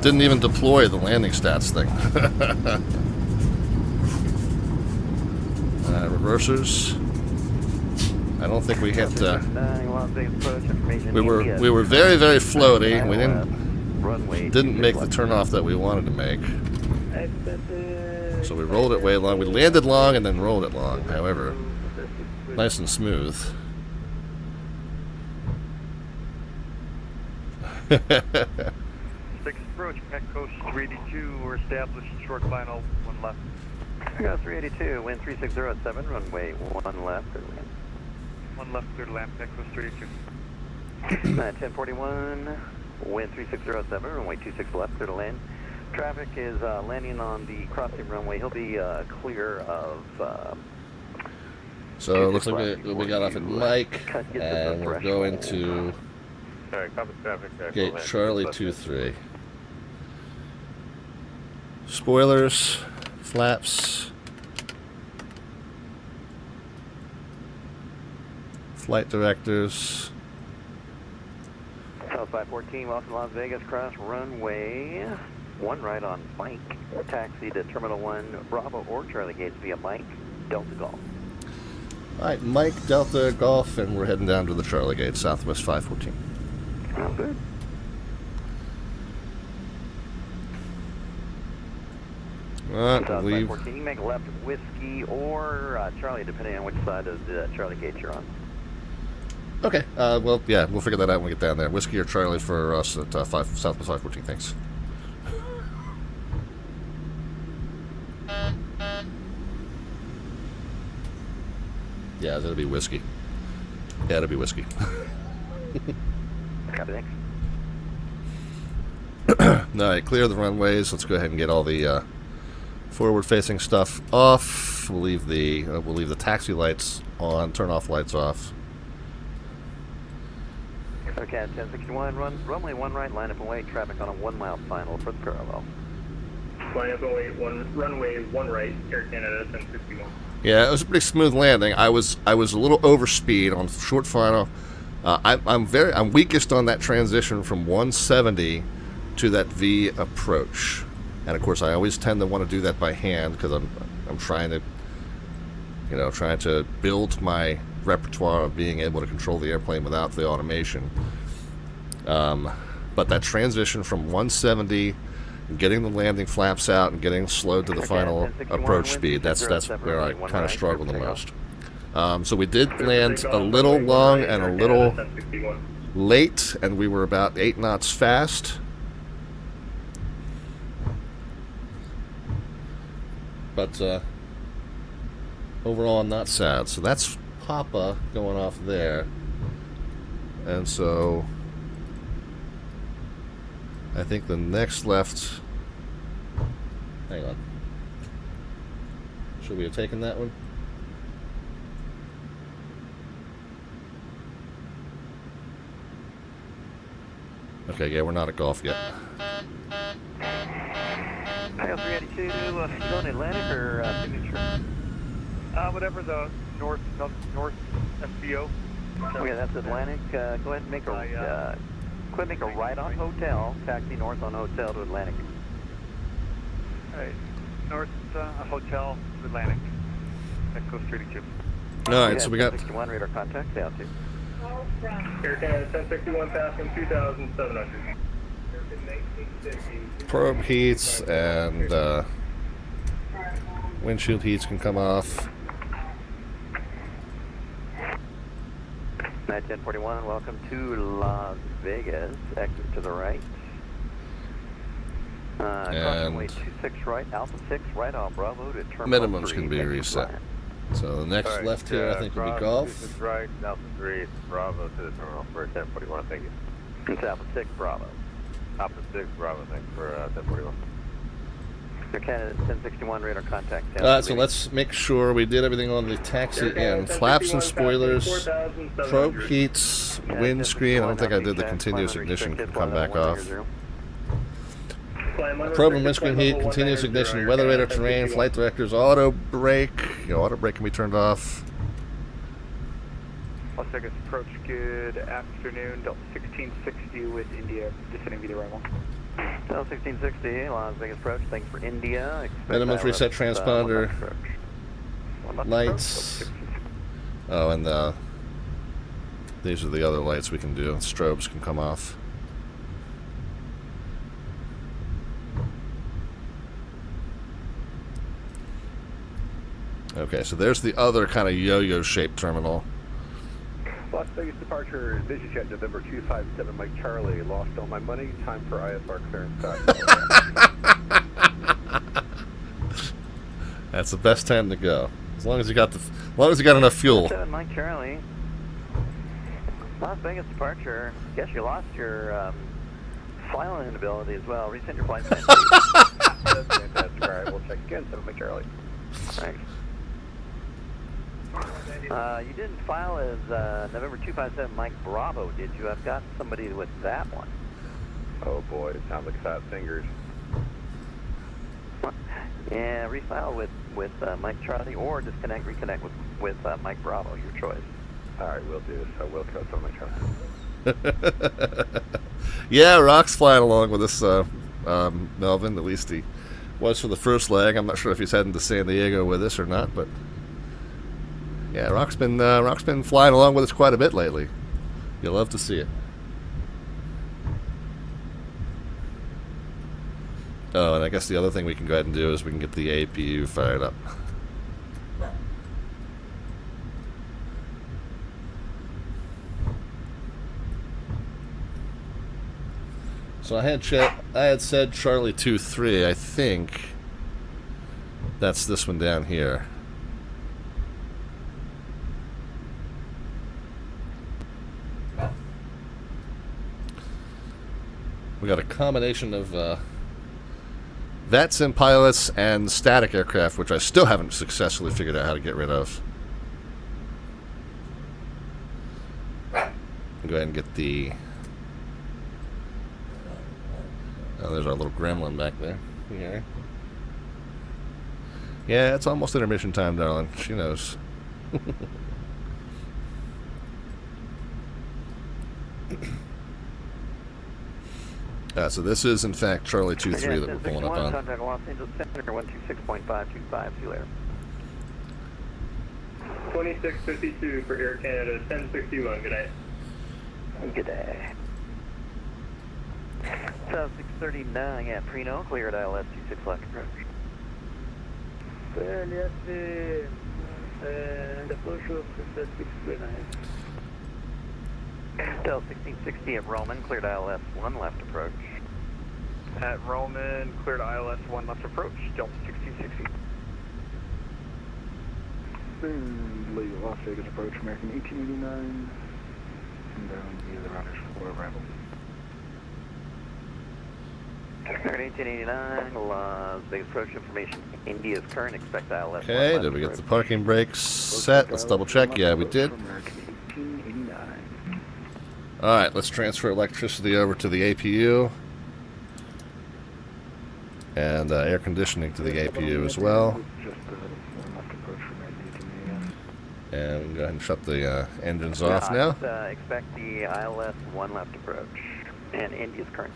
Didn't even deploy the landing stats thing. Reversers. I don't think we hit. We were very, very floaty. We didn't make the turnoff that we wanted to make. So we rolled it way long. We landed long and then rolled it long. However, nice and smooth. Six approach, Pack Coast 382, we're established short final, 1 left. I got 382, wind 3607, runway 1 left, clear to land. 1 left, clear to land, Pack Coast 382. 1041, wind 3607, runway 26 left, clear to land. Traffic is landing on the crossing runway. He'll be clear of... So it looks like we got off at Mike, and we're going to... Sorry, copy traffic. Gate Charlie 23. Spoilers, flaps, flight directors. South 514, welcome Las Vegas, cross runway 1 right on Mike. Taxi to Terminal 1, Bravo or Charlie Gates via Mike, Delta Golf. Alright, Mike, Delta Golf, and we're heading down to the Charlie Gate, Southwest 514. Oh, good. Alright, South leave. 514, you make a left Whiskey or Charlie, depending on which side of the Charlie Gate you're on. Okay, well, yeah, we'll figure that out when we get down there. Whiskey or Charlie for us at Southwest 514, thanks. Yeah, that'll be Whiskey. Yeah, it'll be Whiskey. Copy, thanks. Alright, clear the runways. Let's go ahead and get all the forward-facing stuff off. We'll leave the taxi lights on, turn off lights off. Okay, 1061, runway 1 right, line up and wait, traffic on a 1 mile final for the parallel. Line up and wait, runway 1 right, Air Canada 1061. Yeah, it was a pretty smooth landing. I was a little over speed on short final. I'm weakest on that transition from 170 to that V approach, and of course I always tend to want to do that by hand because I'm trying to build my repertoire of being able to control the airplane without the automation. But that transition from 170, getting the landing flaps out and getting slowed to the final approach speed, that's where I kind of struggle the most. So we did land a little long and a little late, and we were about 8 knots fast. But overall, I'm not sad. So that's Papa going off there. And so I think the next left... Hang on. Should we have taken that one? Okay, yeah, we're not at golf yet. Kyle 382, going Atlantic or signature? Whatever the north FBO. Okay, that's Atlantic. Go ahead and make a right on hotel. Taxi north on hotel to Atlantic. Alright, north hotel to Atlantic. That goes 32. Alright, so we got 61 radar contact, down to. Air Canada 1061, passing 2,700. probe heats and windshield heats can come off. 1041, welcome to Las Vegas. Exit to the right. Crossing 26 right, Alpha 6 right on Bravo to Terminal Minimums 3, can be reset. So the next All right, left here, I think, will be golf. This is right, Alpha 3, Bravo to the terminal for 1041, thank you. It's Alpha 6, Bravo. Alpha 6, Bravo, thanks for 1041. Air Canada 1061, radar contact. So let's make sure we did everything on the taxi in. Flaps and spoilers, probe heats, windscreen. I don't think I did the continuous ignition. Can come back off. Probe and windscreen heat, continuous ignition, weather radar, terrain, flight directors, auto brake. Auto brake can be turned off. Las Vegas approach, good afternoon. Delta 1660 with India, descending via arrival. Delta 1660, Las Vegas approach, thanks for India. Minimum reset transponder. Lights. Oh, and these are the other lights we can do. Strobes can come off. Okay, so there's the other kind of yo-yo shaped terminal. Las Vegas departure, VisionJet November 257, Mike Charlie, lost all my money, time for ISR clearance. That's the best time to go. As long as you got enough fuel. 7 Mike Charlie. Las Vegas departure. Guess you lost your flying ability as well. Resend your flight plan. That's right. We'll check again. 7 Mike Charlie. Thanks. You didn't file as November 257 Mike Bravo, did you? I've got somebody with that one. Oh boy, it sounds like fat fingers. Yeah, refile with Mike Charlie, or disconnect, reconnect with Mike Bravo, your choice. All right, we'll do this. I will cut some Mike Charlie. Yeah, Rock's flying along with us, Melvin. At least he was for the first leg. I'm not sure if he's heading to San Diego with us or not, but yeah, Rock's been flying along with us quite a bit lately. You'll love to see it. Oh, and I guess the other thing we can go ahead and do is we can get the APU fired up. So I had said Charlie 2-3. I think that's this one down here. We got a combination of VATSIM pilots and static aircraft, which I still haven't successfully figured out how to get rid of. I'll go ahead and get the... Oh, there's our little gremlin back there. Here. Yeah, it's almost intermission time, darling. She knows. So this is, in fact, Charlie 2-3 that we're pulling up on. Contact Los Angeles Center, 126.525, see you later. 2652 for Air Canada, 1061, good day. Good day. South 639 at Preno, cleared ILS 26 left approach. The approach of 639. Del 1660 at Roman, cleared ILS 1 left approach. At Roman, cleared ILS 1 left approach, Delta 1660. Late Las Vegas approach, American 1889. And down via the routers for arrival. American 1889, Las Vegas approach information. India's current, expect ILS. Okay, did we get the parking brakes set? Let's double check. Yeah, we did. Alright, let's transfer electricity over to the APU. And air conditioning to the APU as well. And we can go ahead and shut the engines off now. Expect the ILS 1 left approach. And India's current.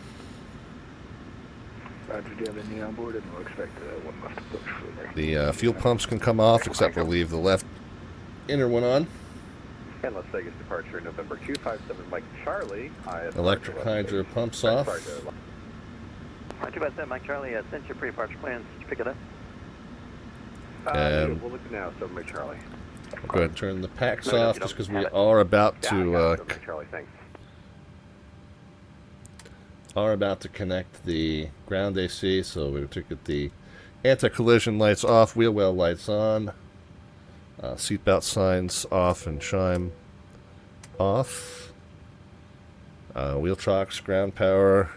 Roger, do you have any on board? And we'll expect 1 left approach for there. The fuel pumps can come off, except we'll leave the left inner one on. And Las Vegas departure, November 257, Mike Charlie. Electric hydro pumps off. 257, Mike Charlie, sent your pre-departure plans. Did you pick it up? We'll look now, so Mike Charlie. Go ahead and turn the packs off, just because we are about to Charlie, thanks. are about to connect the ground AC, so we took get the anti-collision lights off, wheel well lights on. Seatbelt signs off and chime off. Wheel chocks, ground power,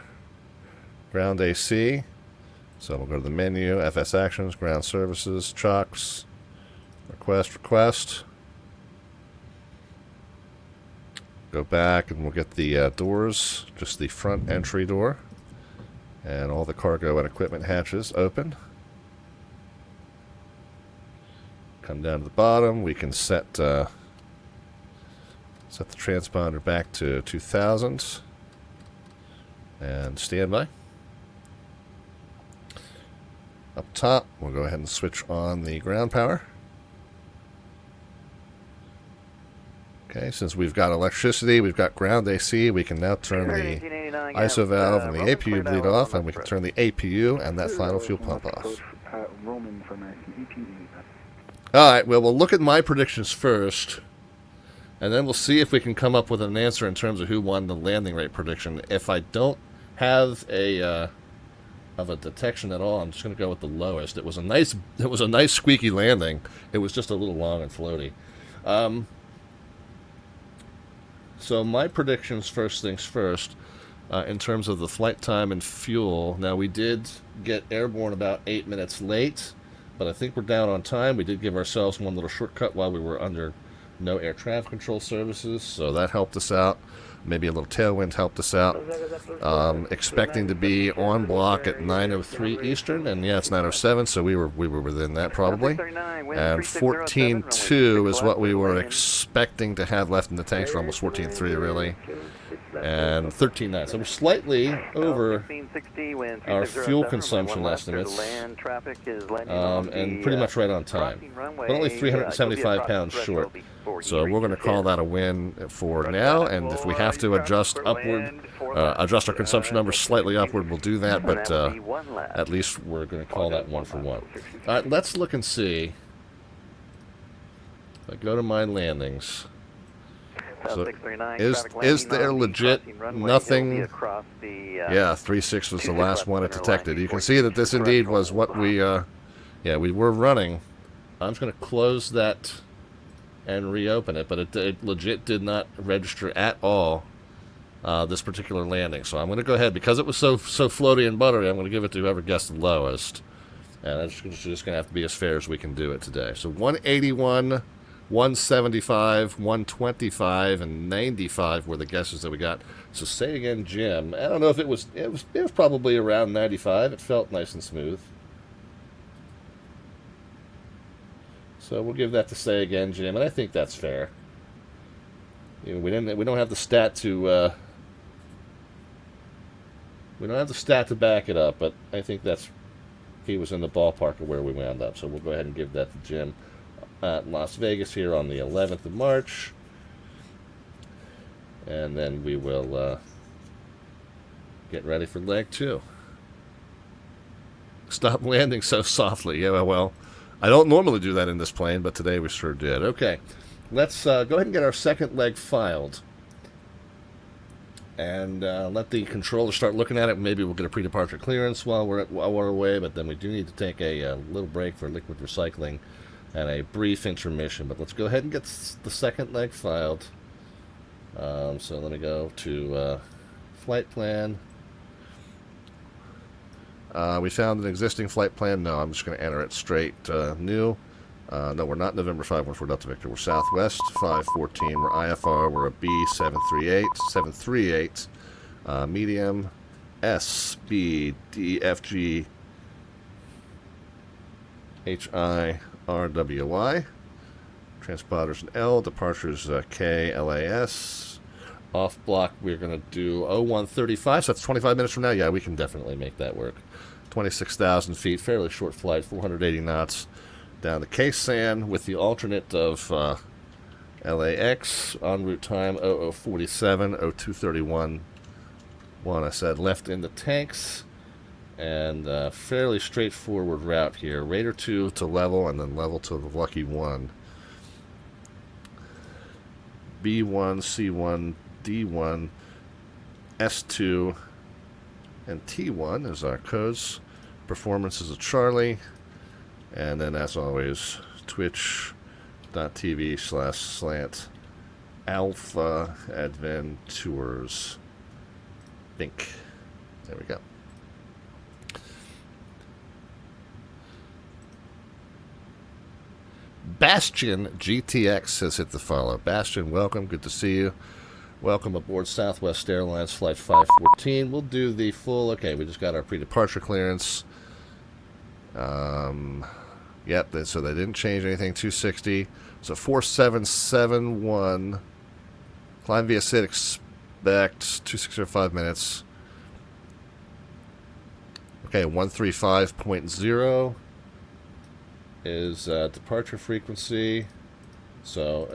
ground AC. So we'll go to the menu, FS actions, ground services, chocks, request. Go back and we'll get the doors, just the front entry door, and all the cargo and equipment hatches open. Come down to the bottom, we can set the transponder back to 2000 and standby. Up top, we'll go ahead and switch on the ground power. Okay, since we've got electricity, we've got ground AC, we can now turn the ISO valve and the APU bleed off, and we can turn the APU and that final fuel pump off. Alright, well, we'll look at my predictions first, and then we'll see if we can come up with an answer in terms of who won the landing rate prediction. If I don't have a detection at all, I'm just going to go with the lowest. It was a nice squeaky landing. It was just a little long and floaty. So my predictions, first things first, in terms of the flight time and fuel. Now, we did get airborne about 8 minutes late, but I think we're down on time. We did give ourselves one little shortcut while we were under no air traffic control services, so that helped us out. Maybe a little tailwind helped us out. Expecting to be on block at 9:03 Eastern, and yeah, it's 9:07, so we were within that probably. And 14.2 is what we were expecting to have left in the tanks, for almost 14.3 really. And 13.9, so we're slightly over our fuel consumption estimates, and pretty much right on time, but only 375 pounds short. So we're going to call that a win for now, and if we have to adjust upward, adjust our consumption numbers slightly upward, we'll do that, but at least we're going to call that 1 for 1. All right, let's look and see. If I go to my landings, so is there legit nothing? Yeah, 3.6 was the last one it detected. You can see that this indeed was what we were running. I'm just going to close that and reopen it, but it legit did not register at all this particular landing. So I'm going to go ahead, because it was so floaty and buttery, I'm going to give it to whoever guessed the lowest, and it's just going to have to be as fair as we can do it today. So 181, 175, 125, and 95 were the guesses that we got. So say again, Jim. I don't know if it was probably around 95. It felt nice and smooth. So we'll give that to say again, Jim, and I think that's fair. You know, we don't have the stat to back it up, but I think he was in the ballpark of where we wound up. So we'll go ahead and give that to Jim at Las Vegas here on the 11th of March, and then we will get ready for leg 2. Stop landing so softly. Yeah, well, I don't normally do that in this plane, but today we sure did. Okay, let's go ahead and get our second leg filed, and let the controller start looking at it. Maybe we'll get a pre-departure clearance while we're away, but then we do need to take a little break for liquid recycling and a brief intermission. But let's go ahead and get the second leg filed. So let me go to flight plan. We found an existing flight plan. No, I'm just going to enter it straight new. No, we're not November 514 Delta Victor. We're Southwest 514. We're IFR. We're a B738. Medium S, B, D, F, G, H, I, R, W, Y. Transponders an L. Departures K, L, A, S. Off block, we're going to do 0135, so that's 25 minutes from now. Yeah, we can definitely make that work. 26,000 feet, fairly short flight, 480 knots down to KSAN with the alternate of LAX. En route time 0047, 0231. One, I said, left in the tanks. And fairly straightforward route here. Raider 2 to level, and then level to the Lucky 1. B1, C1, D1, S2, and T1 is our codes. Performance is a Charlie. And then, as always, Twitch twitch.tv/slant alpha adventures. Think. There we go. Bastion GTX has hit the follow. Bastion, welcome. Good to see you. Welcome aboard Southwest Airlines Flight 514. We'll do the full... Okay, we just got our pre-departure clearance. Yep, so they didn't change anything. 260. So 4771. Climb via SID, expect 2605 minutes. Okay, 135.0 is departure frequency. So,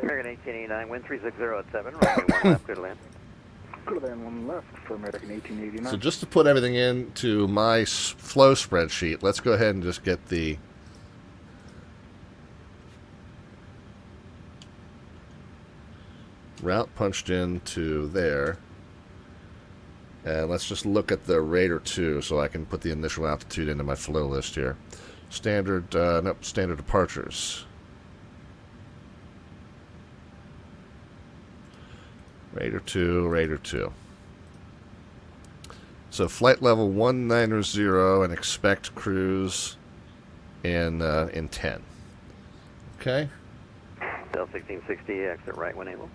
American 1889, wind 360 at 7, runway 1 left, clear to land. Clear to land 1 left for American 1889. so just to put everything into my flow spreadsheet, let's go ahead and just get the route punched into there. And let's just look at the Raider 2 so I can put the initial altitude into my flow list here. Standard, nope, standard departures. Raider 2, Raider 2. So flight level 190 and expect cruise in 10. Okay. Del 1660, exit right when able.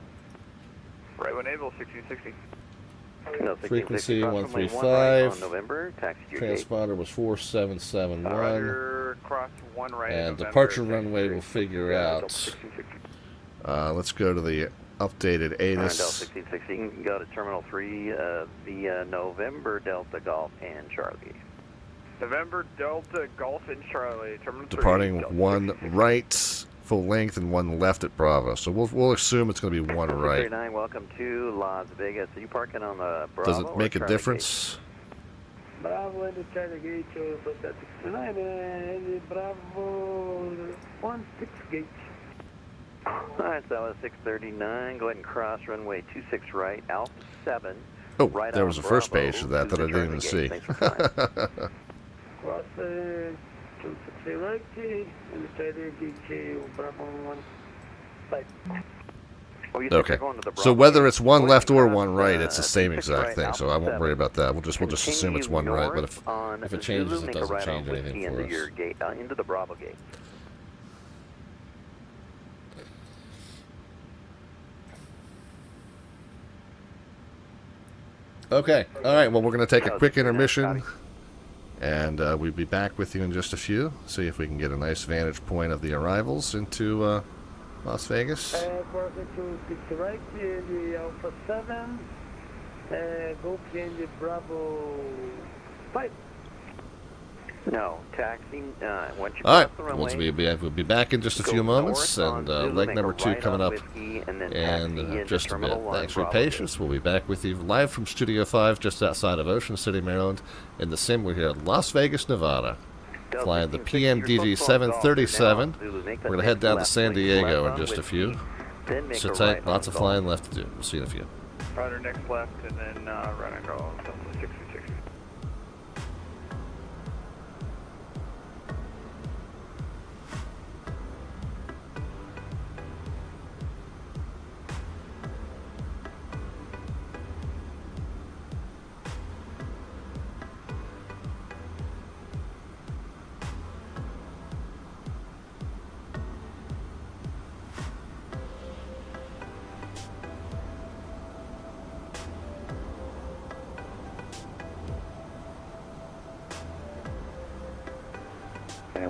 Right when able, 1660. Frequency 135. On November, taxi to your Transponder was 4771. Roger, cross 1 right. And November, departure runway will figure out. 1660. Let's go to the updated Del ATIS. 1660, you can go to Terminal 3 via November, Delta, Golf, and Charlie. November, Delta, Golf, and Charlie. Terminal 3. Departing Delta 1 1660. right, full length, and 1 left at Bravo. So we'll assume it's going to be 1 right. 39, welcome to Las Vegas. Are you parking on the Bravo? Does it make a difference? Bravo and the Charlie gate, so that's 69 and Bravo 16 gate. Alright, so that was 639. Go ahead and cross runway 26 right, Alpha 7. Oh, right there on was a first Bravo page of that to I the didn't even Charlie see. gate. Thanks for flying. Cross 260 right and the Charlie gate, Bravo 1 side. Oh, you said Okay. you're going to the So Bravo whether gate. it's 1 Go left ahead or and 1 cross, right, it's the same 26 exact right, thing. Alpha So I won't 7. worry about that. We'll just assume it's 1 right. But Continue if it changes, north it on doesn't Zulu, change make a right on anything whiskey for into your us. gate, into the Bravo gate. Okay. All right. Well, we're going to take a quick intermission, and we'll be back with you in just a few. See if we can get a nice vantage point of the arrivals into Las Vegas. Crossing 260 right, the Alpha 7, go in the Bravo 5. No, taxing, once you All right. cross the runway, We'll be back in just a go few moments, north on and Zulu, leg make number a 2 right coming on up whiskey, and then in taxi into just a bit. Terminal 1, Thanks for your Bravo patience. We'll be back with you live from Studio 5, just outside of Ocean City, Maryland. In the sim, we're here at Las Vegas, Nevada. Del Flying the 1660, PMDG you're supposed to go off 737. now, Zulu, make We're that going to head next down to left San wing, Diego left in on just a whiskey, few. then make Sit a tight. right Lots on of Golf. flying left to do. We'll see you in a few. Roger, next left, and then right on Golf, Delta 1660.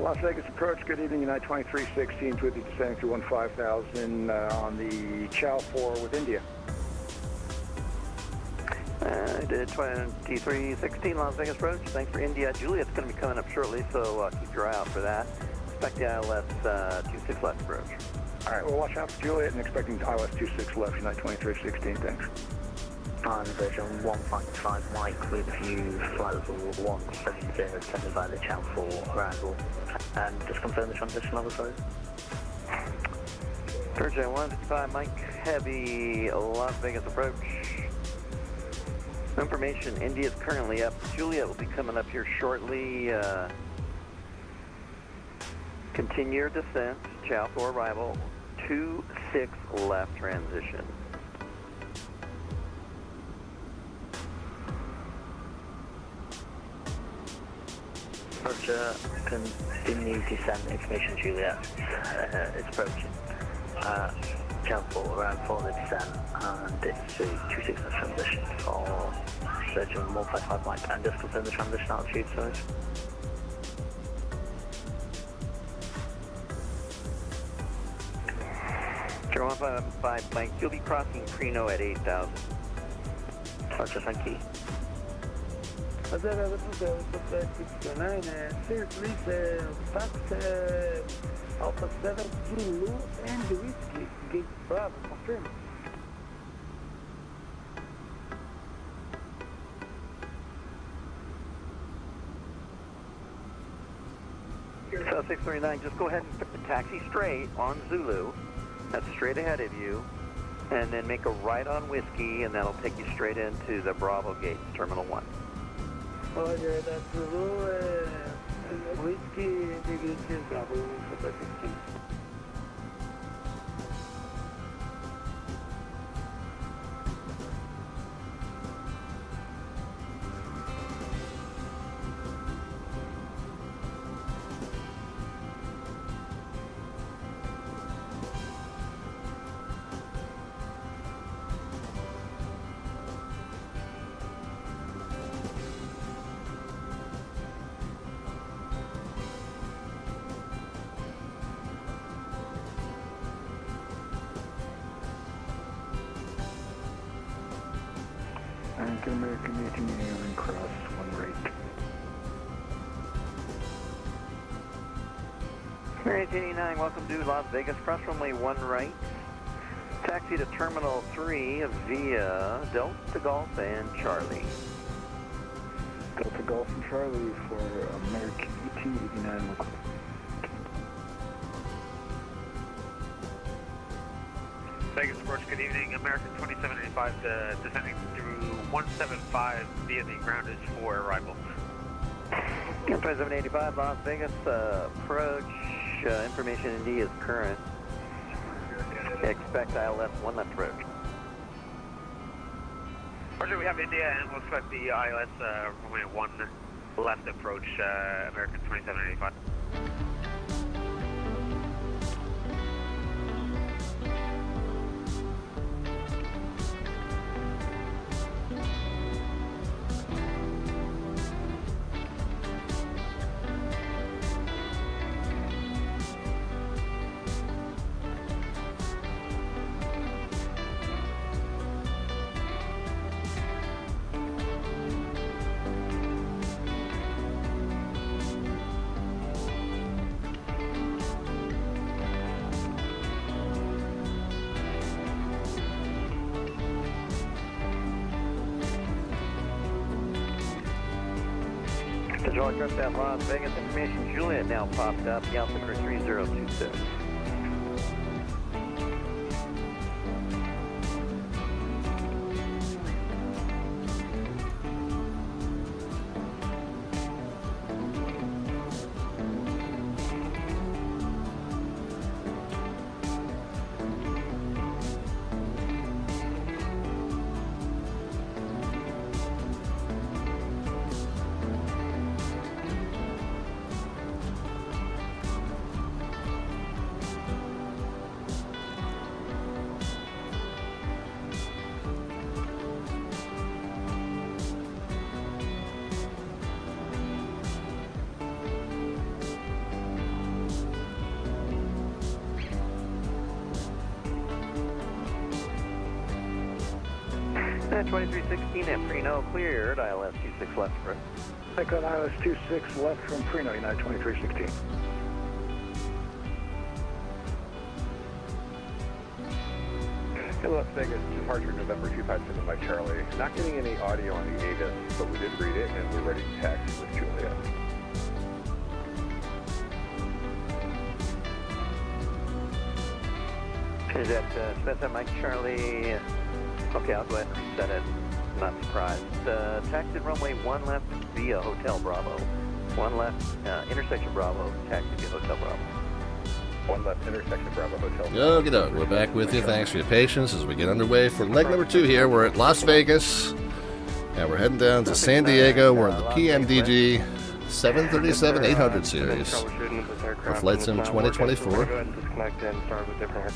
Las Vegas approach, good evening, United 2316, with you descending through 15,000 on the Chow 4 with India. Did 2316 Las Vegas approach. Thanks for India. Juliet's going to be coming up shortly, so keep your eye out for that. Expect the ILS 26 left approach. All right, well, watch out for Juliet and expecting ILS 26 left, United 2316, thanks. On version 155 Mike with you, flight level 170, attended by the Chow 4 arrival. And just confirm the transition level, sorry. Version 155 Mike, heavy Las Vegas approach. Information, India is currently up. Juliet will be coming up here shortly. Continue your descent, chow for arrival, 26 left transition. Roger, continue descent, information Juliet, it's approaching. Channel 4, around 4 the descent, and it's to 26 left transition for surgeon 155 Mike, and just confirm the transition altitude, sorry. 155 Mike, you'll be crossing Preno at 8,000. Roger, thank you. Seriously, Fox Alpha 7 Zulu and the Whiskey, Gate Bravo, confirm. So 639, just go ahead and taxi straight on Zulu. That's straight ahead of you. And then make a right on Whiskey, and that'll take you straight into the Bravo Gate, Terminal 1. Roger, that's Zulu, Whiskey, the Gate is Bravo, Super 16. American 1889 cross 1 right. American 1889, welcome to Las Vegas, cross runway 1 right. Taxi to Terminal 3 via Delta Golf and Charlie. Delta Golf and Charlie for American 1889 local. Vegas Sports, good evening. American 2785 descending through 175 via the groundage for arrival. 2785 Las Vegas, approach, information in D is current. Expect ILS 1 left approach. Roger, we have India and we'll expect the ILS runway 1 left approach, American 2785. Visual address at Las Vegas, information Juliet now popped up, Alpha Crew 3026. At 2316 at Preno, cleared, ILS 26 left approach. Icon ILS 26 left from Preno, United 2316. Hey, Las Vegas, departure November 257 by Charlie. Not getting any audio on the ADIS, but we did read it and we're ready to taxi with Juliet. Is that Mike Charlie? Okay, I'll go ahead and reset it. I'm not surprised. Taxi runway 1 left via Hotel Bravo. 1 left, intersection Bravo, taxi via Hotel Bravo. One left intersection, Bravo Hotel. Okie doke, we're back with you. Thanks for your patience as we get underway for leg number 2 here. We're at Las Vegas, and we're heading down to San Diego. We're in the PMDG 737-800 series for Flight Sim 2024.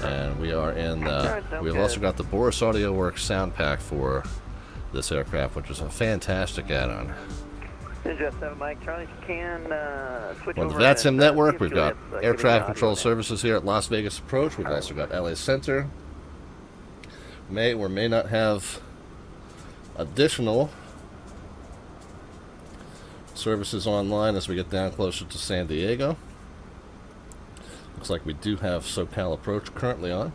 And we are in, we've also got the Boris Audio Works sound pack for this aircraft, which is a fantastic add-on. Mike, Charlie, can switch On the over VATSIM network, we've got air traffic control services here at Las Vegas Approach. We've also got LA Center. May or may not have additional services online as we get down closer to San Diego. Looks like we do have SoCal Approach currently on.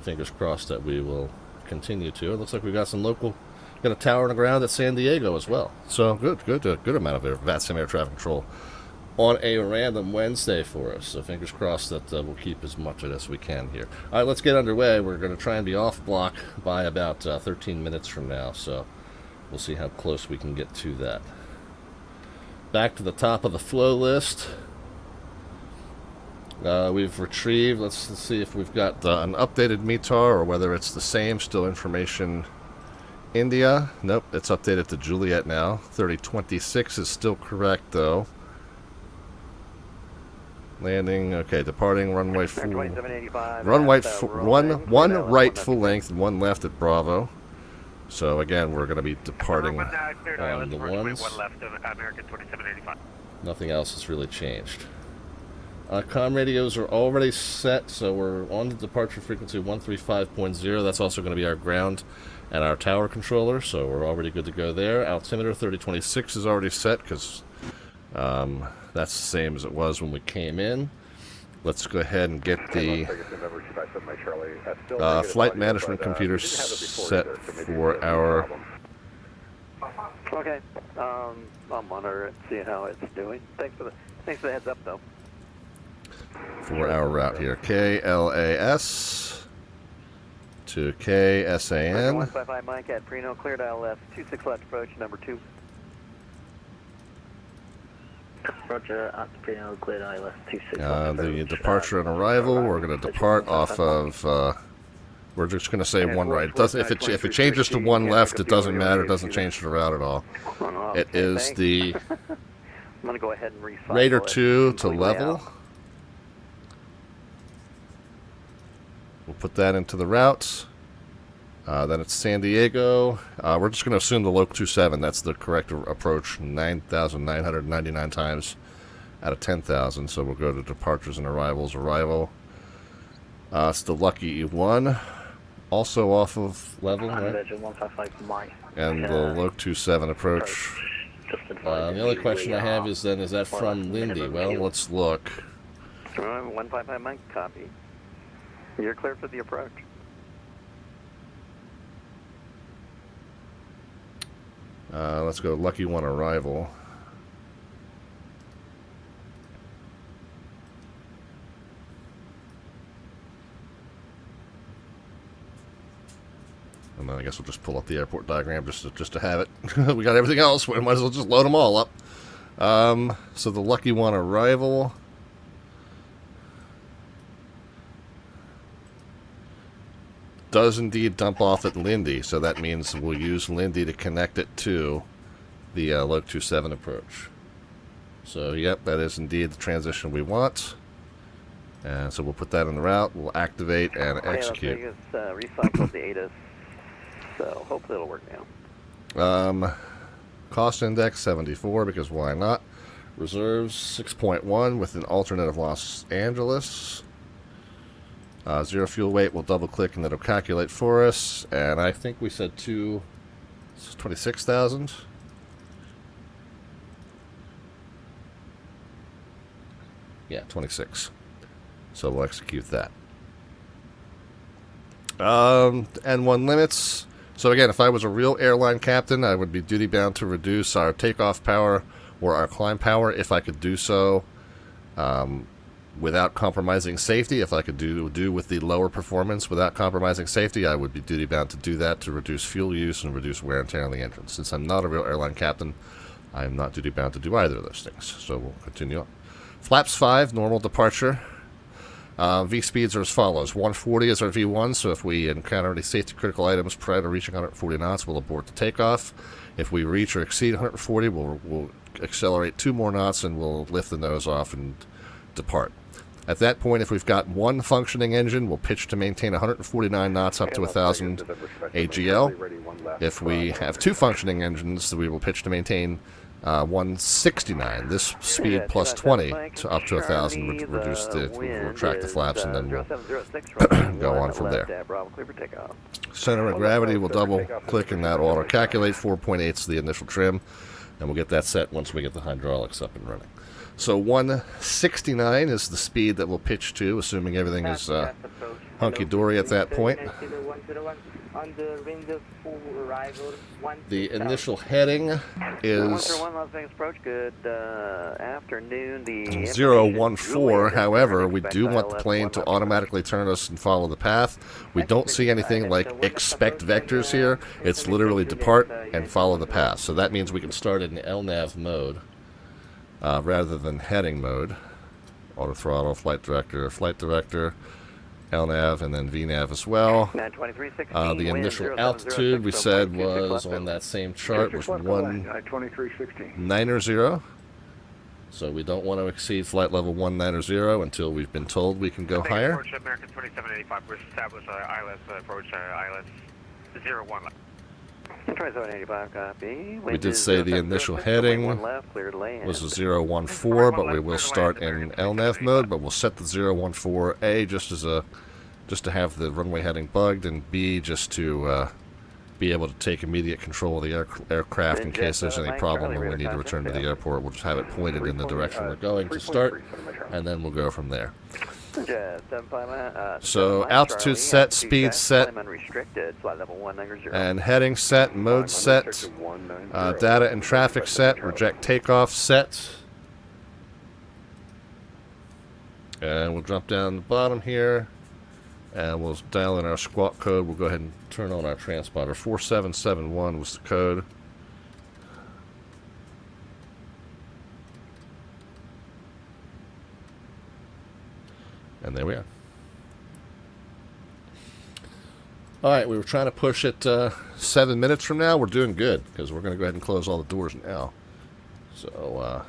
Fingers crossed that we will continue to. It looks like we've got some local, got a tower on the ground at San Diego as well. So good amount of VATSIM air traffic control on a random Wednesday for us. So fingers crossed that we'll keep as much of it as we can here. All right, let's get underway. We're going to try and be off block by about 13 minutes from now. So we'll see how close we can get to that. Back to the top of the flow list. We've retrieved, let's see if we've got an updated METAR or whether it's the same, still information India. Nope, it's updated to Juliet now. 3026 is still correct though. Landing, okay, departing runway full. Runway one right full length and one left at Bravo. So again, we're going to be departing on the ones. One left of American 2785. Nothing else has really changed. Comm radios are already set, so we're on the departure frequency 135.0. That's also going to be our ground and our tower controller, so we're already good to go there. Altimeter 3026 is already set because that's the same as it was when we came in. Let's go ahead and get the flight management computer set for our... Okay, I'll monitor it, see how it's doing. Thanks for the heads up, though. For our route here, KLAS to KSAN. 155 Mike at Preno, cleared ILS, 26 left approach, number 2. Roger, at Preno, cleared ILS, 26 left the departure and arrival, we're going to depart off of, we're just going to say one right. It doesn't, if it changes to one left, it doesn't matter, it doesn't change the route at all. It is the I'm going to go ahead and recycle Raider 2 to level. We'll put that into the routes. Then it's San Diego. We're just going to assume the Loc 27. That's the correct approach. 9,999 times out of 10,000. So we'll go to departures and arrivals. Arrival. It's the Lucky 1. Also off of level, right? And the Loc 27 approach. The only question I have is then, is that from Lindy? Well, let's look. 155 Mike, copy. You're clear for the approach. Let's go Lucky 1 arrival. And then I guess we'll just pull up the airport diagram just to have it. We got everything else. We might as well just load them all up. So the Lucky 1 arrival. Does indeed dump off at Lindy, so that means we'll use Lindy to connect it to the Loc 27 approach. So, yep, that is indeed the transition we want. And so we'll put that in the route, we'll activate and execute. Recycle the ATIS, so hopefully it'll work now. Cost index 74, because why not? Reserves 6.1 with an alternate of Los Angeles. Zero fuel weight, we'll double click and it'll calculate for us. And I think we said 26,000. Yeah, 26. So we'll execute that. And one limits. So again, if I was a real airline captain, I would be duty bound to reduce our takeoff power or our climb power if I could do so. Without compromising safety. If I could do with the lower performance without compromising safety, I would be duty bound to do that to reduce fuel use and reduce wear and tear on the engine. Since I'm not a real airline captain, I am not duty bound to do either of those things. So we'll continue on. Flaps 5, normal departure. V speeds are as follows. 140 is our V1, so if we encounter any safety critical items prior to reaching 140 knots, we'll abort the takeoff. If we reach or exceed 140, we'll accelerate 2 more knots and we'll lift the nose off and depart. At that point, if we've got one functioning engine, we'll pitch to maintain 149 knots up to 1,000 AGL. If we have 2 functioning engines, we will pitch to maintain 169. This speed plus 20 to up to 1,000 would reduce we'll retract the flaps, and then we'll go on from there. Center of gravity will double click and that will auto calculate. 4.8 is the initial trim, and we'll get that set once we get the hydraulics up and running. So 169 is the speed that we'll pitch to, assuming everything is hunky-dory at that point. The initial heading is 014. However, we do want the plane to automatically turn us and follow the path. We don't see anything like expect vectors here. It's literally depart and follow the path. So that means we can start in LNAV mode rather than heading mode. Auto throttle, flight director, LNAV, and then VNAV as well. The initial altitude we said was on that same chart was 190. So we don't want to exceed flight level 190 until we've been told we can go higher. American 2785, we're established ILS approach ILS 01. 2785, copy. We did say the initial heading was a 014, but we will start in LNAV mode, but we'll set the 014A just to have the runway heading bugged, and B just to be able to take immediate control of the aircraft in case there's any problem and we need to return to the airport. We'll just have it pointed in the direction we're going to start, and then we'll go from there. So altitude set, speed set, and heading set, mode set, data and traffic set, reject takeoff set. And we'll jump down the bottom here, and we'll dial in our squawk code. We'll go ahead and turn on our transponder. 4771 was the code. And there we are. Alright, we were trying to push it 7 minutes from now. We're doing good, because we're going to go ahead and close all the doors now. So,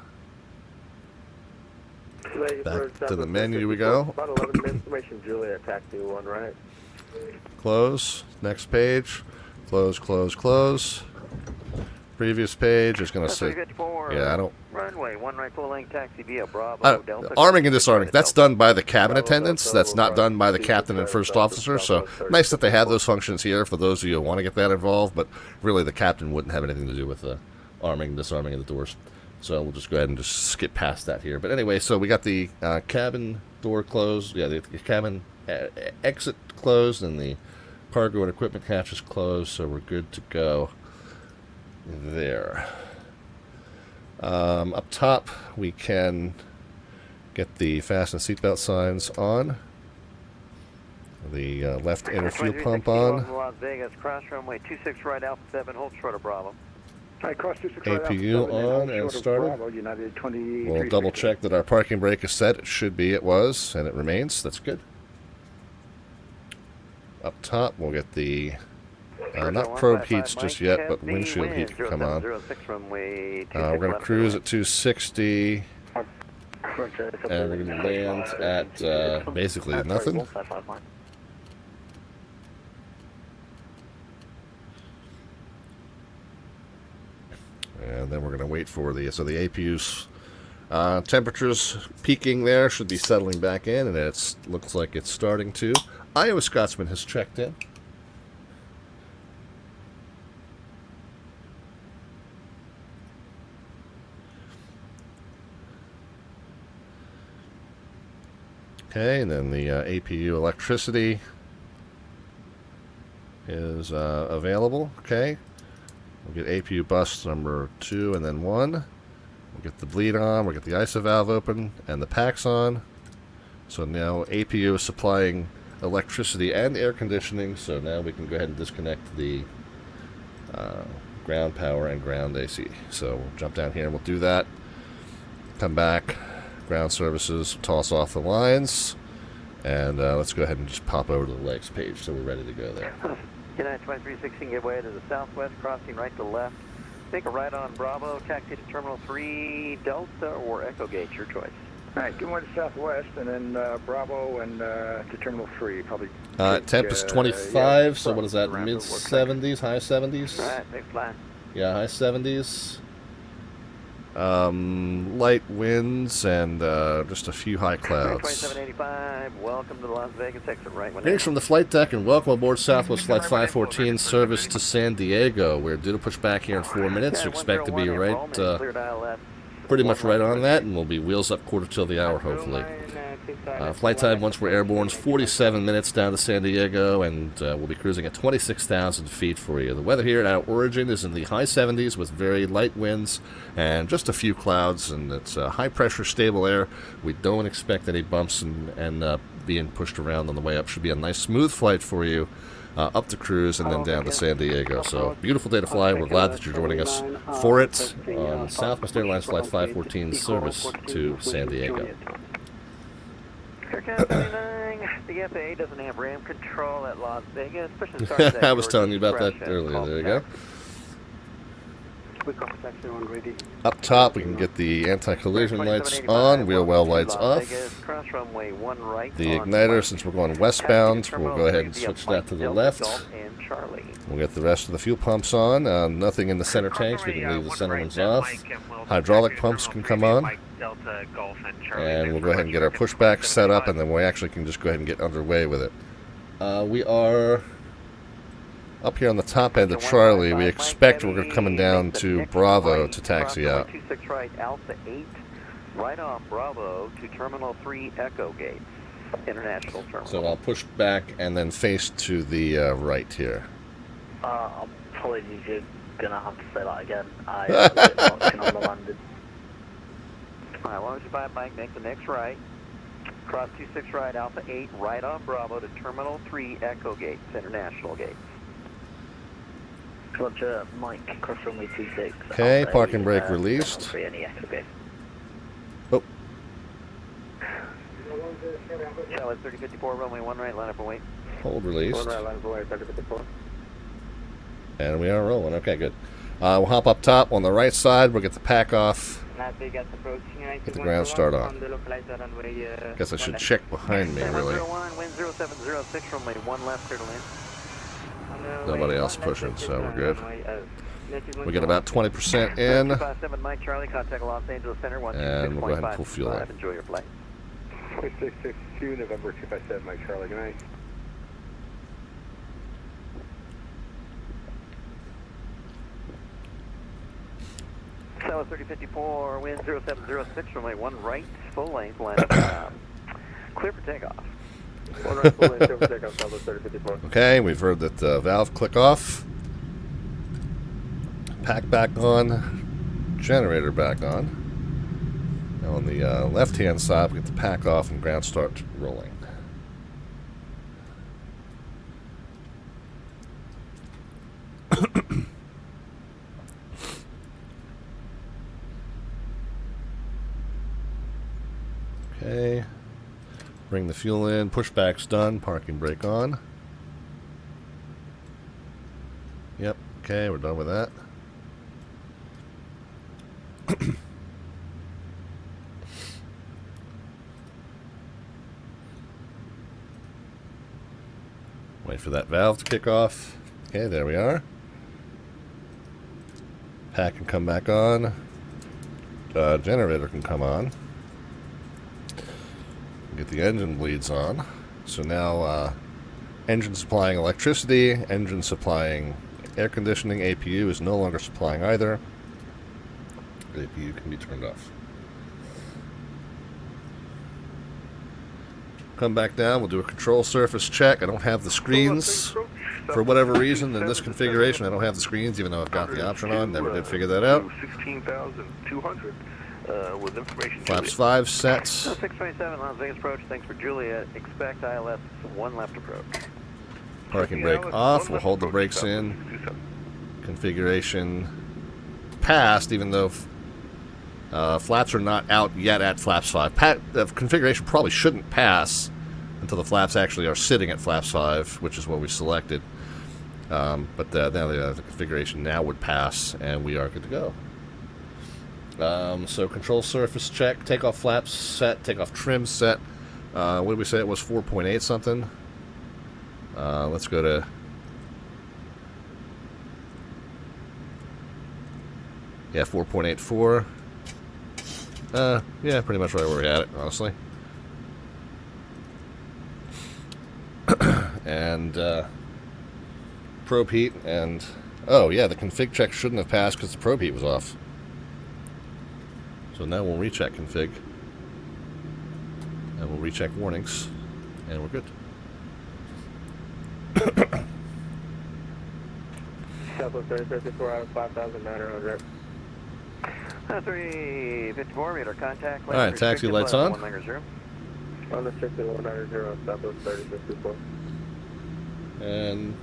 back to the menu we go. About 11 minutes, information, Juliet, taxi 1, right? Close. Next page. Close, close, close. Previous page is going to say, yeah, I don't. Runway, 1 right full length taxi via Bravo. Arming and disarming. That's done by the cabin attendants. That's not done by the captain and first officer. So nice that they have those functions here for those of you who want to get that involved. But really, the captain wouldn't have anything to do with the arming and disarming of the doors. So we'll just go ahead and just skip past that here. But anyway, so we got the cabin door closed. Yeah, the cabin exit closed, and the cargo and equipment hatch is closed. So we're good to go there. Up top, we can get the fasten seatbelt signs on. The left inner fuel pump on. Las Vegas, cross runway 26 right, Alpha 7, hold short of Bravo. APU on and started. We'll double check that our parking brake is set. It should be, it was, and it remains. That's good. Up top, we'll get the not probe heats just yet, but windshield heat can come on. We're going to cruise at 260, and we're going to land at basically nothing. And then we're going to wait for the APU's temperatures peaking there, should be settling back in, and it looks like it's starting to. Iowa Scotsman has checked in. Okay, and then the APU electricity is available. Okay, we'll get APU bus number 2 and then 1. We'll get the bleed on, we'll get the ISO valve open, and the packs on. So now APU is supplying electricity and air conditioning, so now we can go ahead and disconnect the ground power and ground AC. So we'll jump down here and we'll do that. Come back. Ground services, toss off the lines, And let's go ahead and just pop over to the legs page so we're ready to go there. United 2316, give way to the southwest, crossing right to left. Take a right on Bravo, taxi to Terminal 3, Delta or Echo Gate, your choice. All right, give way to southwest, and then Bravo and to Terminal 3, probably. Temp is 25, so what is that, mid-70s, high 70s? All right, next line. Yeah, high 70s. Light winds and just a few high clouds. 2785, welcome to the Las Vegas exit right. Greetings from the flight deck and welcome aboard Southwest Flight 514 service to San Diego. We're due to push back here in 4 minutes. We expect to be pretty much right on that, and we'll be wheels up quarter till the hour, hopefully. Flight time once we're airborne is 47 minutes down to San Diego, and we'll be cruising at 26,000 feet for you. The weather here at our origin is in the high 70s with very light winds and just a few clouds, and it's high pressure, stable air. We don't expect any bumps and being pushed around on the way up. Should be a nice smooth flight for you. Up to cruise and then down to San Diego. So, beautiful day to fly. We're glad that you're joining us for it on Southwest Airlines Flight 514 service to San Diego. The FAA doesn't have RAM control at Las Vegas. I was telling you about that earlier. There you go. Up top, we can get the anti-collision lights on, wheel well lights off. The igniter, since we're going westbound, we'll go ahead and switch that to the left. We'll get the rest of the fuel pumps on. Nothing in the center tanks. We can leave the center ones off. Hydraulic pumps can come on. And we'll go ahead and get our pushback set up, and then we actually can just go ahead and get underway with it. We are up here on the top end of Charlie. We expect we're coming down to Bravo to taxi out. 26 right, Alpha 8, right off Bravo to Terminal 3 Echo Gate, International Terminal. So I'll push back and then face to the right here. Apologies, you're going to have to say that again. I was a bit watching on the landing. Alright, why don't you buy a bike, make the next right. Cross 26 right, Alpha 8, right off Bravo to Terminal 3 Echo Gates, International Gates. Roger, Mike, cross runway 26. Okay, parking brake released. Oh. Charlie 3054, runway 1 right, line up and wait. Hold released. 1 right, line up and wait, 3054. And we are rolling. Okay, good. We'll hop up top on the right side. We'll get the pack off. Get the ground start on. Guess I should check behind me, really. Wind 0706, runway 1 left, clear to land. Nobody else pushing, so we're good. We get about 20% in. 257 Mike Charlie, contact Los Angeles Center. And we'll go ahead and pull fuel in. Enjoy your flight. 2662 November 257 Mike Charlie. Good night. South 3054, wind 0706, runway 1 right, full length, line up. Clear for takeoff. Okay, we've heard that the valve click off. Pack back on. Generator back on. Now on the left-hand side, we get the pack off and ground start rolling. Okay. Bring the fuel in, pushback's done, parking brake on. Yep, okay, we're done with that. Wait for that valve to kick off. Okay, there we are. Pack can come back on. Generator can come on. Get the engine bleeds on. So now engine supplying electricity, engine supplying air conditioning, APU is no longer supplying either. The APU can be turned off. Come back down, we'll do a control surface check. I don't have the screens. For whatever reason, in this configuration, I don't have the screens, even though I've got the option on. Never did figure that out. 16,200. With information. Flaps 5 sets. 627 Las Vegas approach. Thanks for Juliet. Expect ILS 1 left approach. Parking brake off. We'll hold the brakes in. Configuration passed, even though flaps are not out yet at flaps 5. Configuration probably shouldn't pass until the flaps actually are sitting at flaps 5, which is what we selected. But now the configuration now would pass, and we are good to go. So control surface check, takeoff flaps set, takeoff trim set. What did we say it was? 4.8 something. Let's go to. Yeah, 4.84. Yeah, pretty much right where we had it, honestly. And probe heat, and oh yeah, the config check shouldn't have passed because the probe heat was off. So now we'll recheck config, and we'll recheck warnings, and we're good. Southwest 3054 out of 5,900 rep. 354 radar contact. All right, taxi lights on. Unrestricted 190 Southwest 3054. And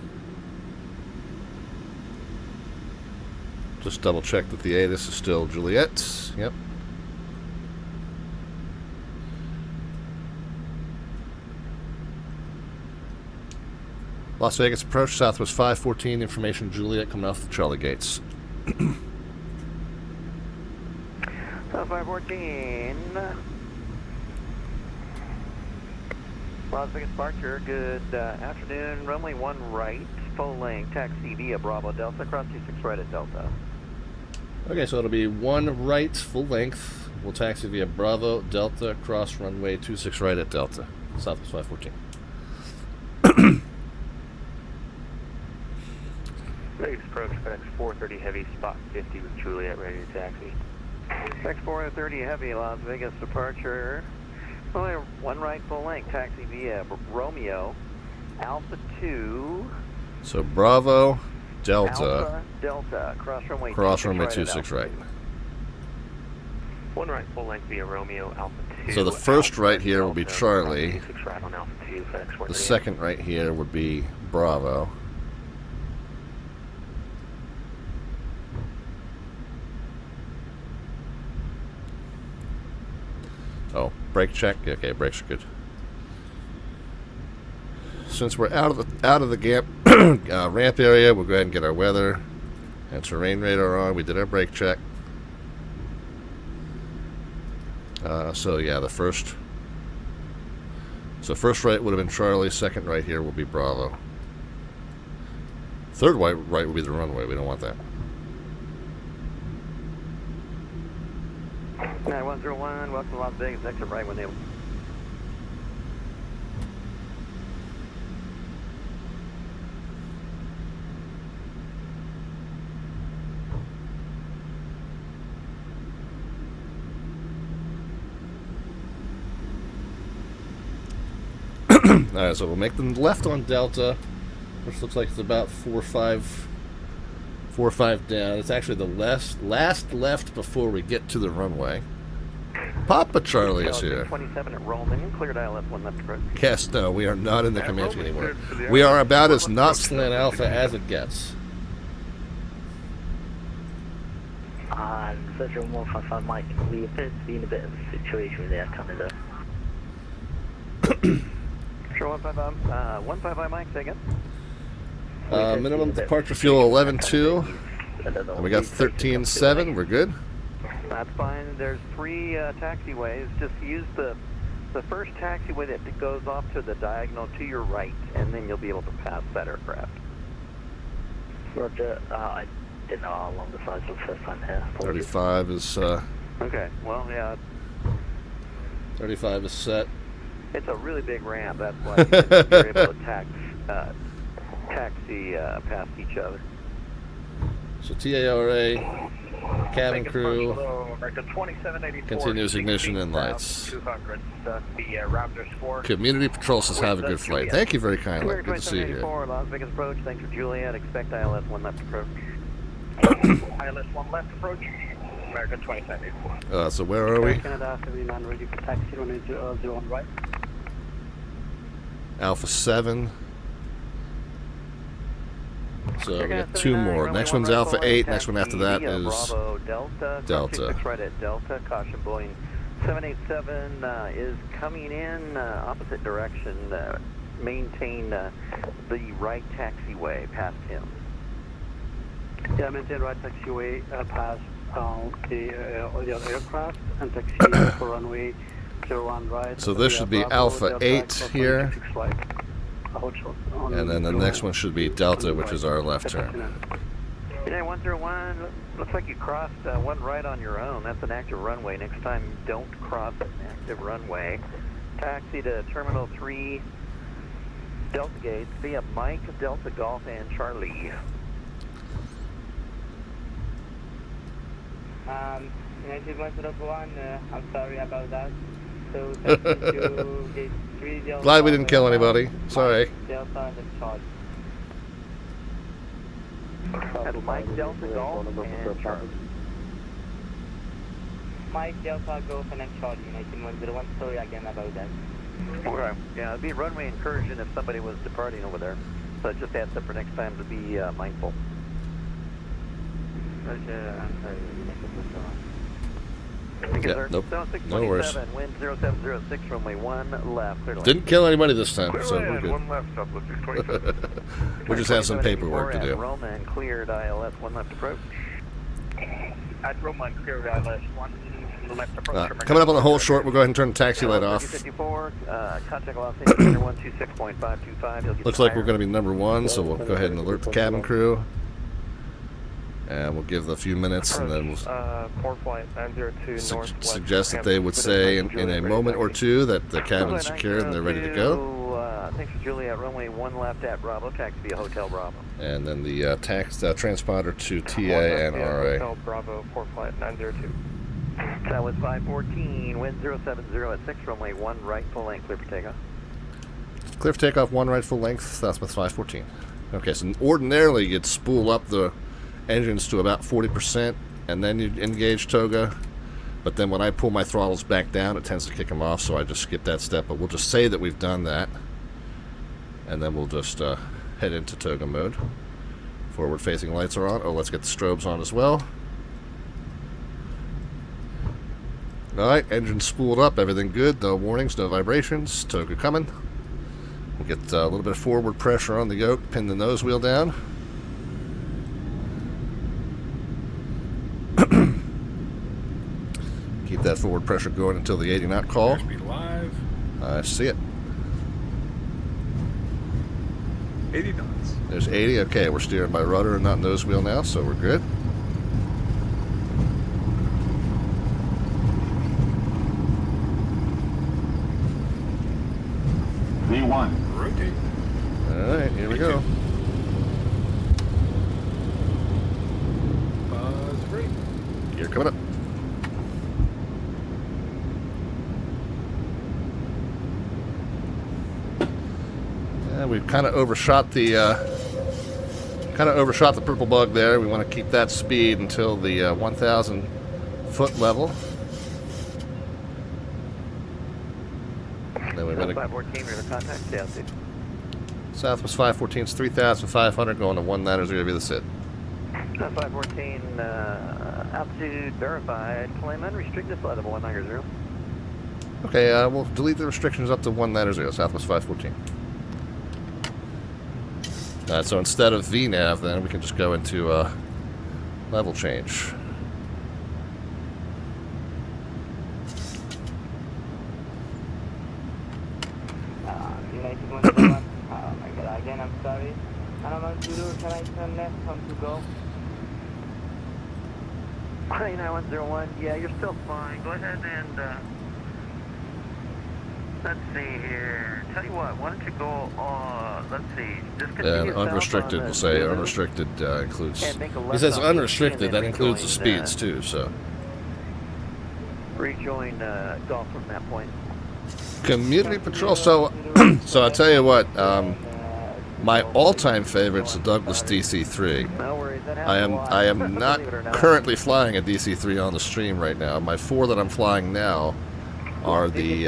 just double check that the ATIS is still Juliet. Yep. Las Vegas approach, Southwest 514, information Juliet coming off the Charlie gates. 514. Las Vegas departure, good afternoon. Runway 1 right, full length, taxi via Bravo Delta, cross 26 right at Delta. Okay, so it'll be 1 right, full length. We'll taxi via Bravo Delta, cross runway 26 right at Delta, Southwest 514. Vegas approach, FedEx 430 heavy, spot 50 with Juliet ready to taxi. FedEx 430 heavy, Las Vegas departure. Only 1 right, full length, taxi via Romeo, Alpha 2. So Bravo, Delta. Alpha, Delta, cross runway 26 right. 1 right, full length via Romeo, Alpha 2. So the first right here will be Charlie. 26 right on Alpha 2, FedEx 430. The second right here would be Bravo. Oh, brake check. Okay, brakes are good. Since we're out of the gap ramp area, we'll go ahead and get our weather and terrain radar on. We did our brake check. So yeah, first right would have been Charlie. Second right here will be Bravo. Third right will be the runway. We don't want that. 9101, welcome to Las Vegas, exit right when they... Alright, so we'll make the left on Delta, which looks like it's about 4-5 down. It's actually the last left before we get to the runway. Papa Charlie is here. 27 at Roman, cleared ILS 1 left approach. Yes, no, we are not in the Comanche anymore. We are about as not slant alpha as it gets. Surgeon 155 Mike, we appear to be in a bit of a situation with Air Canada. Sure, 155 Mike, say again. Minimum departure fuel 11.2. And we got 13.7. We're good. That's fine. There's 3 taxiways. Just use the first taxiway that goes off to the diagonal to your right, and then you'll be able to pass that aircraft. Roger. I didn't know how long the size was the first time here. 35 is... Okay, well, yeah. 35 is set. It's a really big ramp. That's why you're able to taxi past each other. So TARA, cabin crew, continuous ignition and lights. 200, the Raptors 4. Community Patrol says have a good flight. Thank you very kindly. Good to see you here. Las Vegas approach, thanks for Juliet. Expect ILS 1 left approach. ILS 1 left approach. American 2784. So where are we? Canada 79 ready for taxi 180 right. Alpha 7. So we got 2 more. Next one's Alpha 8. Next one after that is Bravo Delta. Delta. 26 right at Delta. Caution Boeing 787 is coming in opposite direction. Maintain the right taxiway past him. Yeah, maintain right taxiway past the other aircraft and taxi for runway 01 right. So this should be Alpha 8 here. And then the next one should be Delta, which is our left turn. Yeah, 101, looks like you crossed one right on your own. That's an active runway. Next time, don't cross an active runway. Taxi to Terminal 3, Delta Gates via Mike, Delta Golf, and Charlie. 9101, I'm sorry about that. So, to gate 3 Delta. Glad we didn't kill anybody. Sorry. Delta and Charlie. That's Mike, Delta Golf, and Charlie. Mike, Delta Golf, and Charlie, 19101. Sorry again about that. Okay. Yeah, it'd be a runway incursion if somebody was departing over there. So it just adds up for next time to be mindful. Yeah, nope. No worries. Wind 0706, runway 1 left. Clear to Didn't kill anybody this time, so we're good. 1 left, Southwest 627. We just have some paperwork to do. Roma and cleared ILS 1 left approach. At Roma and cleared ILS 1 left approach. Coming up on the whole short, we'll go ahead and turn the taxi light off. 54, contact Los Angeles 126.525. Looks like we're going to be number 1, so we'll go ahead and alert the cabin crew. And we'll give a few minutes, and then we'll suggest that they would say in a moment or two that the cabin's secured and they're ready to go. Thanks for Juliet, runway 1 left at Bravo, taxi via Hotel Bravo. And then the transponder to TA and RA. Hotel Bravo, 4 flight 902. That was 514, wind 070 at 6, runway 1 right, full length, clear for takeoff. Clear for takeoff, 1 right, full length, that's with 514. Okay, so ordinarily you'd spool up the engines to about 40%, and then you engage toga, but then when I pull my throttles back down it tends to kick them off, so I just skip that step. But we'll just say that we've done that, and then we'll just head into toga mode. Forward facing lights are on. Oh, let's get the strobes on as well. Alright, engine spooled up, everything good, no warnings, no vibrations, toga coming. We'll get a little bit of forward pressure on the yoke, pin the nose wheel down. Keep that forward pressure going until the 80 knot call. Live. I see it. 80 knots. There's 80. Okay, we're steering by rudder and not nose wheel now, so we're good. V1. Rotate. All right, here we go. Buzz free. Gear coming up. Yeah, we've kind of overshot the purple bug there. We want to keep that speed until the 1,000 foot level. Then we're going to 514, we're going to contact Chelsea. Southwest 514 is 3,500 going to 190 via the SID. 514, altitude verified, climb unrestricted flight level 190. Okay, we'll delete the restrictions up to 190, Southwest 514. So instead of VNAV, then we can just go into level change. Again, I'm sorry. I don't know what to do. Can I turn left? How to go? 9101, yeah, you're still fine. Go ahead and, let's see here. Tell you what, why don't you go on, let's see. And unrestricted, we'll say unrestricted includes, he says unrestricted, that includes the speeds too, so. Rejoin Golf from that point. Community patrol, so I'll tell you what, my all-time favorite's the Douglas DC-3. No worries, I am not currently flying a DC-3 on the stream right now. My 4 that I'm flying now are the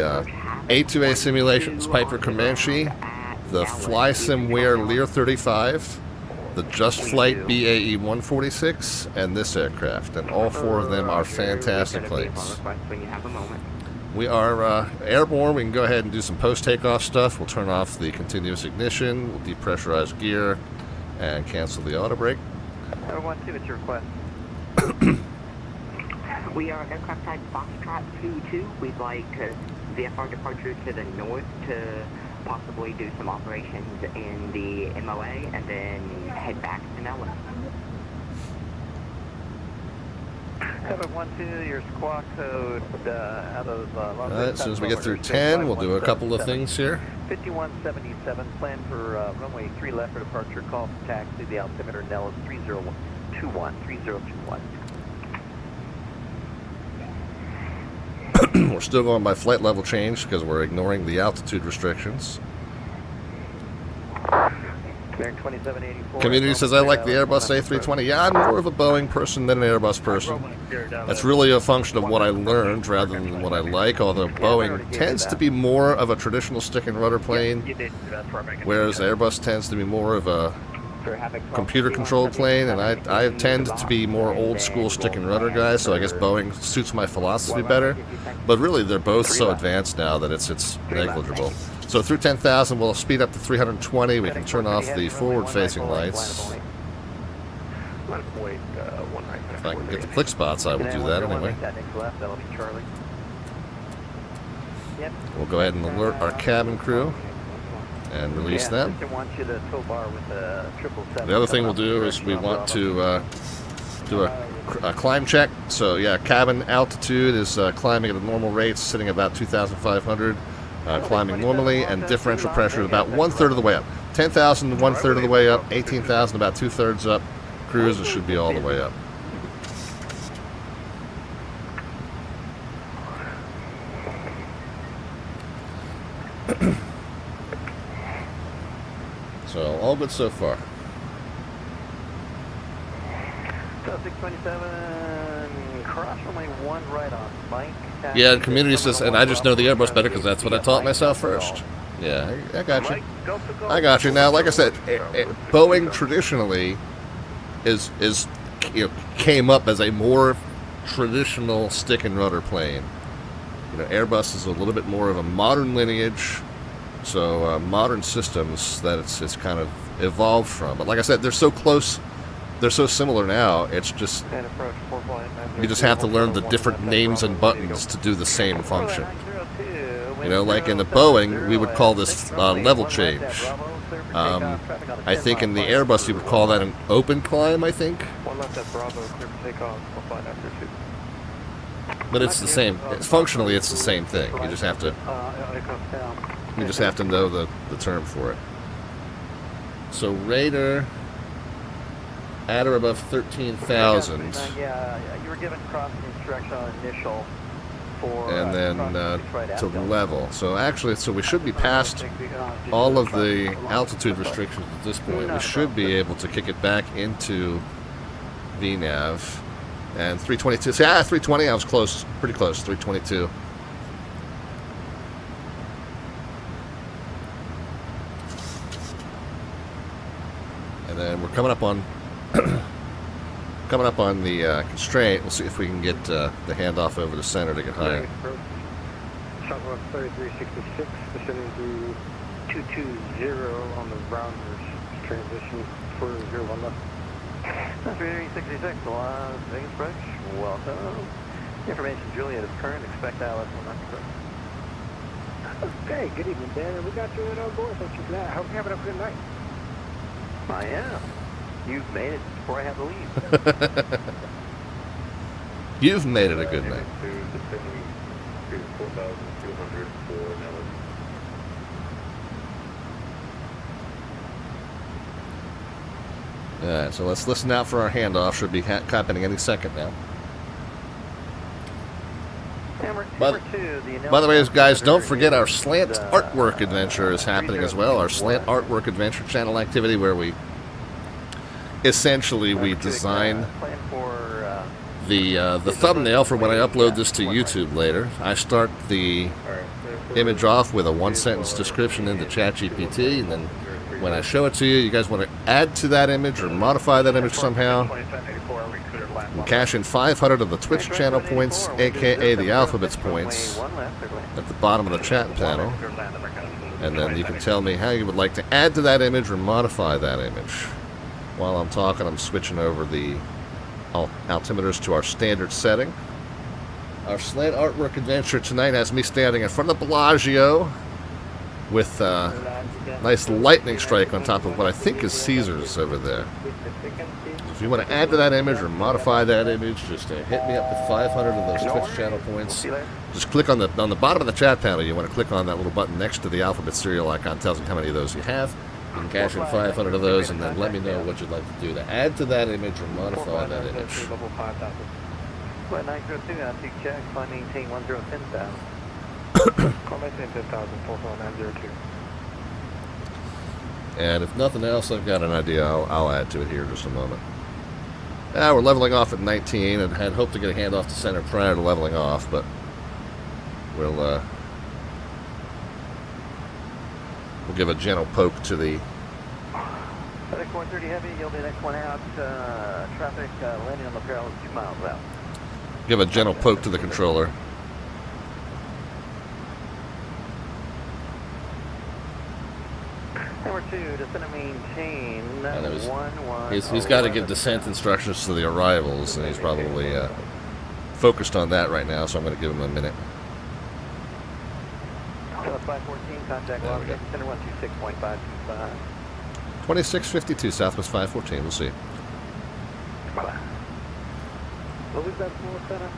A2A Simulations Piper Comanche, the FlySimWare Lear 35, the Just Flight BAE 146, and this aircraft. And all 4 of them are fantastic planes. we are airborne. We can go ahead and do some post-takeoff stuff. We'll turn off the continuous ignition. We'll depressurize gear and cancel the auto brake. Everyone, see what's your request. We are aircraft type Foxtrot 22. We'd like VFR departure to the north to possibly do some operations in the MOA and then head back to NOAA. 712, your squawk code out of Las Alright, as soon as we get through 10, we'll do a couple of things here. 5177, plan for runway 3 left for departure. Call for taxi. The altimeter Nell is 3021. We're still going by flight level change because we're ignoring the altitude restrictions. Community says, I like the Airbus A320. Yeah, I'm more of a Boeing person than an Airbus person. That's really a function of what I learned rather than what I like, although Boeing tends to be more of a traditional stick and rudder plane, whereas Airbus tends to be more of a computer-controlled plane, and I tend to be more old-school stick and rudder guy, so I guess Boeing suits my philosophy better. But really, they're both so advanced now that it's negligible. So through 10,000, we'll speed up to 320. We can turn off the forward-facing lights. If I can get the click spots, I will do that anyway. We'll go ahead and alert our cabin crew and release them. The other thing we'll do is we want to do a climb check. So yeah, cabin altitude is climbing at a normal rate, sitting about 2,500. Climbing normally, and differential pressure is about 1/3 of the way up. 10,000, 1/3 of the way up. 18,000, about 2/3 up. Cruise, it should be all the way up. So all good so far. 627, cross runway 1 right on Mike. Yeah, the community says, and I just know the Airbus better because that's what I taught myself first. Yeah, I got you. I got you. Now, like I said, Boeing traditionally came up as a more traditional stick and rudder plane. You know, Airbus is a little bit more of a modern lineage, so modern systems that it's kind of evolved from. But like I said, they're so close. They're so similar now, it's just, you just have to learn the different names and buttons to do the same function. You know, like in the Boeing, we would call this level change. I think in the Airbus, you would call that an open climb, I think. But it's the same, functionally it's the same thing. You just have to know the term for it. So Raider, at or above 13,000. Yeah, you were given crossing instruction on initial for... And then to level. So actually, so we should be past all of the altitude restrictions at this point. We should be able to kick it back into VNAV. And 322, see, 320, I was close, pretty close, 322. And then we're coming up on the constraint. We'll see if we can get the handoff over the center to get higher. Southwest 3366, descending to 220 on the Browners transition for 01 left. 3366, Las Vegas approach. Welcome. Information, Juliet is current. Expect ILS 1 approach. Okay, good evening, Dan. We got you in on board. Thank you for that. Hope you're having a good night. I am. You've made it before I had to leave. You've made it a good night. Alright, so let's listen out for our handoff. Should be happening any second now. By the way, guys, don't forget our Slant Artwork Adventure is happening as well. Our Slant Artwork Adventure channel activity where we essentially design the thumbnail for when I upload this to YouTube later. I start the image off with a 1-sentence description into ChatGPT, and then when I show it to you, you guys want to add to that image or modify that image somehow, And cash in 500 of the Twitch channel points, aka the alphabets points, at the bottom of the chat panel. And then you can tell me how you would like to add to that image or modify that image. While I'm talking, I'm switching over the altimeters to our standard setting. Our slant artwork adventure tonight has me standing in front of the Bellagio with a nice lightning strike on top of what I think is Caesar's over there. If you want to add to that image or modify that image, just hit me up with 500 of those Twitch channel points. Just click on the bottom of the chat panel. You want to click on that little button next to the alphabet serial icon. Tells you how many of those you have. You can cash in 500 of those, and then let me know what you'd like to do to add to that image or modify that image. Well, 902, I'll take check, fly maintain 10,000. Call maintain 10,000, full phone 902. And if nothing else, I've got an idea. I'll add to it here in just a moment. We're leveling off at 19 and had hoped to get a handoff to center prior to leveling off, but we'll give a gentle poke to the... FedEx 130 Heavy, you'll be next one out. Traffic landing on the parallel 2 miles out. Give a gentle poke to the controller. Number 2, descend and maintain. He's got to give descent instructions to the arrivals, and he's probably focused on that right now, so I'm going to give him a minute. 514, contact log, center 126.525. 2652, Southwest 514, we'll see. What was that small center?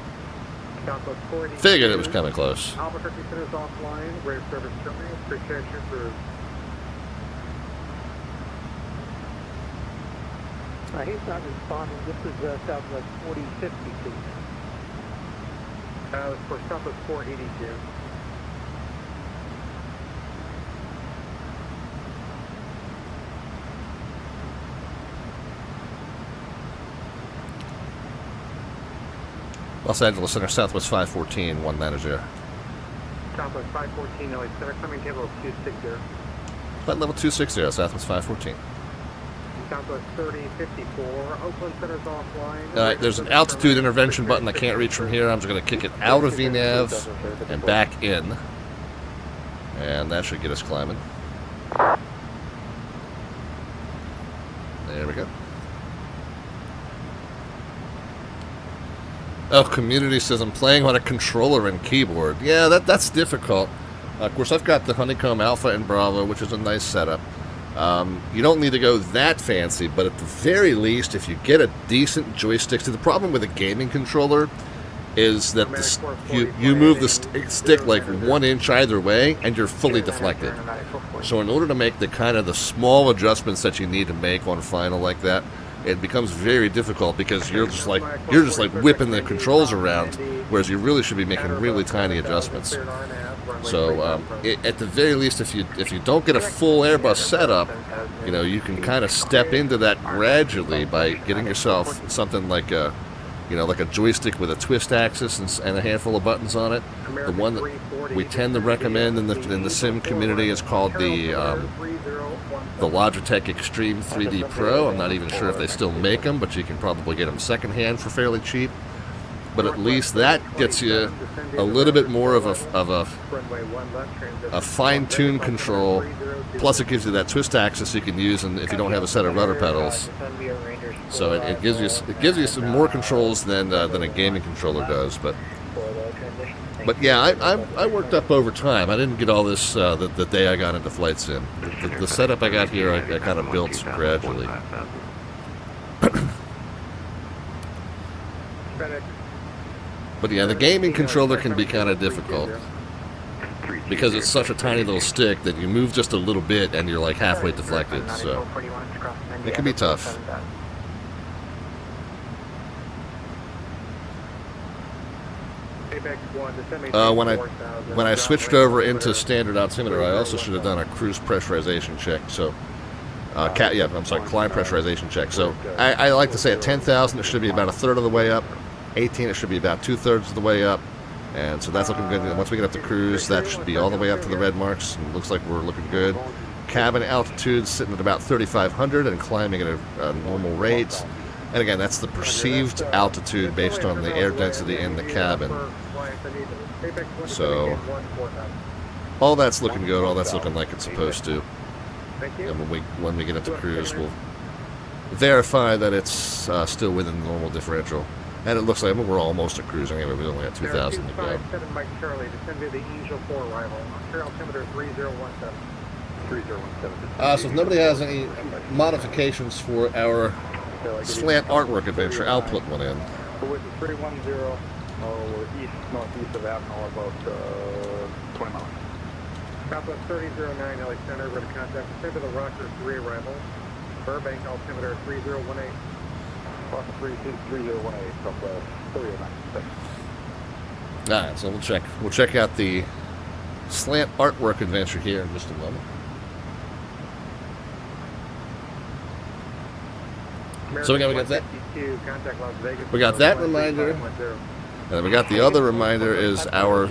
Southwest 40. Figured it was coming close. Albuquerque Center's offline. Rate service coming. Protection for... He's not responding. This is Southwest 4052. For Southwest 482. Los Angeles Center, Southwest 514, 190. Southwest 514, LA Center, coming table 260. Flight level 260, Southwest 514. Southwest 3054, Oakland Center's offline. Alright, there's an altitude intervention button I can't reach from here. I'm just going to kick it out of VNAV and back in. And that should get us climbing. There we go. Oh, community says I'm playing on a controller and keyboard. Yeah, that's difficult. Of course, I've got the Honeycomb Alpha and Bravo, which is a nice setup. You don't need to go that fancy, but at the very least, if you get a decent joystick... See, the problem with a gaming controller is that you move the stick like 1 inch either way, and you're fully deflected. So in order to make the small adjustments that you need to make on final like that, it becomes very difficult because you're just like whipping the controls around, whereas you really should be making really tiny adjustments. So at the very least, if you don't get a full Airbus setup, you can kind of step into that gradually by getting yourself something like a joystick with a twist axis and a handful of buttons on it. The one that we tend to recommend in the sim community is called the Logitech Extreme 3D Pro. I'm not even sure if they still make them, but you can probably get them secondhand for fairly cheap. But at least that gets you a little bit more of a fine-tuned control. Plus, it gives you that twist axis you can use, and if you don't have a set of rudder pedals, so it gives you some more controls than a gaming controller does. But yeah, I worked up over time. I didn't get all this the day I got into flight sim. The setup I got here, I kind of built gradually. But yeah, the gaming controller can be kind of difficult because it's such a tiny little stick that you move just a little bit and you're like halfway deflected. So it can be tough. When I switched over into standard altimeter, I also should have done a cruise pressurization check. So, climb pressurization check. So I like to say at 10,000 it should be about a third of the way up. 18 it should be about 2/3 of the way up, and so that's looking good. Once we get up to cruise, that should be all the way up to the red marks, and it looks like we're looking good. Cabin altitude sitting at about 3,500 and climbing at a normal rate. And again, that's the perceived altitude based on the air density in the cabin. So all that's looking good. All that's looking like it's supposed to. And when we get up to cruise, we'll verify that it's still within the normal differential. And it looks like we're almost at cruise anyway. We only got 2,000 to go. 7 Mike Charlie, descend via the Angel 4 arrival. Altimeter 3017. 3017. So if nobody has any modifications for our slant artwork adventure, I'll put one in. With the 310, we're east-northeast of Avenel, about 20 miles. Southwest 3009 LA Center, ready to contact. Descend to the Rocker 3 arrival. Burbank, altimeter 3018. Rocker 3018, Southwest 3009. Thanks. Alright, so we'll check out the slant artwork adventure here in just a moment. So we got that. We got that reminder, and we got the other reminder is our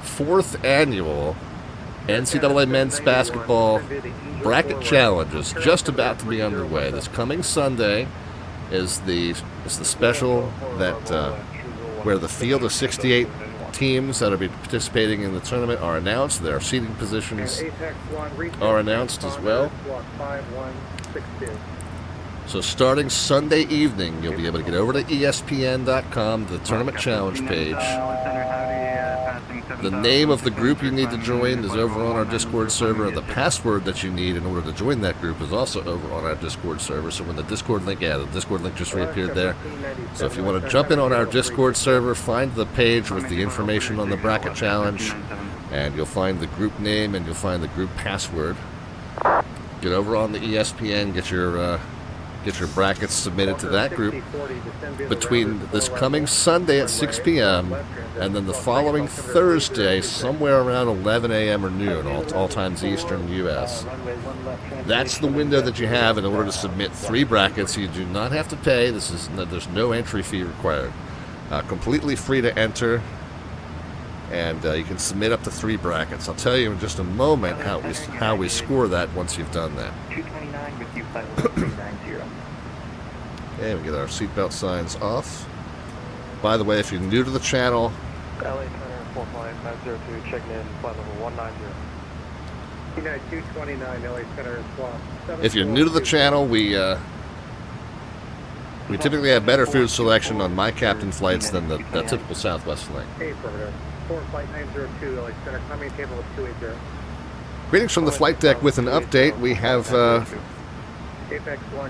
4th annual NCAA Men's Basketball Bracket Challenge is just about to be underway. This coming Sunday is the special that where the field of 68 teams that will be participating in the tournament are announced. Their seating positions are announced as well. So starting Sunday evening, you'll be able to get over to ESPN.com, the tournament challenge page. The name of the group you need to join is over on our Discord server, and the password that you need in order to join that group is also over on our Discord server. So when the Discord link just reappeared there. So if you want to jump in on our Discord server, find the page with the information on the bracket challenge, and you'll find the group name and you'll find the group password. Get over on the ESPN, get your brackets submitted to that group between this coming Sunday at 6 p.m. and then the following Thursday somewhere around 11 a.m. or noon, all times Eastern U.S. That's the window that you have in order to submit 3 brackets. You do not have to pay. There's no entry fee required. Completely free to enter, and you can submit up to 3 brackets. I'll tell you in just a moment how we score that once you've done that. 229 with you, 5390. Okay, we get our seatbelt signs off. By the way, if you're new to the channel, LA Center 45502, checking in, flight level 190. United 229 LA Center, slot. If you're new to the channel, we typically have better food selection on my captain flights than the typical Southwest flight. Forward flight 902 LA Center, climbing table of 280. Greetings from the flight deck with an update. We have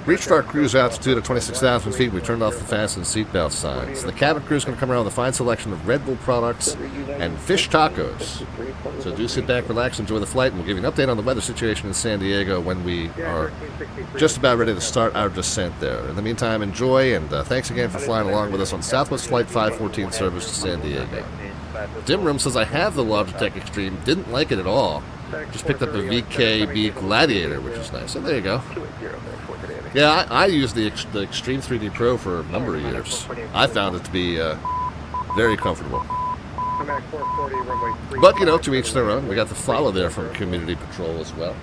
reached our cruise altitude at 26,000 feet. We turned off the fasten seatbelt signs. The cabin crew is going to come around with a fine selection of Red Bull products and fish tacos. So do sit back, relax, enjoy the flight, and we'll give you an update on the weather situation in San Diego when we are just about ready to start our descent there. In the meantime, enjoy, and thanks again for flying along with us on Southwest Flight 514 service to San Diego. Dimrum says, I have the Logitech Extreme, didn't like it at all. Just picked up a VKB Gladiator, which is nice. So there you go. Yeah, I used the Extreme 3D Pro for a number of years. I found it to be very comfortable. But, you know, to each their own. We got the follow there from Community Patrol as well.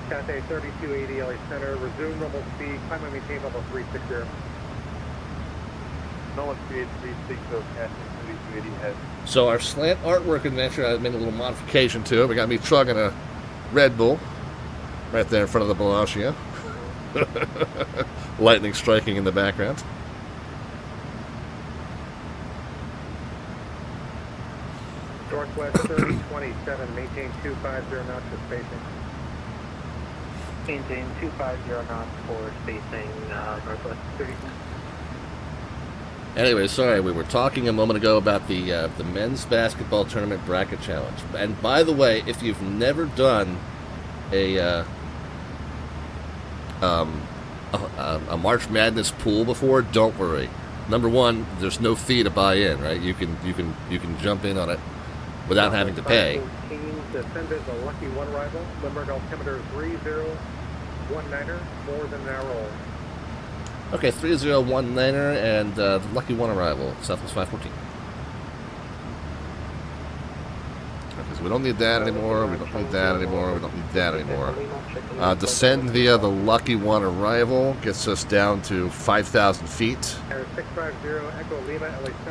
Cathay 3280 LA Center, resume normal speed, climb and maintain level 360. Normal speed 360, Cathay 3280 head. So our slant artwork adventure, I made a little modification to it. We got me chugging a Red Bull right there in front of the Bellagio. Lightning striking in the background. Northwest 3027, maintain 250 knots for spacing. Maintain 250 knots for spacing, Northwest 30. Anyway, sorry, we were talking a moment ago about the men's basketball tournament bracket challenge. And by the way, if you've never done a March Madness pool before, don't worry. Number one, there's no fee to buy in, right? You can jump in on it without having to pay. Descended the Lucky One rival, Lindbergh altimeter 3019er, more than an hour old. Okay, 3019er and the Lucky One arrival, Southwest 514. Because we don't need that anymore, we don't need that anymore, we don't need that anymore. Descend via the Lucky One arrival gets us down to 5,000 feet.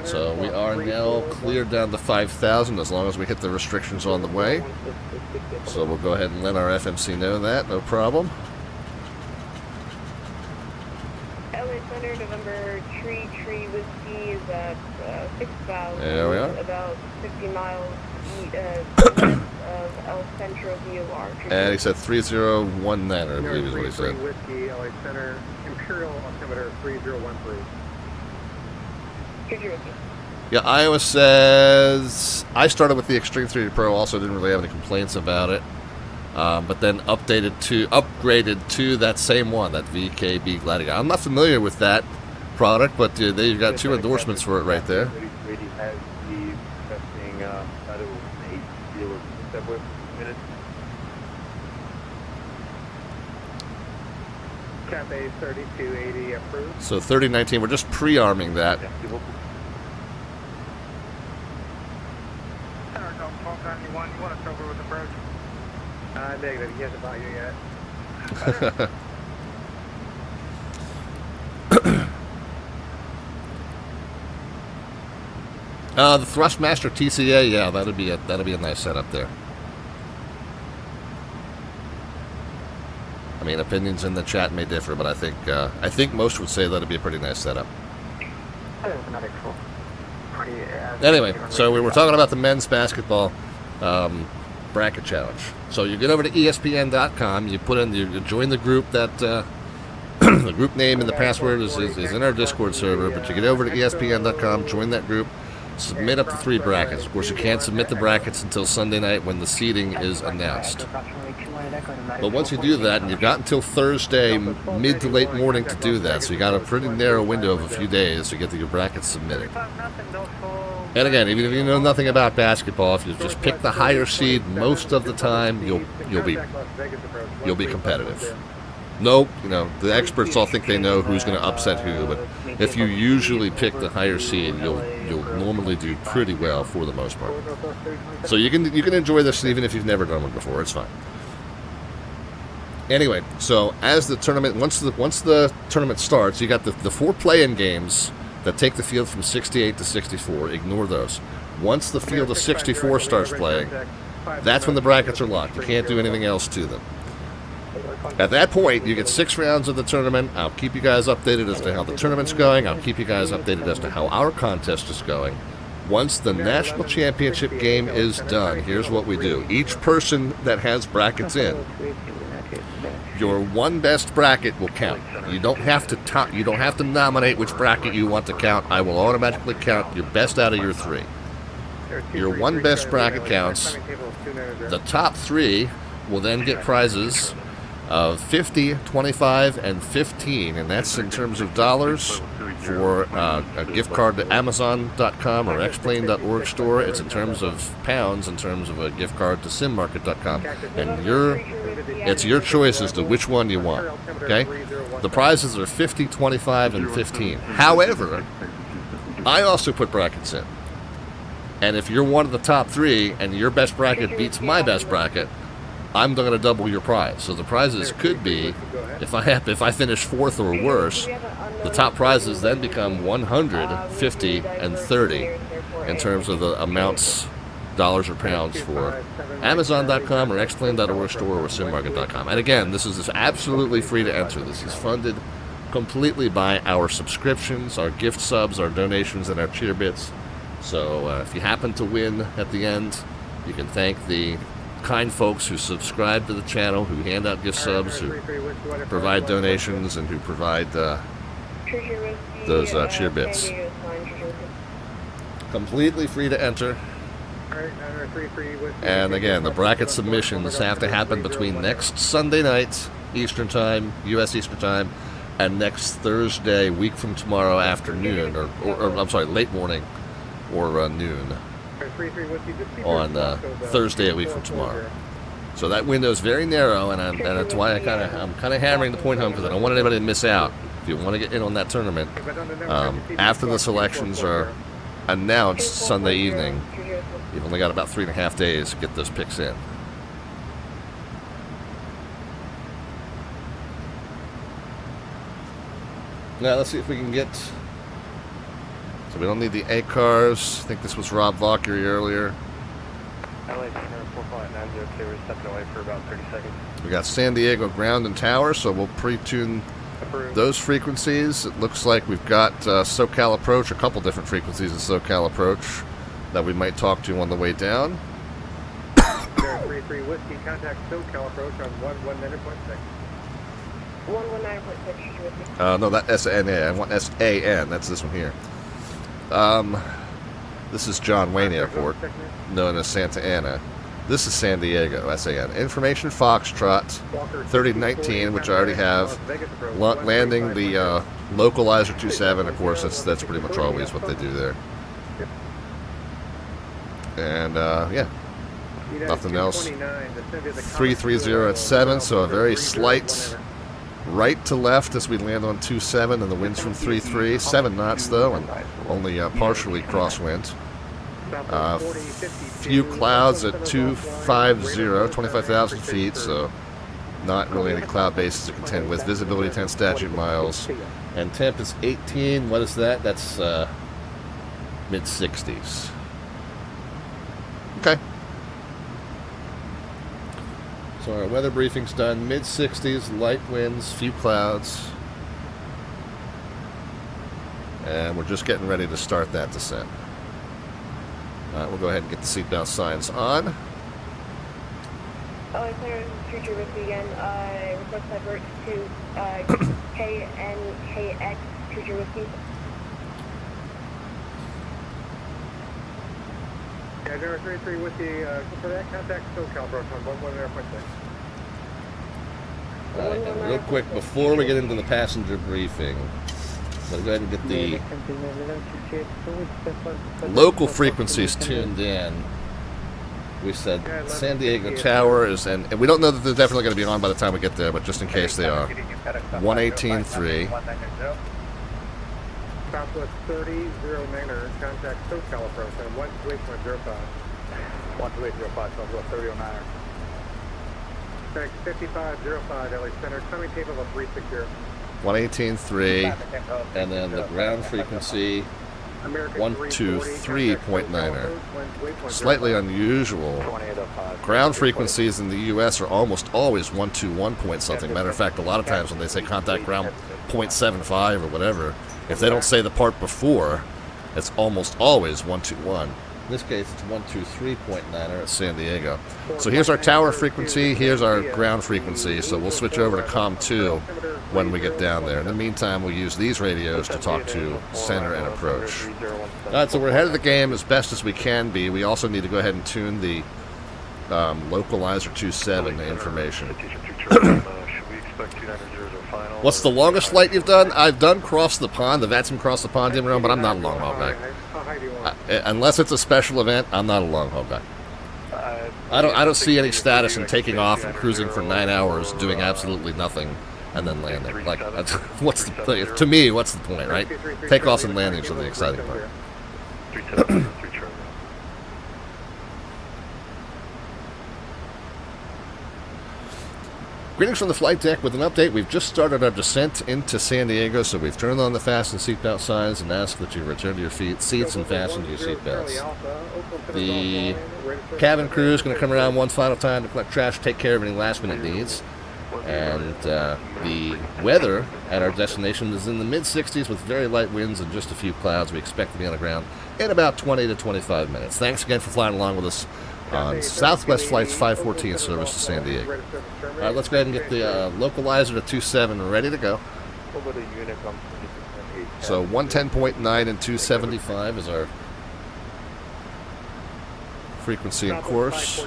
So we are now cleared down to 5,000 as long as we hit the restrictions on the way. So we'll go ahead and let our FMC know that, no problem. LA Center, November, Tree Whiskey is at 6,000. There we are. About 50 miles west of El Centro VOR. And he said 3019, I believe is what he said. Whiskey, LA Center, Imperial altimeter 3013. Yeah, Iowa says I started with the Extreme 3D Pro. Also, didn't really have any complaints about it, but then upgraded to that same one, that VKB Gladiator. I'm not familiar with that product, but they've got 2 endorsements for it right there. Cafe 3280 approved. So 3019, we're just pre-arming that. You want us over with approach? Negative. He hasn't bought you yet. The Thrustmaster TCA, yeah, that'd be a nice setup there. I mean, opinions in the chat may differ, but I think most would say that'd be a pretty nice setup. Anyway, so we were talking about the men's basketball bracket challenge. So you get over to ESPN.com, you join the group that the group name and the password is in our Discord server, but you get over to ESPN.com, join that group, submit up to 3 brackets. Of course, you can't submit the brackets until Sunday night when the seeding is announced. But once you do that, and you've got until Thursday mid to late morning to do that, so you got a pretty narrow window of a few days to get your brackets submitted. And again, even if you know nothing about basketball, if you just pick the higher seed most of the time, you'll be competitive. Nope, the experts all think they know who's going to upset who, but if you usually pick the higher seed, you'll normally do pretty well for the most part. So you can enjoy this even if you've never done one before. It's fine. Anyway, so as the tournament, once the tournament starts, you got the 4 play-in games that take the field from 68 to 64. Ignore those. Once the field of 64 starts playing, that's when the brackets are locked. You can't do anything else to them. At that point, you get 6 rounds of the tournament. I'll keep you guys updated as to how the tournament's going. I'll keep you guys updated as to how our contest is going. Once the national championship game is done, here's what we do. Each person that has brackets in, your one best bracket will count. You don't have to nominate which bracket you want to count. I will automatically count your best out of your 3. Your one best bracket counts. The top 3 will then get prizes of 50, 25, and 15, and that's in terms of dollars for a gift card to Amazon.com or Xplane.org store. It's in terms of pounds, in terms of a gift card to SimMarket.com, and it's your choice as to which one you want. Okay, the prizes are 50, 25, and 15. However, I also put brackets in, and if you're one of the top 3 and your best bracket beats my best bracket, I'm going to double your prize. So the prizes could be, if I finish 4th or worse, the top prizes then become 100, 50, and 30 in terms of the amounts, dollars or pounds, for Amazon.com or Xplane.org store or SimMarket.com. And again, this is absolutely free to enter. This is funded completely by our subscriptions, our gift subs, our donations, and our cheer bits. So if you happen to win at the end, you can thank the kind folks who subscribe to the channel, who hand out gift subs, who provide donations, and who provide those cheer bits. Completely free to enter. And again, the bracket submissions have to happen between next Sunday night, Eastern Time, U.S. Eastern Time, and next Thursday, week from tomorrow afternoon, or I'm sorry, late morning, or noon, on Thursday a week from tomorrow. So that window is very narrow, and that's why I'm kind of hammering the point home, because I don't want anybody to miss out. If you want to get in on that tournament, after the selections are announced Sunday evening. You've only got about 3.5 days to get those picks in. Now let's see if we can get. So we don't need the A cars. I think this was RobValkyrie earlier. LA 45902, we're stepping away for about 30 seconds. We got San Diego ground and tower, so we'll pre-tune those frequencies. It looks like we've got SoCal approach, a couple different frequencies of SoCal approach that we might talk to on the way down. 33 Whiskey, contact SoCal approach on 119.6. 119.6. No, that SNA. I want SAN. That's this one here. This is John Wayne Airport, known as Santa Ana. This is San Diego, SAN. Information Foxtrot 3019, which I already have. Landing the Localizer 27. Of course, that's pretty much always what they do there. And yeah, nothing else. 330 at 7, so a very slight right to left as we land on 27, and the wind's from 3-3, 7 knots though, and only partially crosswind. Few clouds at 250, 25,000 feet, so not really any cloud bases to contend with. Visibility 10 statute miles, and temp is 18. What is that? That's mid-60s. Okay. So our weather briefing's done. Mid-60s, light winds, few clouds. And we're just getting ready to start that descent. We'll go ahead and get the seatbelt signs on. Clear, future with you again. Request divert to KNKX, future whiskey. Yeah, 033 Whiskey, for that, contact SoCal approach on 119.6. And real quick, before we get into the passenger briefing, let's go ahead and get the local frequencies tuned in. We said San Diego Tower is, and we don't know that they're definitely going to be on by the time we get there, but just in case they are, 118.3. Southwest 3009er, contact SoCal approach on 128.05. 128.05, Southwest 3009er. Contact 5505 LA Center, coming capable of 360. 118.3, and then the ground frequency 123.9er. Slightly unusual. Ground frequencies in the U.S. are almost always 121 point something. Matter of fact, a lot of times when they say contact ground 0.75 or whatever, if they don't say the part before, it's almost always 121. In this case, it's 123.9er at San Diego. So here's our tower frequency, here's our ground frequency, so we'll switch over to COM 2 when we get down there. In the meantime, we'll use these radios to talk to center and approach. Alright, so we're ahead of the game as best as we can be. We also need to go ahead and tune the Localizer 27 information. What's the longest flight you've done? I've done cross the pond, the VATSIM cross the pond in round, but I'm not a long haul guy. Unless it's a special event, I'm not a long haul guy. I don't see any status in taking off and cruising for 9 hours, doing absolutely nothing, and then landing. Like, that's, what's the, to me, what's the point, right? Takeoffs and landings are the exciting part. Greetings from the flight deck with an update. We've just started our descent into San Diego, so we've turned on the fasten seatbelt signs and asked that you return to your seats and fasten your seatbelts. The cabin crew is going to come around one final time to collect trash, take care of any last-minute needs. And the weather at our destination is in the mid-60s with very light winds and just a few clouds. We expect to be on the ground in about 20 to 25 minutes. Thanks again for flying along with us on Southwest Flight's 514 service to San Diego. All right, let's go ahead and get the Localizer to 27 ready to go. So 110.9 and 275 is our frequency and course.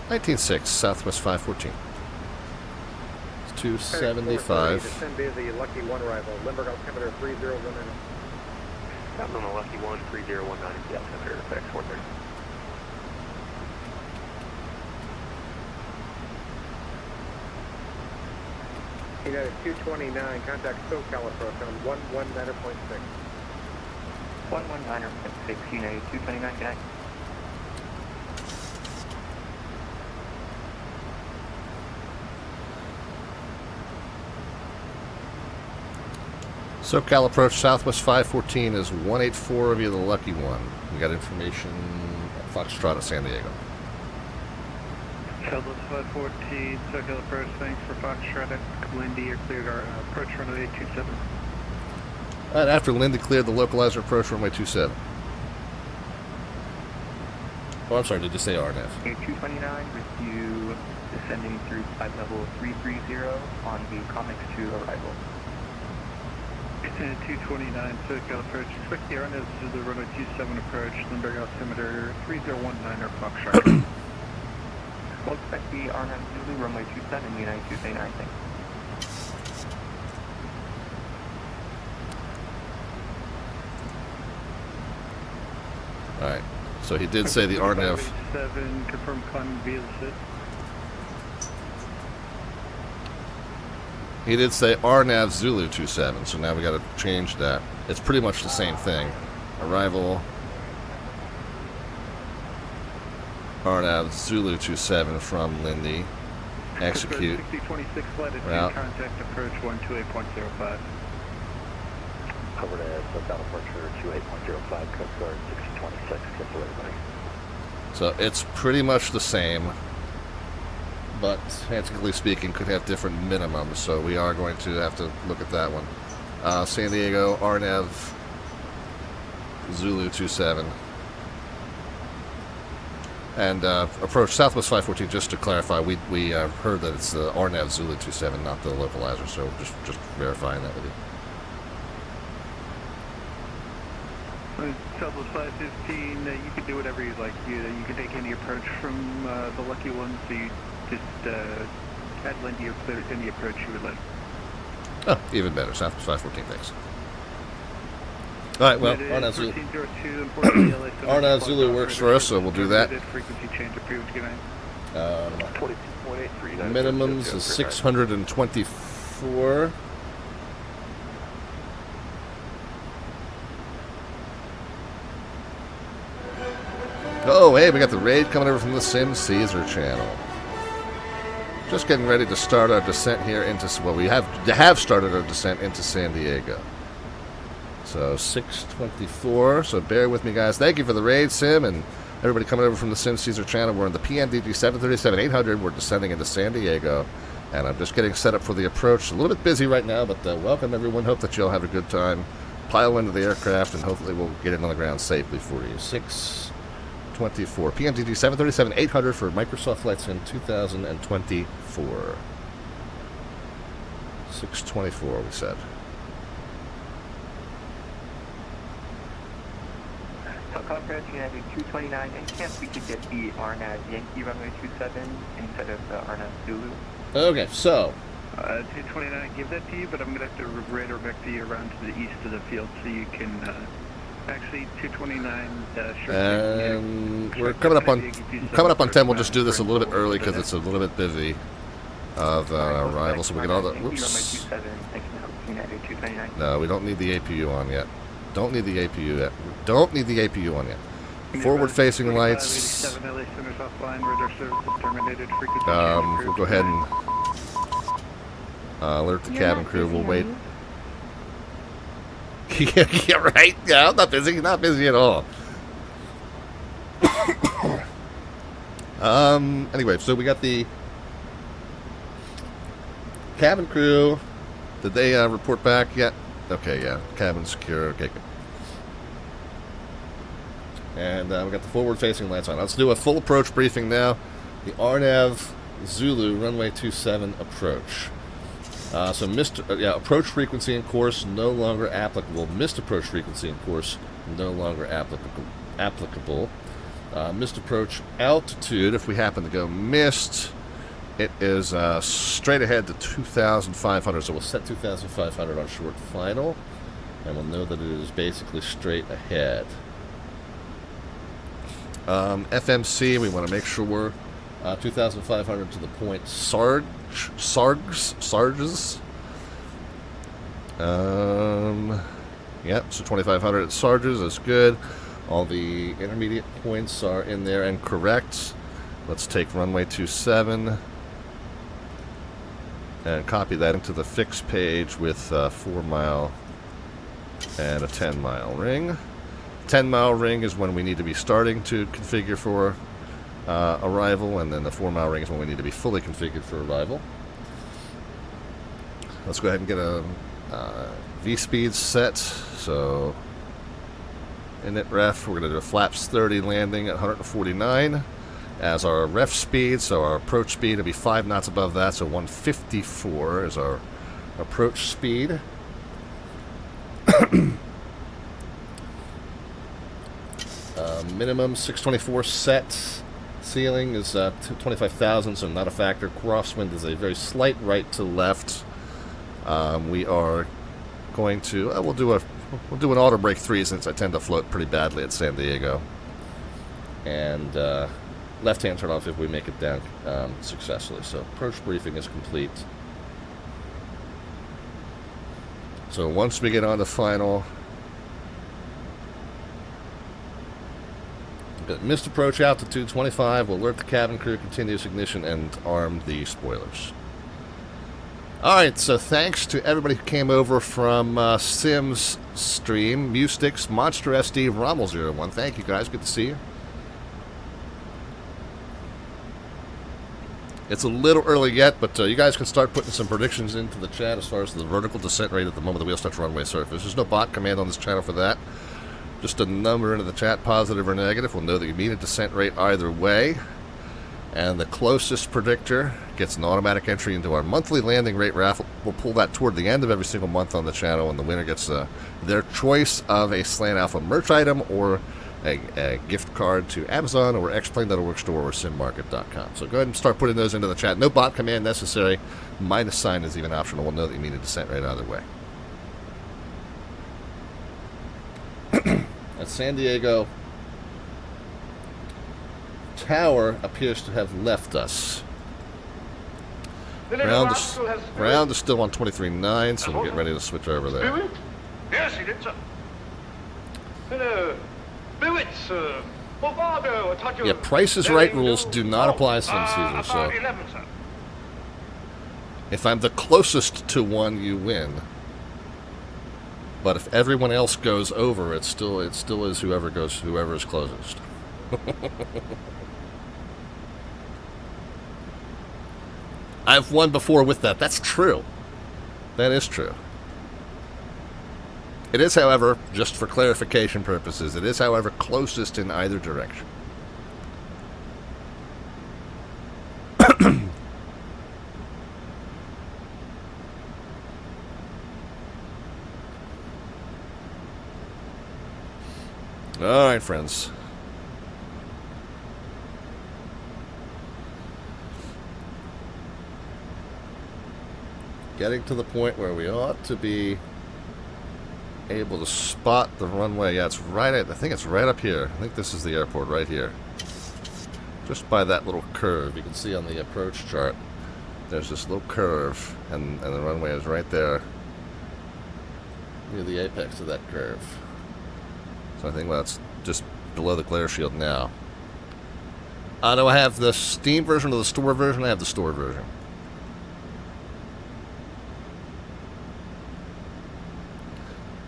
19.6, Southwest 514. It's 275. Lucky 1 arrival, Lindbergh altimeter 3019. Captain on the Lucky 1, 3019, yeah, altimeter effects, 430. United 229, contact SoCal approach on 119.6. 119.6, United 229, connect. SoCal approach Southwest 514 is 184 via the Lucky One. We got information at Foxtrot at San Diego. Southwest 514, SoCal approach, thanks for Foxtrot at Lindy, you're cleared our approach runway 27. And after Lindy cleared the localizer approach runway 27. Oh, I'm sorry, did you say RNF? 229 with you descending through flight level 330 on the Comics 2 arrival. 229, SoCal approach, expect the RNF to the runway 27 approach, Lindbergh altimeter 3019 or Foxtrot. We'll expect the RNF Zulu runway 27, United 229, thanks. Alright, so he did say the RNF. 7, confirm climbing via the SID. He did say RNAV Zulu 27, so now we got to change that. It's pretty much the same thing. Arrival RNAV Zulu 27 from Lindy. Execute. 6026 flight at Route. contact approach 128.05. Covered as SoCal departure 28.05, Coast Guard 6026, cancel everybody. So it's pretty much the same, but technically speaking could have different minimums, so we are going to have to look at that one. San Diego RNAV Zulu 27. And approach Southwest 514, just to clarify, we heard that it's the RNAV Zulu 27, not the localizer, so just verifying that with you. Southwest 515, you can do whatever you'd like. You can take any approach from the Lucky One, so you just add Lindy or clear any approach you would like. Oh, even better. Southwest 514, thanks. All right, well, RNAV Zulu. RNAV Zulu works for us, so we'll do that. Minimums is 624. Oh, hey, we got the raid coming over from the Sim Caesar channel. Just getting ready to start our descent here into, well, we have started our descent into San Diego. So 624, so bear with me, guys. Thank you for the raid, Sim, and everybody coming over from the Sim Caesar channel. We're in the PMDG 737-800. We're descending into San Diego, and I'm just getting set up for the approach. A little bit busy right now, but welcome, everyone. Hope that you'll have a good time. Pile into the aircraft, and hopefully we'll get it on the ground safely for you. 624, PMDG 737-800 for Microsoft Flight Sim 2024. 624, we said. SoCal approach United 229, and chance we could get the RNAV Yankee runway 27 instead of the RNAV Zulu. Okay, so 229, give that to you, but I'm going to have to radar back to you around to the east of the field so you can actually 229. We're coming up on 10. We'll just do this a little bit early because it's a little bit busy of arrival, so we get all the. Whoops. No, we don't need the APU on yet. Don't need the APU yet. Don't need the APU on yet. Forward-facing lights. We'll go ahead and alert the cabin crew. We'll wait. Yeah, right. Yeah, I'm not busy. Not busy at all. Anyway, so we got the cabin crew. Did they report back yet? Okay, yeah. Cabin secure. Okay, good. And we got the forward-facing lights on. Let's do a full approach briefing now. The RNAV Zulu runway 27 approach. So approach frequency and course no longer applicable. Missed approach frequency and course no longer applicable. Missed approach altitude, if we happen to go missed, it is straight ahead to 2,500. So we'll set 2,500 on short final, and we'll know that it is basically straight ahead. FMC, we want to make sure we're 2,500 to the point Sarges, Yep, so 2500 at Sarges, that's good. All the intermediate points are in there and correct. Let's take runway 27 and copy that into the fixed page with a 4-mile and a 10-mile ring. 10-mile ring is when we need to be starting to configure for arrival, and then the 4-mile ring is when we need to be fully configured for arrival. Let's go ahead and get a V-speed set. So init ref, we're going to do a flaps 30 landing at 149 as our ref speed. So our approach speed will be 5 knots above that, so 154 is our approach speed. Minimum 624 set. Ceiling is 25,000, so not a factor. Crosswind is a very slight right to left. We are going to we'll do an auto brake 3 since I tend to float pretty badly at San Diego, and left hand turn off if we make it down successfully. So approach briefing is complete. So once we get on to final, missed approach altitude 25. We'll alert the cabin crew, continuous ignition, and arm the spoilers. Alright, so thanks to everybody who came over from Sims stream, Mustix, Monster SD, Rommel01. Thank you guys, good to see you. It's a little early yet, but you guys can start putting some predictions into the chat as far as the vertical descent rate at the moment the wheel starts runway surface. There's no bot command on this channel for that. Just a number into the chat, positive or negative. We'll know that you mean a descent rate either way. And the closest predictor gets an automatic entry into our monthly landing rate raffle. We'll pull that toward the end of every single month on the channel, and the winner gets their choice of a Slant Alpha merch item or a gift card to Amazon or Xplane.org store or simmarket.com. So go ahead and start putting those into the chat. No bot command necessary. Minus sign is even optional. We'll know that you mean a descent rate either way. At San Diego, tower appears to have left us. Ground is still on 23.9, so we'll get ready to switch over there. Yes, he did, sir. Yeah, Price is Right rules do not apply some season, so if I'm the closest to one, you win. But if everyone else goes over, it still is whoever is closest. I've won before with that. That's true. That is true. It is, however, just for clarification purposes, it is, however, closest in either direction. All right, friends. Getting to the point where we ought to be able to spot the runway. Yeah, it's right at, I think it's right up here. I think this is the airport right here. Just by that little curve. You can see on the approach chart, there's this little curve, and the runway is right there near the apex of that curve. So I think that's just below the glare shield now. Do I have the Steam version or the store version? I have the store version.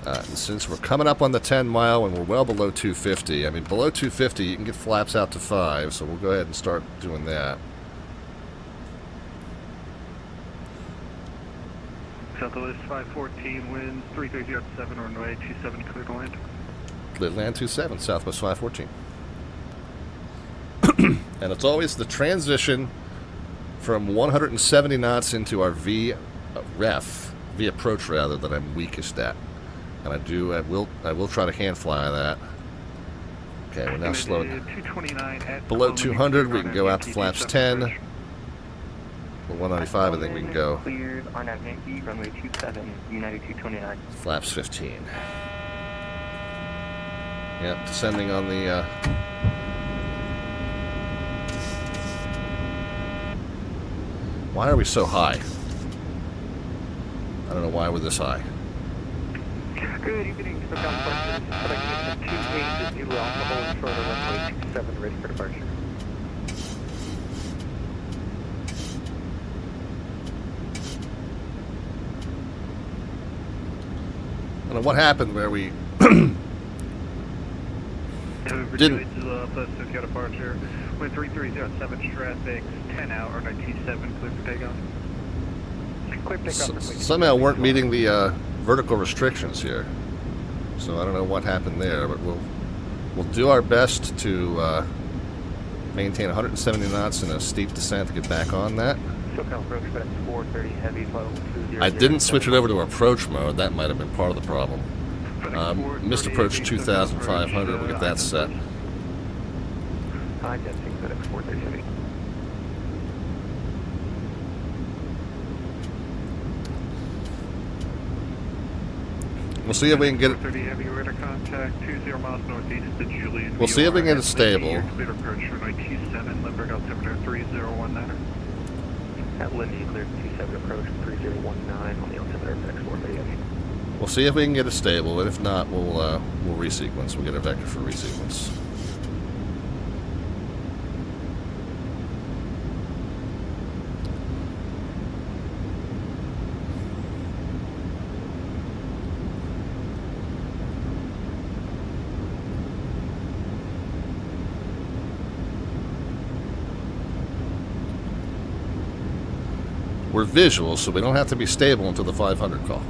And since we're coming up on the 10 mile and we're well below 250, I mean below 250 you can get flaps out to 5, so we'll go ahead and start doing that. Southwest 514, wind 3307, runway 27, clear to land. Clear to land 27, Southwest 514. And it's always the transition from 170 knots into our V approach rather, that I'm weakest at. And I will try to hand fly that. Okay, we're now slowing. Below 200, we can go out to flaps 10. Below 195, I think we can go. Cleared on that Yankee, runway 27, United 229. Flaps 15. Yep, descending on the. Why are we so high? I don't know why we're this high. Good evening, SoCal Departure. This is 28 to Zulu Alpha, holding short of runway 27, ready for departure. I don't know what happened where we didn't. Alpha, SoCal Departure. Wind 3307, traffic 10 out, or 927, clear for takeoff. Clear takeoff. Somehow weren't meeting the vertical restrictions here, so I don't know what happened there, but we'll do our best to maintain 170 knots in a steep descent to get back on that. SoCal approach, FedEx 430, heavy low 20. I didn't switch it over to approach mode. That might have been part of the problem. Missed approach 2,500. We'll get that set. Hi, Jet 6, FedEx 430 heavy. We'll see if we can get it. 30 heavy radar contact 20 miles northeast to Julian. We'll see if we can get it stable. Clear approach for 927, Lindbergh altimeter 3019. At Lindy, clear 27 approach 3019 on the altimeter FedEx 430 heavy. We'll see if we can get it stable, and if not, we'll resequence. We'll get a vector for resequence. We're visual, so we don't have to be stable until the 500 call.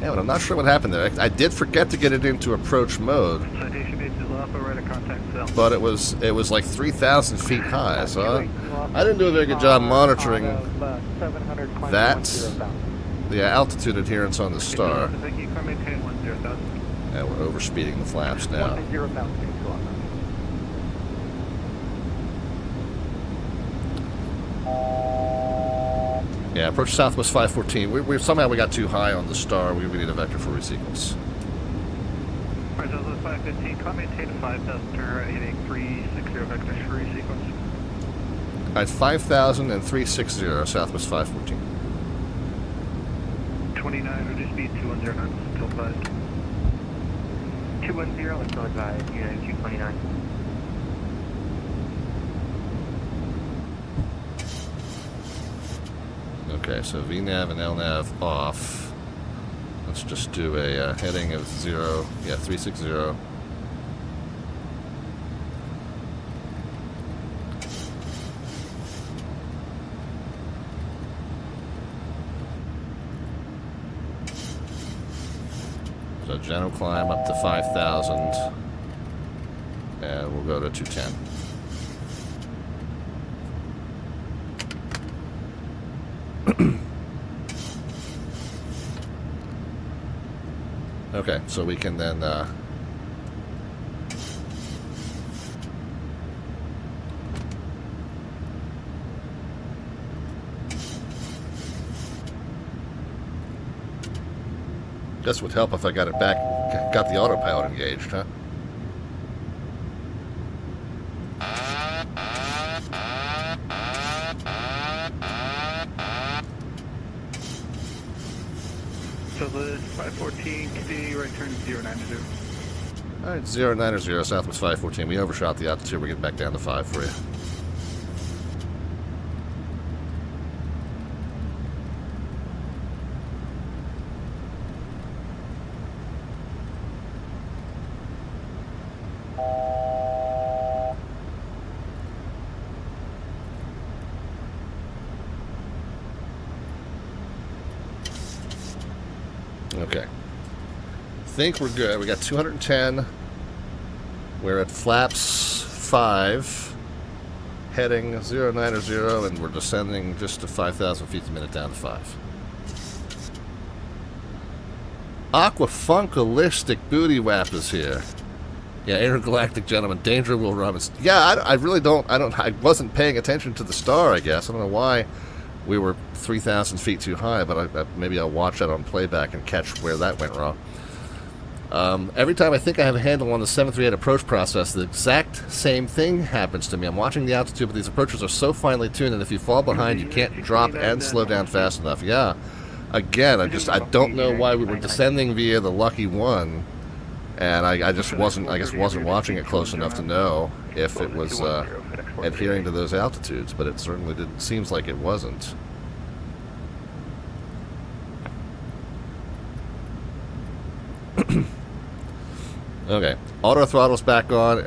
Yeah, but I'm not sure what happened there. I did forget to get it into approach mode, but it was like 3,000 feet high, so I didn't do a very good job monitoring that, the altitude adherence on the star. Yeah, we're overspeeding the flaps now. Yeah, approach Southwest 514. We somehow we got too high on the star. We need a vector for resequence. Alright, Southwest 515. Can I maintain a 5,000 turn heading 360 vectors for resequence? Alright, 5,000 and 360 Southwest 514. 29, reduce speed 2109, still advised. 210, still advised, United 229. Okay, so VNAV and LNAV off. Let's just do a heading of 360. So general climb up to 5,000, and we'll go to 210. Okay, so we can then guess would help if I got it back, got the autopilot engaged, huh? So the 514, continue right turn 090. Alright, 090, Southwest 514. We overshot the altitude. We're getting back down to 5 for you. Okay. Think we're good. We got 210. We're at flaps 5, heading 090, and we're descending just to 5,000 feet a minute down to 5. Aquafunkalistic Booty Wap is here. Yeah, intergalactic gentleman, danger will run. Yeah, I really don't. I wasn't paying attention to the star. I guess I don't know why we were 3,000 feet too high, but maybe I'll watch that on playback and catch where that went wrong. Every time I think I have a handle on the 738 approach process, the exact same thing happens to me. I'm watching the altitude, but these approaches are so finely tuned, and if you fall behind, you can't drop and slow down fast enough. Yeah, again, I don't know why we were descending via the Lucky 1, and I just wasn't watching it close enough to know if it was adhering to those altitudes, but it certainly didn't. Seems like it wasn't. Okay, auto throttle's back on,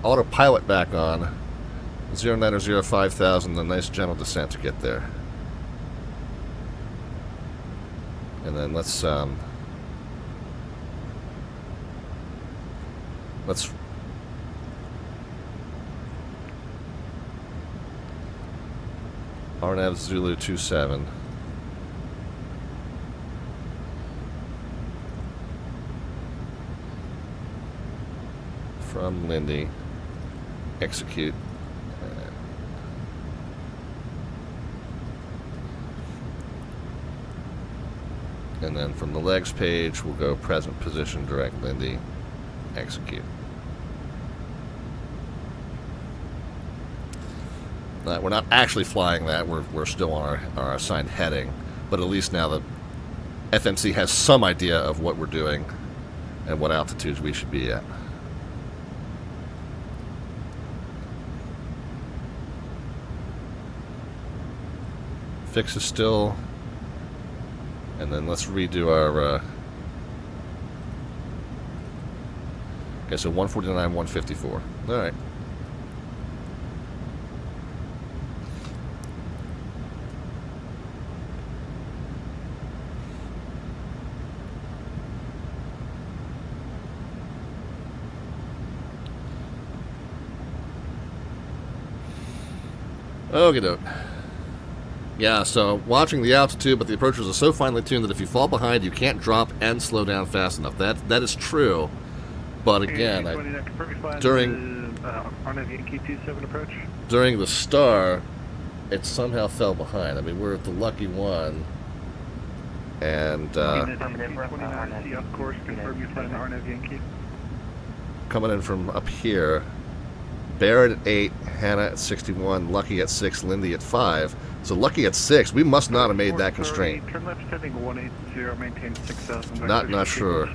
autopilot back on. 0905,000, a nice gentle descent to get there. And then let's RNAV Zulu 27. From Lindy, execute. And then from the legs page, we'll go present position, direct Lindy, execute. We're not actually flying that. We're still on our assigned heading, but at least now the FMC has some idea of what we're doing and what altitudes we should be at. Fix is still, and then let's redo our. Okay, so 149, 154. All right. Okie doke. Yeah, so watching the altitude, but the approaches are so finely tuned that if you fall behind, you can't drop and slow down fast enough. That is true, but again, during the star, it somehow fell behind. I mean, we're at the Lucky 1, and coming in from up here, Barrett at 8, Hannah at 61, Lucky at 6, Lindy at 5. So Lucky at 6, we must not have made that constraint. Turn left heading 180, maintain 6,000. Not sure.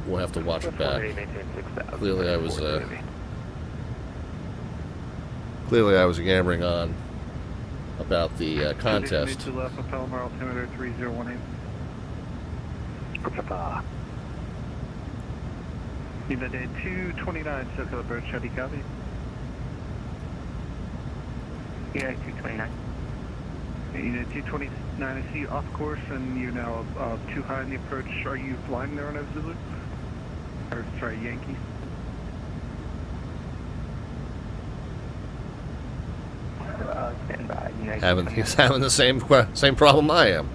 We'll have to watch it back. Clearly I was yammering on about the contest. To left, Palomar altimeter 3018. Unit 229, circle approach, how do you copy? Unit 229. Unit 229, I see you off course and you're now too high in the approach. Are you flying there on a Zulu? Or, sorry, Yankee? Stand by. He's having the same problem I am.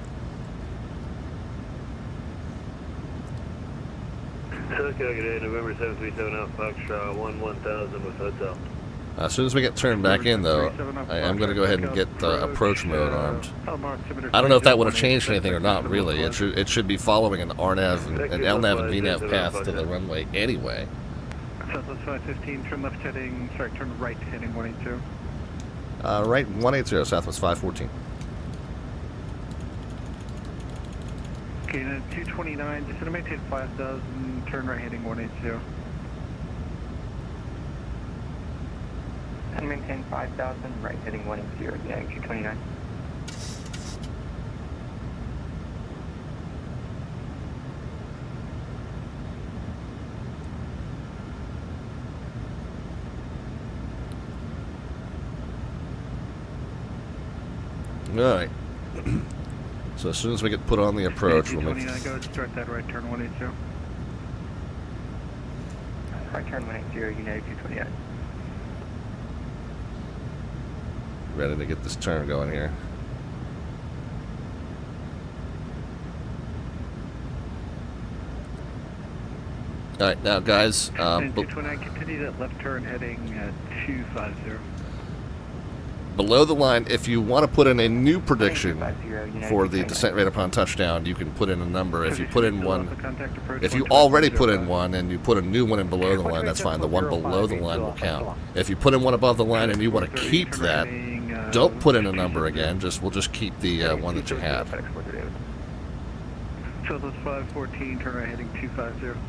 Okay, November 737 Alpha Foxtrot 1000 with hotel. As soon as we get turned back in, though, I am going to go ahead and get approach mode armed. I don't know if that would have changed anything or not, really. It should be following an RNAV, an LNAV and VNAV path to the runway anyway. Southwest 515, turn left heading, sorry, turn right heading 182. Right 180, Southwest 514. Okay, then 229, just gonna maintain 5,000, turn right heading 182. And maintain 5,000, right heading 180, yeah, 229. Alright. So as soon as we get put on the approach, we'll make... Go ahead, start that right turn 182. Right turn 180, United 229. Ready to get this turn going here. Alright, now guys, 229, continue that left turn heading 250. Below the line, if you want to put in a new prediction for the descent rate upon touchdown, you can put in a number. If you put in one, if you already put in one and you put a new one in below the line, that's fine. The one below the line will count. If you put in one above the line and you want to keep that, don't put in a number again. We'll just keep the one that you had. Southwest 514, turn right heading 250.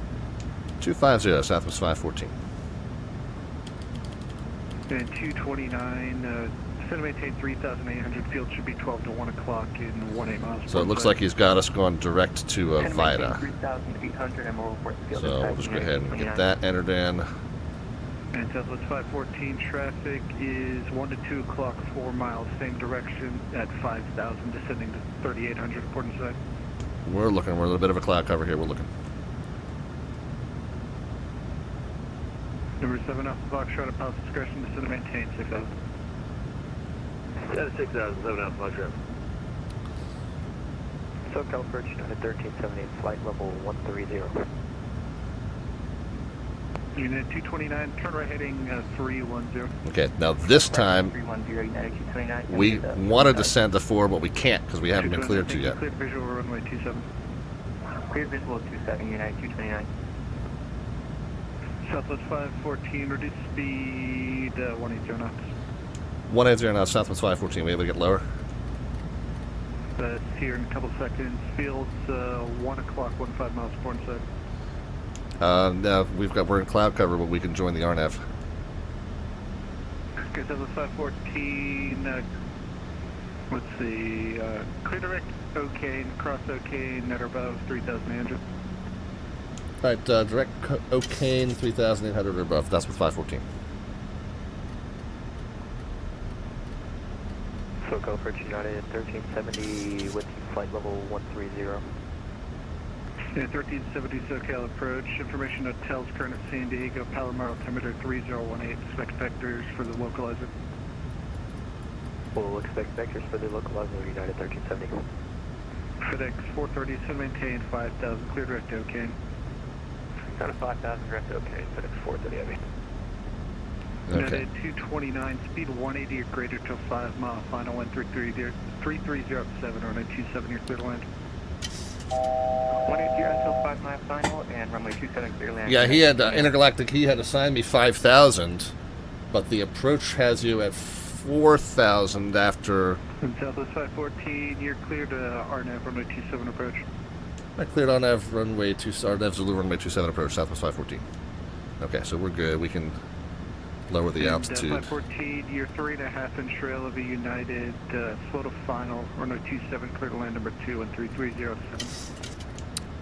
250, Southwest 514. And 229, descend and maintain 3,800, field should be 12 to 1 o'clock in 18 miles. So it looks like he's got us going direct to Vida. 3,800 and we'll report the field. So we'll just go ahead and get that entered in. And Southwest 514 traffic is 1 to 2 o'clock, 4 miles, same direction at 5,000, descending to 3,800, reporting side. We're looking. We're a little bit of a cloud cover here. We're looking. Number 7 Alpha Foxtrot, at Palace Discretion, descend and maintain 6,000. Out of 6,000, 7 Alpha Foxtrot. SoCal Approach, United 1378, flight level 130. Unit 229, turn right heading 310. Okay, now this time 310, United 229. we want to descend to 4, but we can't because we haven't been cleared to yet. Cleared visual runway 27. Cleared visual 27, United 229. Southwest 514, reduce speed 180 knots. 180 now, Southwest 514. We able to get lower? That's here in a couple seconds. Field's 1 o'clock, 15 miles port inside. Now we're in cloud cover, but we can join the RNAV. Okay, Southwest 514. Let's see. Clear direct O'Kane, cross O'Kane at or above 3,800. All right, direct O'Kane 3,800 or above. That's with 514. SoCal Approach, United 1370 with flight level 130. Yeah, 1370 SoCal Approach. Information hotels current at San Diego, Palomar altimeter 3018. Expect vectors for the Localizer. We'll expect vectors for the Localizer, United 1370. FedEx 430, send maintain 5,000, clear direct O'Kane. Out of 5,000, direct O'Kane, FedEx 430 heavy. Okay. United 229, speed 180 or greater till 5 mile, final wind 3307 or 927 near clear to land. 180 until 5 mile final and runway 27 clear land. Yeah, he had Intergalactic. He had assigned me 5,000, but the approach has you at 4,000 after. And Southwest 514, you're cleared RNAV runway 27 approach. I cleared RNAV runway 27, RNAV Zulu runway 27 approach, Southwest 514. Okay, so we're good. We can lower the altitude. 514, you're 3.5 inch trail of a United, slow to final, runway 27, clear to land number 2 and 3307.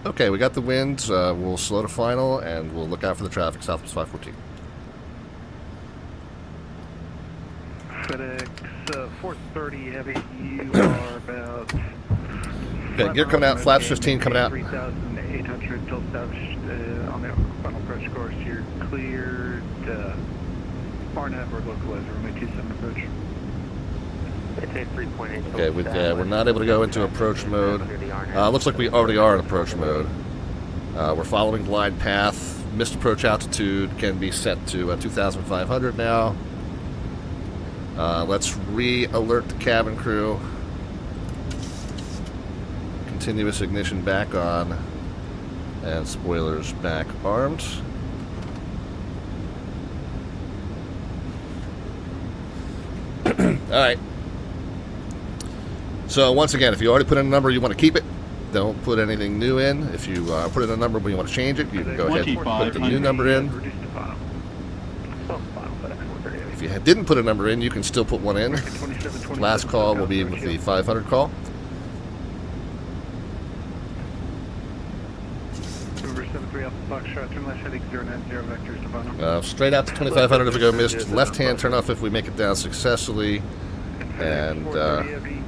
Okay, we got the wind. We'll slow to final, and we'll look out for the traffic, Southwest 514. FedEx 430 heavy, you are about... Okay, gear coming out, flaps 15 coming out. 3,800 till established on the final approach course. You're cleared RNAV or Localizer, runway 27 approach. It's a 3.8. Okay, we're not able to go into approach mode. Looks like we already are in approach mode. We're following glide path. Missed approach altitude can be set to 2,500 now. Let's re-alert the cabin crew. Continuous ignition back on. And spoilers back armed. Alright. So once again, if you already put in a number, you want to keep it. Don't put anything new in. If you put in a number but you want to change it, you can go ahead and put the new number in. If you didn't put a number in, you can still put one in. Last call will be with the 500 call. Straight out to 2,500 if we go missed. Left hand turn off if we make it down successfully. And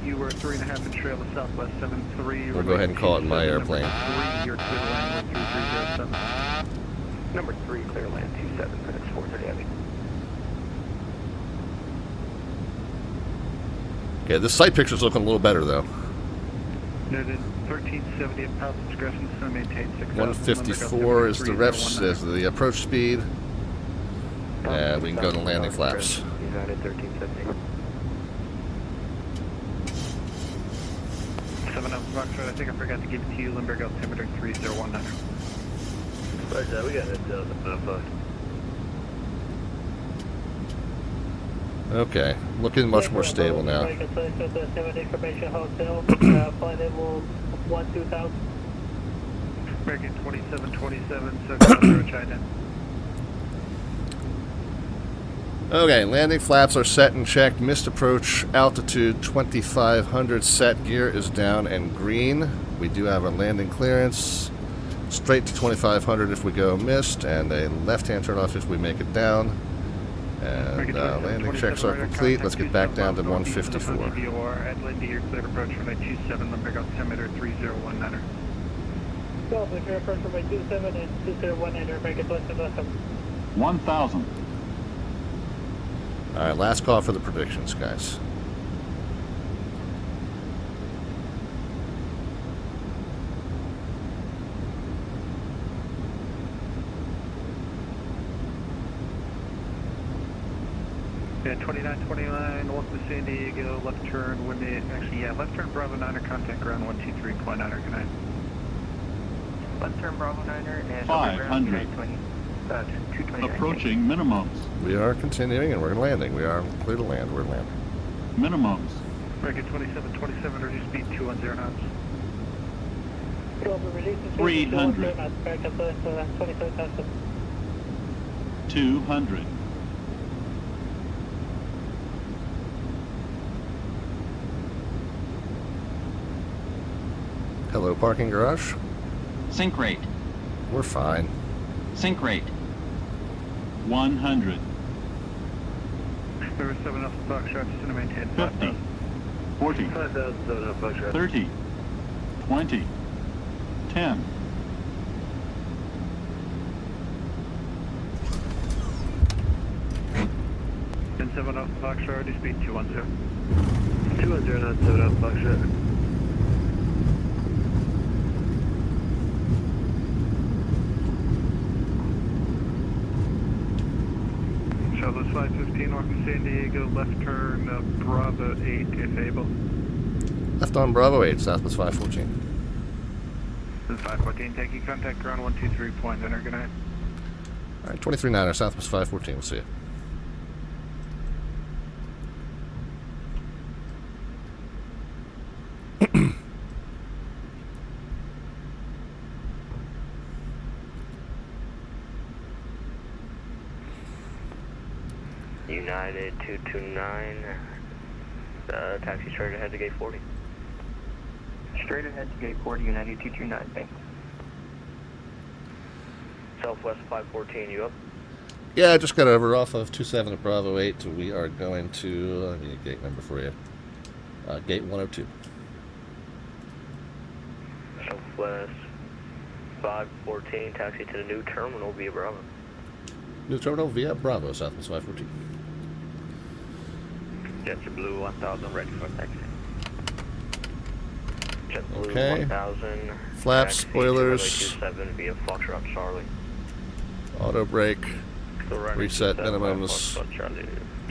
you were 3.5 inch trail to Southwest 73. We'll go ahead and call it my airplane. Number 3, clear land 27, FedEx 430 heavy. Okay, this sight picture's looking a little better though. Noted 1370 at Palace Discretion, so maintain 6,000. 154 is the the approach speed. And we can go to landing flaps. United 1370. 7 up Foxtrot, I think I forgot to give it to you, Lindbergh altimeter 3019. Roger, we got it, 7 Okay, looking much more stable now. American 2727, SoCal approach IDEN. Okay, landing flaps are set and checked. Missed approach altitude 2500 set. Gear is down and green. We do have a landing clearance. Straight to 2500 if we go missed, and a left-hand turnoff if we make it down. And landing checks are complete. Let's get back down to 154. At Lindy, your cleared approach runway 27, Lindbergh altimeter 3019er. Delta, clear approach runway 27 and 2019er, make it less than 1,000. All right, last call for the predictions, guys. Yeah, 2929, welcome to San Diego, left turn, left turn Bravo 9er, contact ground 123.9er, good night. Left turn Bravo 9er and 500. 220. Approaching minimums. We are continuing and we're landing. We are clear to land. We're landing. Minimums. American 2727, reduce speed 210 knots. 300. 200. Hello, parking garage. Sink rate. We're fine. Sink rate. 100. There was 7 off the Foxtrot, just to maintain 50. 40. 5,007 off Foxtrot. 30. 20. 10. And 7 off the Foxtrot, reduce speed 210. 210 knots, 7 off Foxtrot. Southwest 515, welcome to San Diego, left turn Bravo 8 if able. Left on Bravo 8, Southwest 514. This is 514, taking contact ground 123.9er, good night. All right, 23.9er, Southwest 514. We'll see you. United 229, taxi straight ahead to gate 40. Straight ahead to gate 40, United 229, thanks. Southwest 514, you up? Yeah, I just got over off of 27 at Bravo 8. We are going to, let me get a gate number for you. Gate 102. Southwest 514, taxi to the new terminal via Bravo. New terminal via Bravo, Southwest 514. JetBlue 1000, ready for taxi. JetBlue Okay. 1000. Flaps, spoilers. 27 via Foxtrot Charlie. Auto brake. Reset minimums.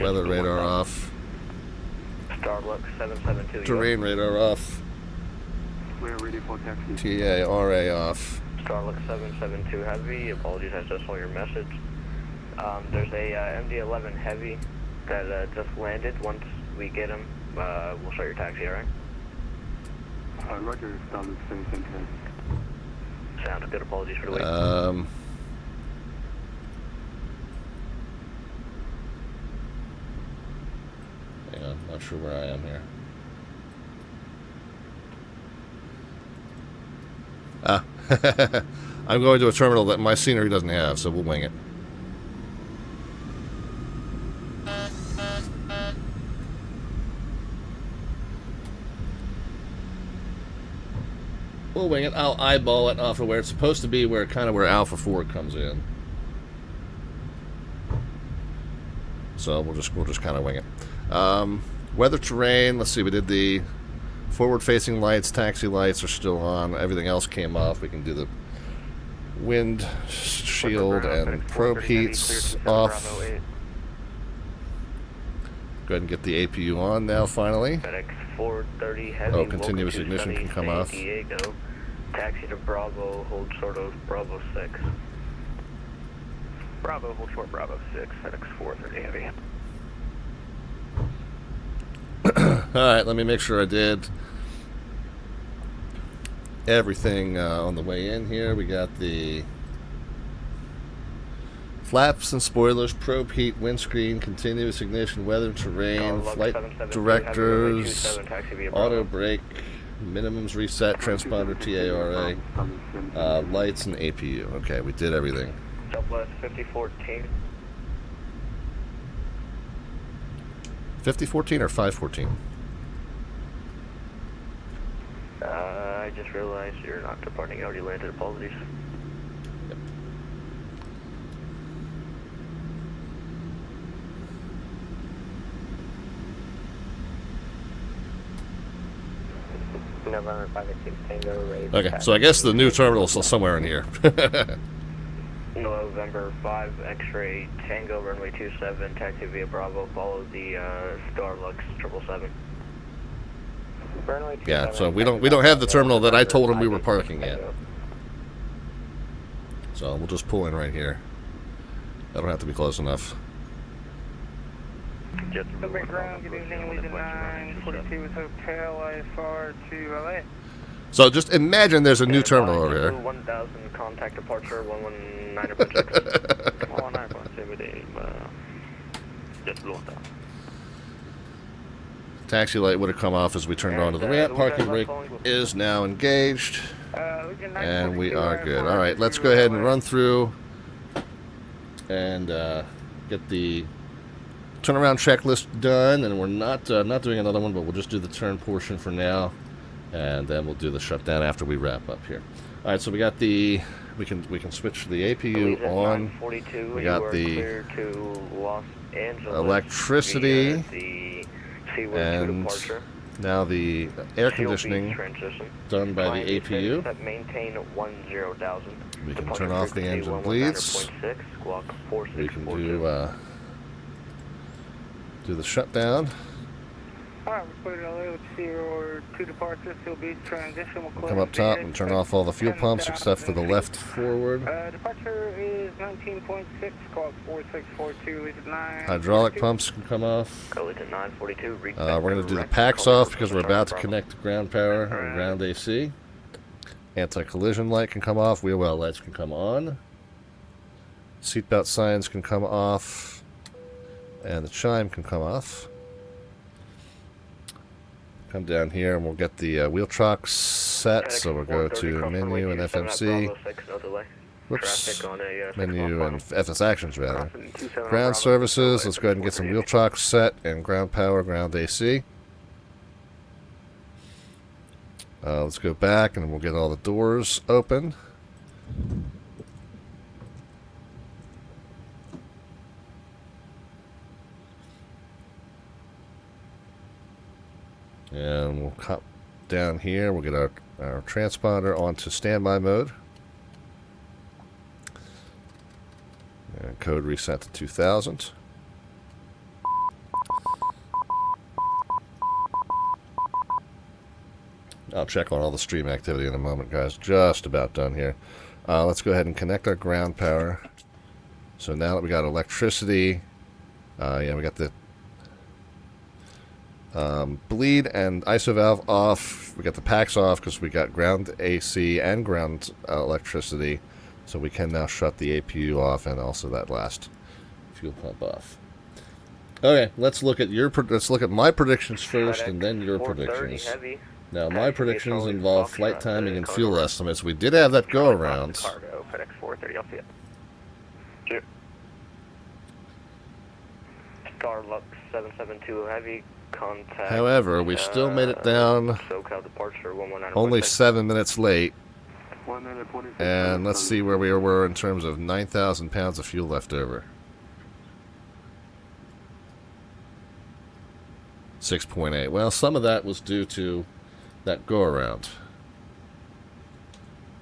Weather radar off. Starluck 772. Terrain radar off. We're ready for taxi. TA RA off. Starluck 772 Heavy. Apologies, I just saw your message. There's a MD-11 Heavy that just landed. Once we get him, we'll start your taxi, alright? Roger, Starluck 772. Sounds good. Apologies for the wait. Hang on, not sure where I am here. I'm going to a terminal that my scenery doesn't have, so we'll wing it. We'll wing it. I'll eyeball it off of where it's supposed to be, where where Alpha 4 comes in. So we'll just kind of wing it. Weather terrain. Let's see. We did the forward-facing lights. Taxi lights are still on. Everything else came off. We can do the wind shield and probe heats off. Go ahead and get the APU on now. Finally. FedEx 430 Heavy. Oh, continuous ignition can come off. Diego. Taxi to Bravo. Hold short of Bravo 6. Bravo, hold short Bravo 6. FedEx 430 Heavy. Alright, let me make sure I did everything on the way in here. We got the flaps and spoilers, probe heat, windscreen, continuous ignition, weather, terrain, flight directors, auto brake, minimums reset, transponder, TARA, lights, and APU. Okay, we did everything. Southwest 5014. 5014 or 514? I just realized you're not departing. Already landed. Apologies. Yep. November 586 Tango raised. Okay, so I guess the new terminal is somewhere in here. November 5 X-ray Tango runway 27 taxi via Bravo. Follow the Starlux 777. Yeah, so we don't have the terminal that I told him we were parking at. So we'll just pull in right here. That don't have to be close enough. Subway ground, good evening, Legion 942 with Hotel IFR to LA. So just imagine there's a new terminal over here. 1000 contact departure 119.6. 119.7, just blown down. Taxi light would have come off as we turned onto the ramp. Parking brake is now engaged. And we are good. Alright, let's go ahead and run through and get the turnaround checklist done. And we're not doing another one, but we'll just do the turn portion for now. And then we'll do the shutdown after we wrap up here. Alright, so we got the... We can switch the APU on. We got the electricity. And now the air conditioning done by the APU. We can turn off the engine bleeds. We can do the shutdown. Alright, we're putting LA with 02 departures, still be transition. We'll come up top and turn off all the fuel pumps except for the left forward. Departure is 19.6, clock 4642, Legion 9. Hydraulic pumps can come off. We're going to do the packs off because we're about to connect to ground power and ground AC. Anti-collision light can come off. Wheel well lights can come on. Seatbelt signs can come off. And the chime can come off. Come down here and we'll get the wheel trocks set. So we'll go to menu and FMC. Whoops. Menu and FS Actions rather. Ground services. Let's go ahead and get some wheel trocks set and ground power, ground AC. Let's go back and we'll get all the doors open. And we'll come down here. We'll get our transponder onto standby mode. And code reset to 2000. I'll check on all the stream activity in a moment, guys. Just about done here. Let's go ahead and connect our ground power. So now that we got electricity, yeah, we got the bleed and ISO valve off. We got the packs off because we got ground AC and ground electricity. So we can now shut the APU off and also that last fuel pump off. Okay, let's look at my predictions first and then your predictions. Now my predictions involve flight timing and fuel estimates. We did have that go around. Starlux 772 heavy. Contact, however, we still made it down only 7 minutes late. And let's see where we were in terms of 9,000 pounds of fuel left over. 6.8. Well, some of that was due to that go-around.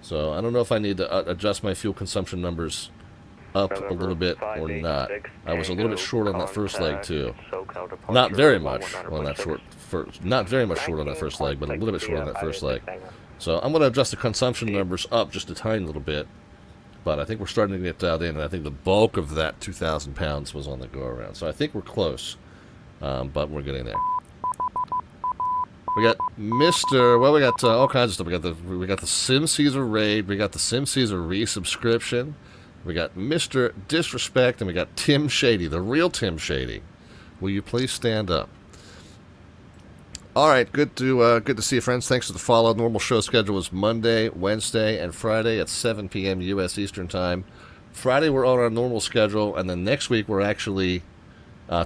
So I don't know if I need to adjust my fuel consumption numbers up a little bit or not. I was a little bit short on that first leg too. Not very much on that short not very much short on that first leg, but a little bit short on that first leg. So I'm going to adjust the consumption numbers up just a tiny little bit. But I think we're starting to get dialed in, and I think the bulk of that 2,000 pounds was on the go around. So I think we're close, but we're getting there. We got Mr. Well, we got all kinds of stuff. We got the Sim Caesar raid. We got the Sim Caesar resubscription. We got Mr. Disrespect, and we got Tim Shady, the real Tim Shady. Will you please stand up? All right, good to see you, friends. Thanks for the follow. Normal show schedule is Monday, Wednesday, and Friday at 7 p.m. U.S. Eastern Time. Friday we're on our normal schedule, and then next week we're actually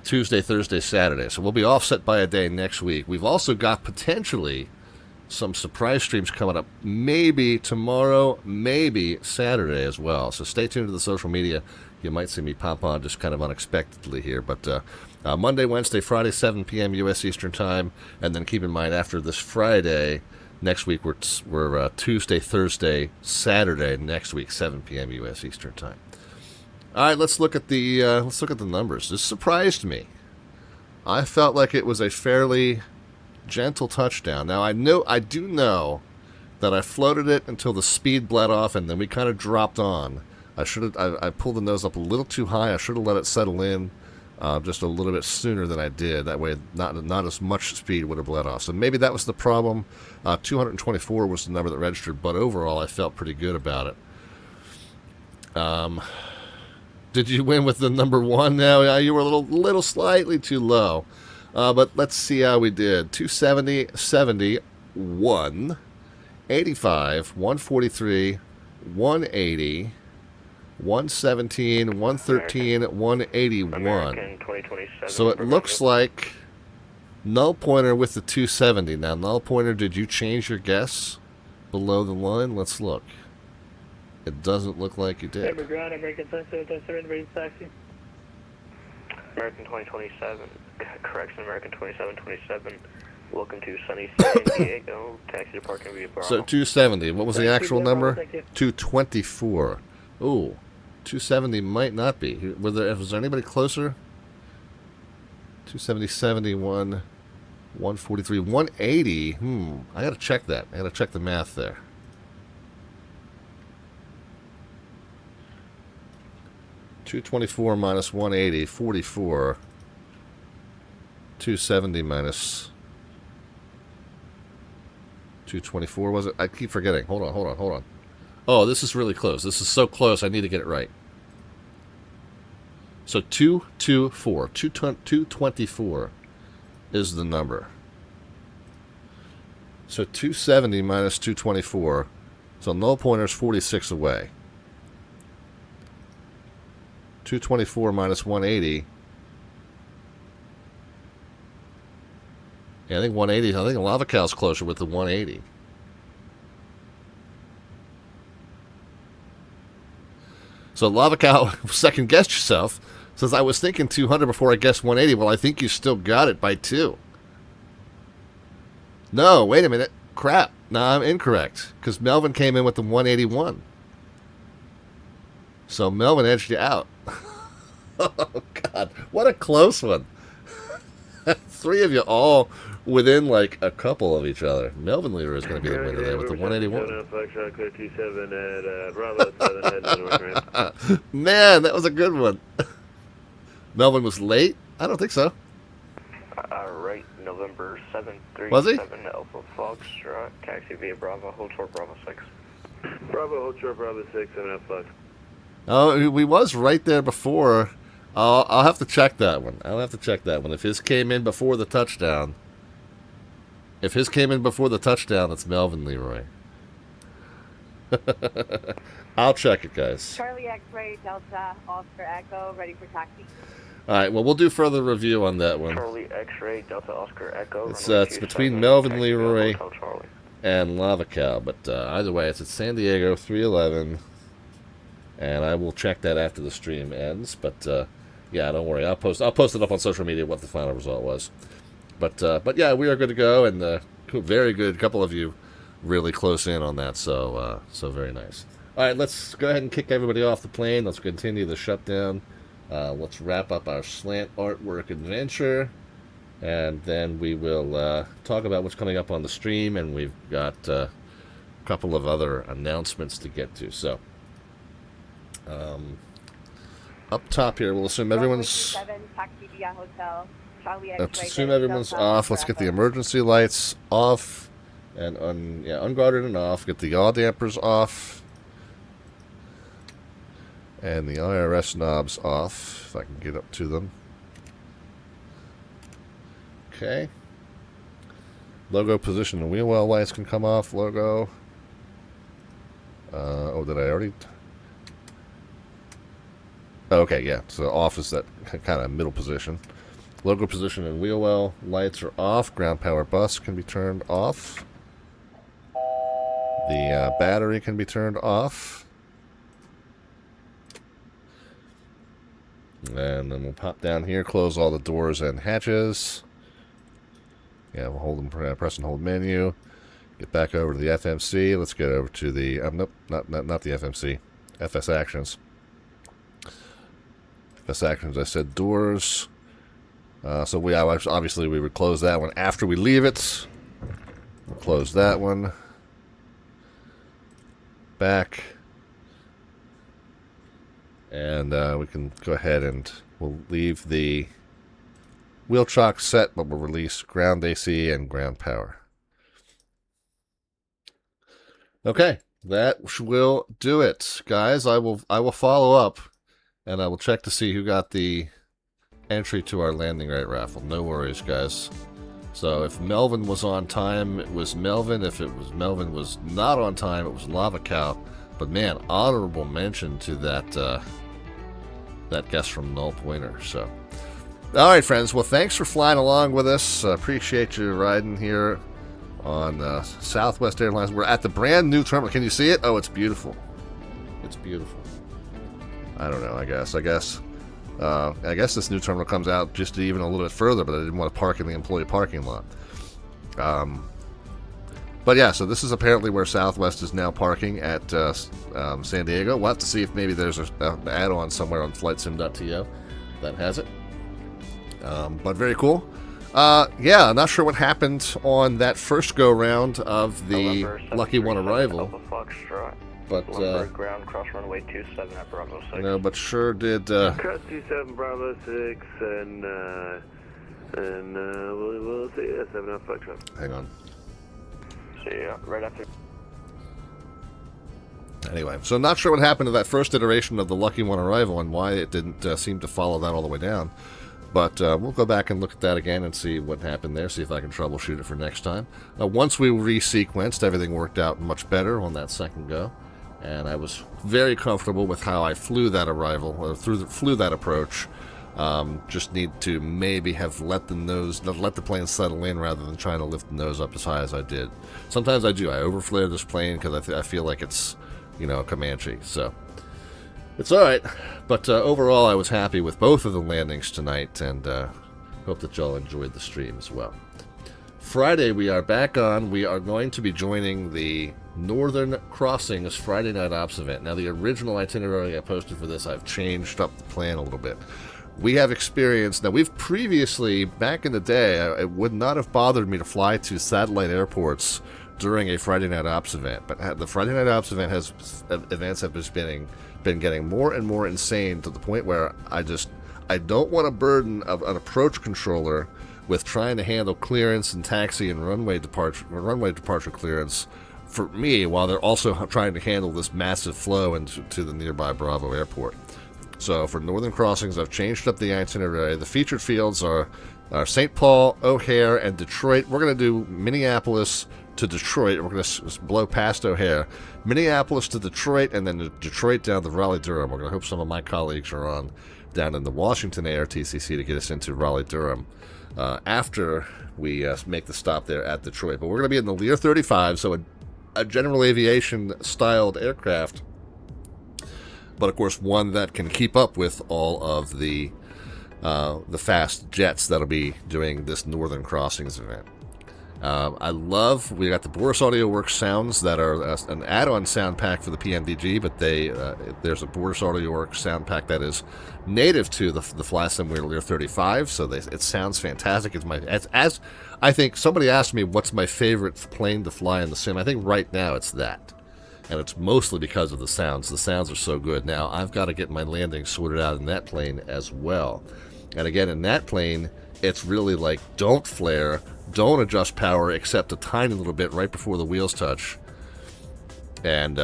Tuesday, Thursday, Saturday. So we'll be offset by a day next week. We've also got potentially some surprise streams coming up. Maybe tomorrow, maybe Saturday as well. So stay tuned to the social media. You might see me pop on just kind of unexpectedly here. But Monday, Wednesday, Friday, 7 p.m. U.S. Eastern Time. And then keep in mind, after this Friday, next week we're Tuesday, Thursday, Saturday next week, 7 p.m. U.S. Eastern Time. All right, let's look at the numbers. This surprised me. I felt like it was a fairly gentle touchdown. Now I do know that I floated it until the speed bled off, and then we kind of dropped on. I pulled the nose up a little too high. I should have let it settle in just a little bit sooner than I did. That way, not as much speed would have bled off. So maybe that was the problem. 224 was the number that registered, but overall, I felt pretty good about it. Did you win with the number 1 now? You were a little slightly too low. But let's see how we did. 270, 70, 1, 85, 143, 180, 117, 113, 181. So it looks like null pointer with the 270. Now, null pointer, did you change your guess below the line? Let's look. It doesn't look like you did. Ground, American Sunset, surrender taxi. American 2027, correction, American 2727. Welcome to sunny San Diego. Taxi departing via Bravo. So 270. What was the actual number? 224. Ooh, 270 might not be. Was there anybody closer? 270, 71, 143, 180. I gotta check that. I gotta check the math there. $224 minus 180, 44. 270 minus 224, was it? I keep forgetting. Hold on. Oh, this is really close. This is so close, I need to get it right. So 224. 224 is the number. So 270 minus 224. So null pointer's 46 away. 224 minus 180. Yeah, I think 180. I think Lava Cow's closer with the 180. So Lava Cow second guessed yourself. Says I was thinking 200 before I guessed 180. Well, I think you still got it by 2. No, wait a minute. Crap. No, I'm incorrect. Because Melvin came in with the 181. So Melvin edged you out. Oh, God. What a close one. 3 of you all within like a couple of each other. Melvin Leader is going to be the winner there with the 181. Man, that was a good one. Melvin was late? I don't think so. Right, November 737 was he? Alpha Foxtrot, taxi via Bravo, hold short Bravo 6. Bravo, hold short Bravo 6, 7 Fox. Oh, we was right there before. I'll have to check that one. If his came in before the touchdown. It's Melvin Leroy. I'll check it, guys. Charlie X-Ray, Delta, Oscar Echo, ready for taxi. All right, well, we'll do further review on that one. Charlie X-Ray, Delta, Oscar Echo. It's between Melvin Leroy and Lava Cow, but either way, it's at San Diego, 311. And I will check that after the stream ends. But yeah, don't worry. I'll post it up on social media what the final result was. But yeah, we are good to go, and very good. A couple of you really close in on that, so very nice. All right, let's go ahead and kick everybody off the plane. Let's continue the shutdown. Let's wrap up our slant artwork adventure, and then we will talk about what's coming up on the stream, and we've got a couple of other announcements to get to. So. Up top here, we'll assume everyone's... Taxi via hotel, let's assume everyone's off. Let's get the emergency lights off and unguarded and off. Get the yaw dampers off and the IRS knobs off if I can get up to them. Okay. Logo position and wheel well lights can come off. Logo. Oh, did I already? Okay, yeah. So off is that kind of middle position. Logo position and wheel well lights are off. Ground power bus can be turned off. The battery can be turned off. And then we'll pop down here, close all the doors and hatches. Yeah, we'll hold them, press and hold menu. Get back over to the FMC. Let's get over to the, nope, not the FMC. FS Actions. FS Actions, I said doors. So we obviously we would close that one after we leave it. We'll close that one. Back. And we can go ahead and we'll leave the wheel chock set, but we'll release ground AC and ground power. Okay, that will do it, guys. I will follow up, and I will check to see who got the entry to our landing right raffle. No worries, guys. So if Melvin was on time, it was Melvin. If it was Melvin was not on time, it was Lava Cow. But man, honorable mention to that that guest from Null Pointer. So, all right, friends. Well, thanks for flying along with us. Appreciate you riding here on Southwest Airlines. We're at the brand new terminal. Can you see it? Oh, it's beautiful. It's beautiful. I don't know. I guess this new terminal comes out just even a little bit further, but I didn't want to park in the employee parking lot. But yeah, so this is apparently where Southwest is now parking at San Diego. We'll have to see if maybe there's an add-on somewhere on flightsim.to that has it. But very cool. Yeah, I'm not sure what happened on that first go-round of the Lucky One arrival. But, Lindbergh ground, cross runway 27 at Bravo 6. No, but sure did, Cross 27 Bravo 6, and we'll see you at 7 off Foxtrot. Hang on. See ya, right after. Anyway, so not sure what happened to that first iteration of the Lucky One arrival and why it didn't seem to follow that all the way down. But we'll go back and look at that again and see what happened there, see if I can troubleshoot it for next time. Once we resequenced, everything worked out much better on that second go. And I was very comfortable with how I flew that arrival, or flew that approach. Just need to maybe have let the plane settle in rather than trying to lift the nose up as high as I did. Sometimes I do. I overflare this plane because I feel like it's, a Comanche. So it's all right. But overall, I was happy with both of the landings tonight, and hope that y'all enjoyed the stream as well. Friday, we are back on. We are going to be joining the Northern Crossings Friday Night Ops event. Now, the original itinerary I posted for this, I've changed up the plan a little bit. We have experienced, now we've previously, back in the day, it would not have bothered me to fly to satellite airports during a Friday Night Ops event, but the Friday Night Ops events have just been getting more and more insane to the point where I don't want a burden of an approach controller with trying to handle clearance and taxi and runway departure clearance for me, while they're also trying to handle this massive flow into the nearby Bravo airport. So for Northern Crossings, I've changed up the itinerary. The featured fields are St. Paul, O'Hare, and Detroit. We're going to do Minneapolis to Detroit. We're going to blow past O'Hare. Minneapolis to Detroit, and then Detroit down to Raleigh-Durham. We're going to hope some of my colleagues are on down in the Washington ARTCC to get us into Raleigh-Durham after we make the stop there at Detroit. But we're going to be in the Lear 35, so a general aviation-styled aircraft, but of course one that can keep up with all of the fast jets that'll be doing this Northern Crossings event. We got the Boris Audio Works sounds that are an add-on sound pack for the PMDG, but there's a Boris Audio Works sound pack that is native to the FlySim Lear 35, so it sounds fantastic. As I think somebody asked me what's my favorite plane to fly in the sim. I think right now it's that, and it's mostly because of the sounds. The sounds are so good. Now I've got to get my landing sorted out in that plane as well. And again, in that plane, it's really like, don't flare, don't adjust power except a tiny little bit right before the wheels touch. And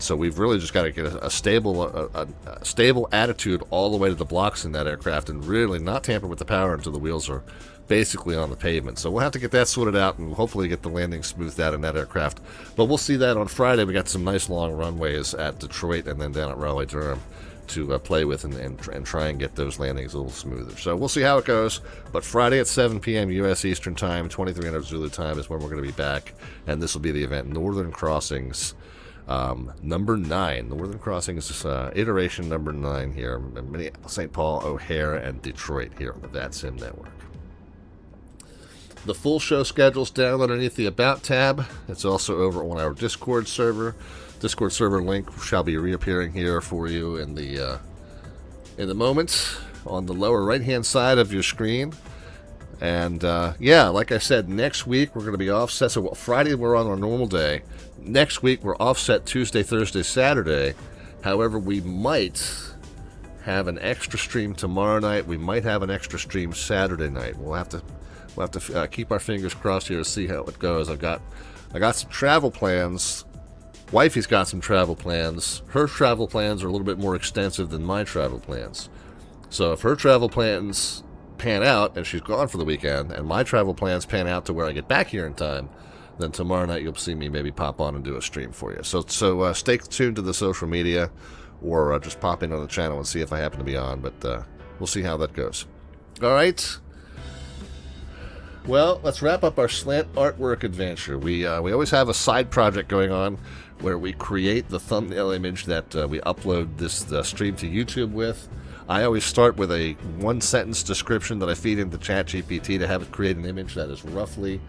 so we've really just got to get a stable attitude all the way to the blocks in that aircraft, and really not tamper with the power until the wheels are basically on the pavement. So we'll have to get that sorted out and hopefully get the landing smoothed out in that aircraft. But we'll see that on Friday. We got some nice long runways at Detroit and then down at Raleigh, Durham to play with and try and get those landings a little smoother. So we'll see how it goes. But Friday at 7 p.m. U.S. Eastern Time, 2300 Zulu Time is when we're going to be back. And this will be the event, Northern Crossings number 9. Northern Crossings iteration number 9 here. St. Paul, O'Hare, and Detroit here on the VATSIM network. The full show schedule's down underneath the About tab. It's also over on our Discord server. Discord server link shall be reappearing here for you in the moment on the lower right-hand side of your screen. And yeah, like I said, next week we're going to be offset. So Friday we're on our normal day. Next week we're offset Tuesday, Thursday, Saturday. However, we might have an extra stream tomorrow night. We might have an extra stream Saturday night. We'll have to keep our fingers crossed here to see how it goes. I got some travel plans. Wifey's got some travel plans. Her travel plans are a little bit more extensive than my travel plans. So if her travel plans pan out and she's gone for the weekend, and my travel plans pan out to where I get back here in time, then tomorrow night you'll see me maybe pop on and do a stream for you. So stay tuned to the social media, or just pop in on the channel and see if I happen to be on. But we'll see how that goes. All right. Well, let's wrap up our slant artwork adventure. We always have a side project going on where we create the thumbnail image that we upload this stream to YouTube with. I always start with a one-sentence description that I feed into ChatGPT to have it create an image that is roughly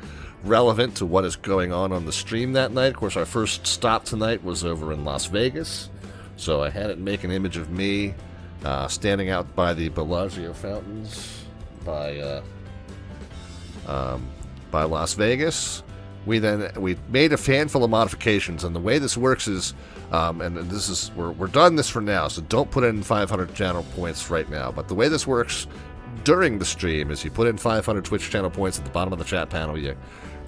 relevant to what is going on the stream that night. Of course, our first stop tonight was over in Las Vegas, so I had it make an image of me standing out by the Bellagio fountains by Las Vegas. We made a handful of modifications, and the way this works is, and this is we're done this for now, so don't put in 500 channel points right now. But the way this works during the stream is you put in 500 Twitch channel points at the bottom of the chat panel. You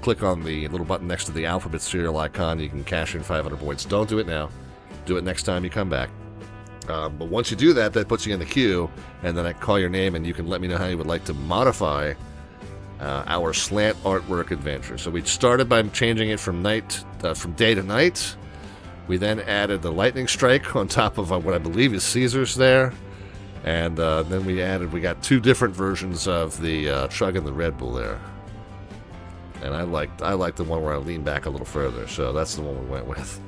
click on the little button next to the alphabet serial icon. You can cash in 500 points. Don't do it now. Do it next time you come back. But once you do that, that puts you in the queue, and then I call your name, and you can let me know how you would like to modify our slant artwork adventure. So we started by changing it from day to night. We then added the lightning strike on top of what I believe is Caesar's there, and then we got 2 different versions of the Chug and the Red Bull there. And I like the one where I lean back a little further, so that's the one we went with.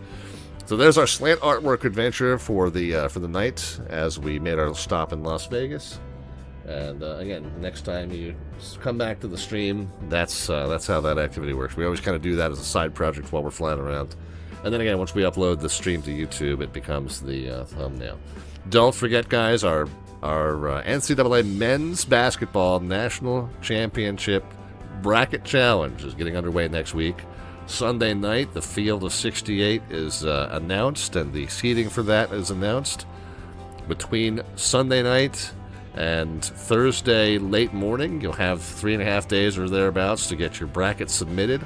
So there's our slant artwork adventure for the night as we made our stop in Las Vegas. And again, next time you come back to the stream, that's how that activity works. We always kind of do that as a side project while we're flying around. And then again, once we upload the stream to YouTube, it becomes the thumbnail. Don't forget, guys, our NCAA Men's Basketball National Championship Bracket Challenge is getting underway next week. Sunday night, the field of 68 is announced, and the seeding for that is announced. Between Sunday night and Thursday late morning, you'll have 3.5 days or thereabouts to get your bracket submitted.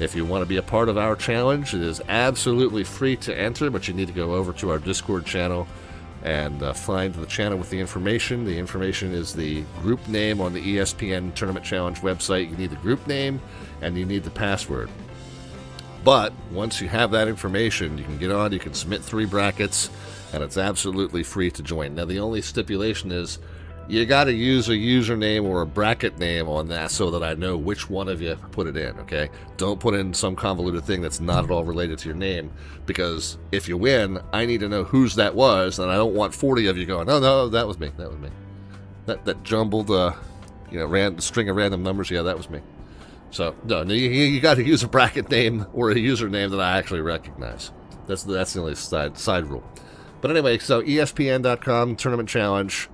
If you want to be a part of our challenge, it is absolutely free to enter, but you need to go over to our Discord channel and find the channel with the information. The information is the group name on the ESPN Tournament Challenge website. You need the group name and you need the password. But once you have that information, you can get on, you can submit 3 brackets, and it's absolutely free to join. Now, the only stipulation is you got to use a username or a bracket name on that so that I know which one of you put it in, okay? Don't put in some convoluted thing that's not at all related to your name, because if you win, I need to know whose that was, and I don't want 40 of you going, oh, no, that was me, that was me. That jumbled, string of random numbers, yeah, that was me. So, no, you got to use a bracket name or a username that I actually recognize. That's the only side rule. But anyway, so ESPN.com Tournament Challenge.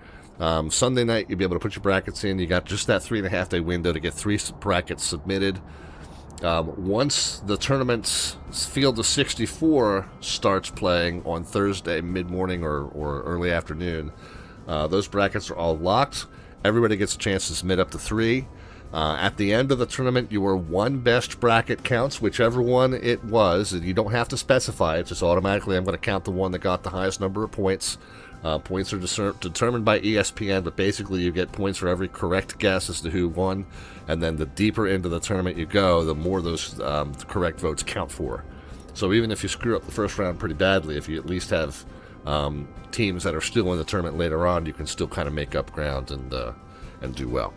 Sunday night, you'll be able to put your brackets in. You got just that 3.5 day window to get 3 brackets submitted. Once the tournament's field of 64 starts playing on Thursday mid-morning or early afternoon, Those brackets are all locked. Everybody gets a chance to submit up to 3. At the end of the tournament, your one best bracket counts, whichever one it was. You don't have to specify it, just automatically I'm going to count the one that got the highest number of points. Points are determined by ESPN, but basically you get points for every correct guess as to who won, and then the deeper into the tournament you go, the more those correct votes count for. So even if you screw up the first round pretty badly, if you at least have teams that are still in the tournament later on, you can still kind of make up ground and do well.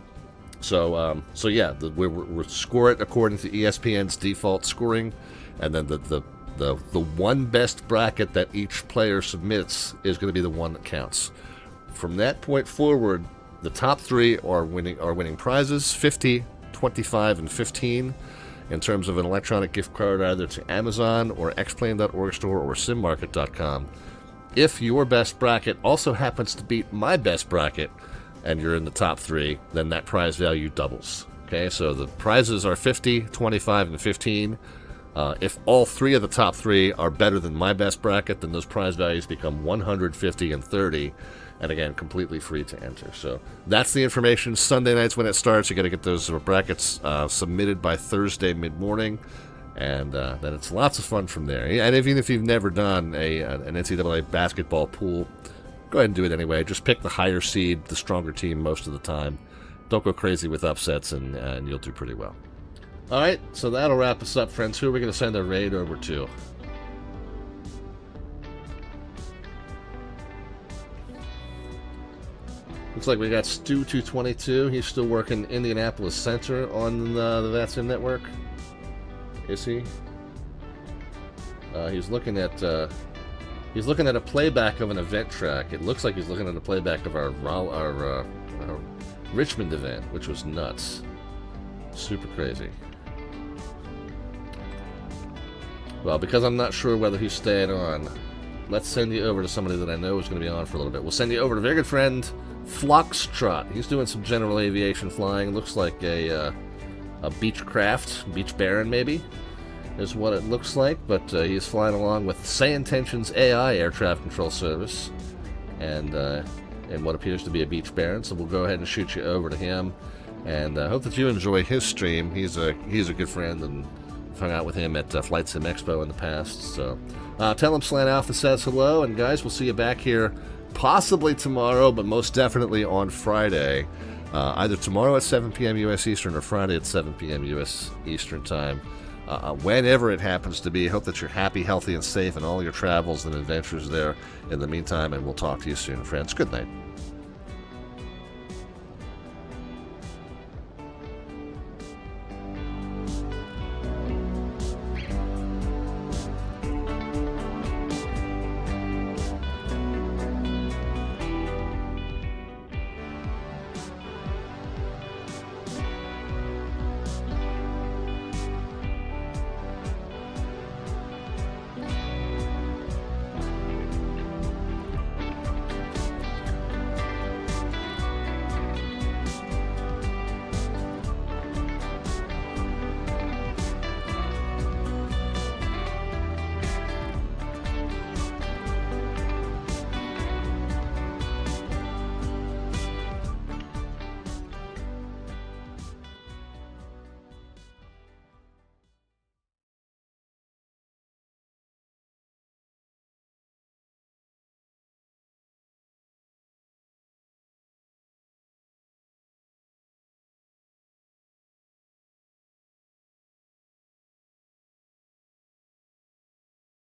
So yeah, we score it according to ESPN's default scoring, and then the one best bracket that each player submits is going to be the one that counts. From that point forward, the top 3 are winning prizes, 50, 25, and 15, in terms of an electronic gift card either to Amazon or xplane.org store or simmarket.com. If your best bracket also happens to beat my best bracket, and you're in the top 3, then that prize value doubles. Okay, so the prizes are 50, 25, and 15. If all 3 of the top 3 are better than my best bracket, then those prize values become 150 and 30, and again, completely free to enter. So that's the information. Sunday nights when it starts, you got to get those brackets submitted by Thursday mid-morning, and then it's lots of fun from there. And even if you've never done an NCAA basketball pool, go ahead and do it anyway. Just pick the higher seed, the stronger team most of the time. Don't go crazy with upsets, and you'll do pretty well. All right, so that'll wrap us up, friends. Who are we going to send our raid over to? Looks like we got Stu222. He's still working Indianapolis Center on the VATSIM network. Is he? He's looking at a playback of an event track. It looks like he's looking at a playback of our Richmond event, which was nuts. Super crazy. Well, because I'm not sure whether he's staying on, let's send you over to somebody that I know is going to be on for a little bit. We'll send you over to very good friend Foxtrot. He's doing some general aviation flying. Looks like a Beechcraft, Beach Baron maybe, is what it looks like. But he's flying along with Say Intentions AI Air Traffic Control Service, and what appears to be a Beach Baron. So we'll go ahead and shoot you over to him, and hope that you enjoy his stream. He's a good friend, and I've hung out with him at Flight Sim Expo in the past. So tell him Slant Alpha says hello, and guys, we'll see you back here possibly tomorrow, but most definitely on Friday. Either tomorrow at 7 p.m. U.S. Eastern or Friday at 7 p.m. U.S. Eastern Time. Whenever it happens to be, hope that you're happy, healthy, and safe in all your travels and adventures there in the meantime, and we'll talk to you soon, friends. Good night.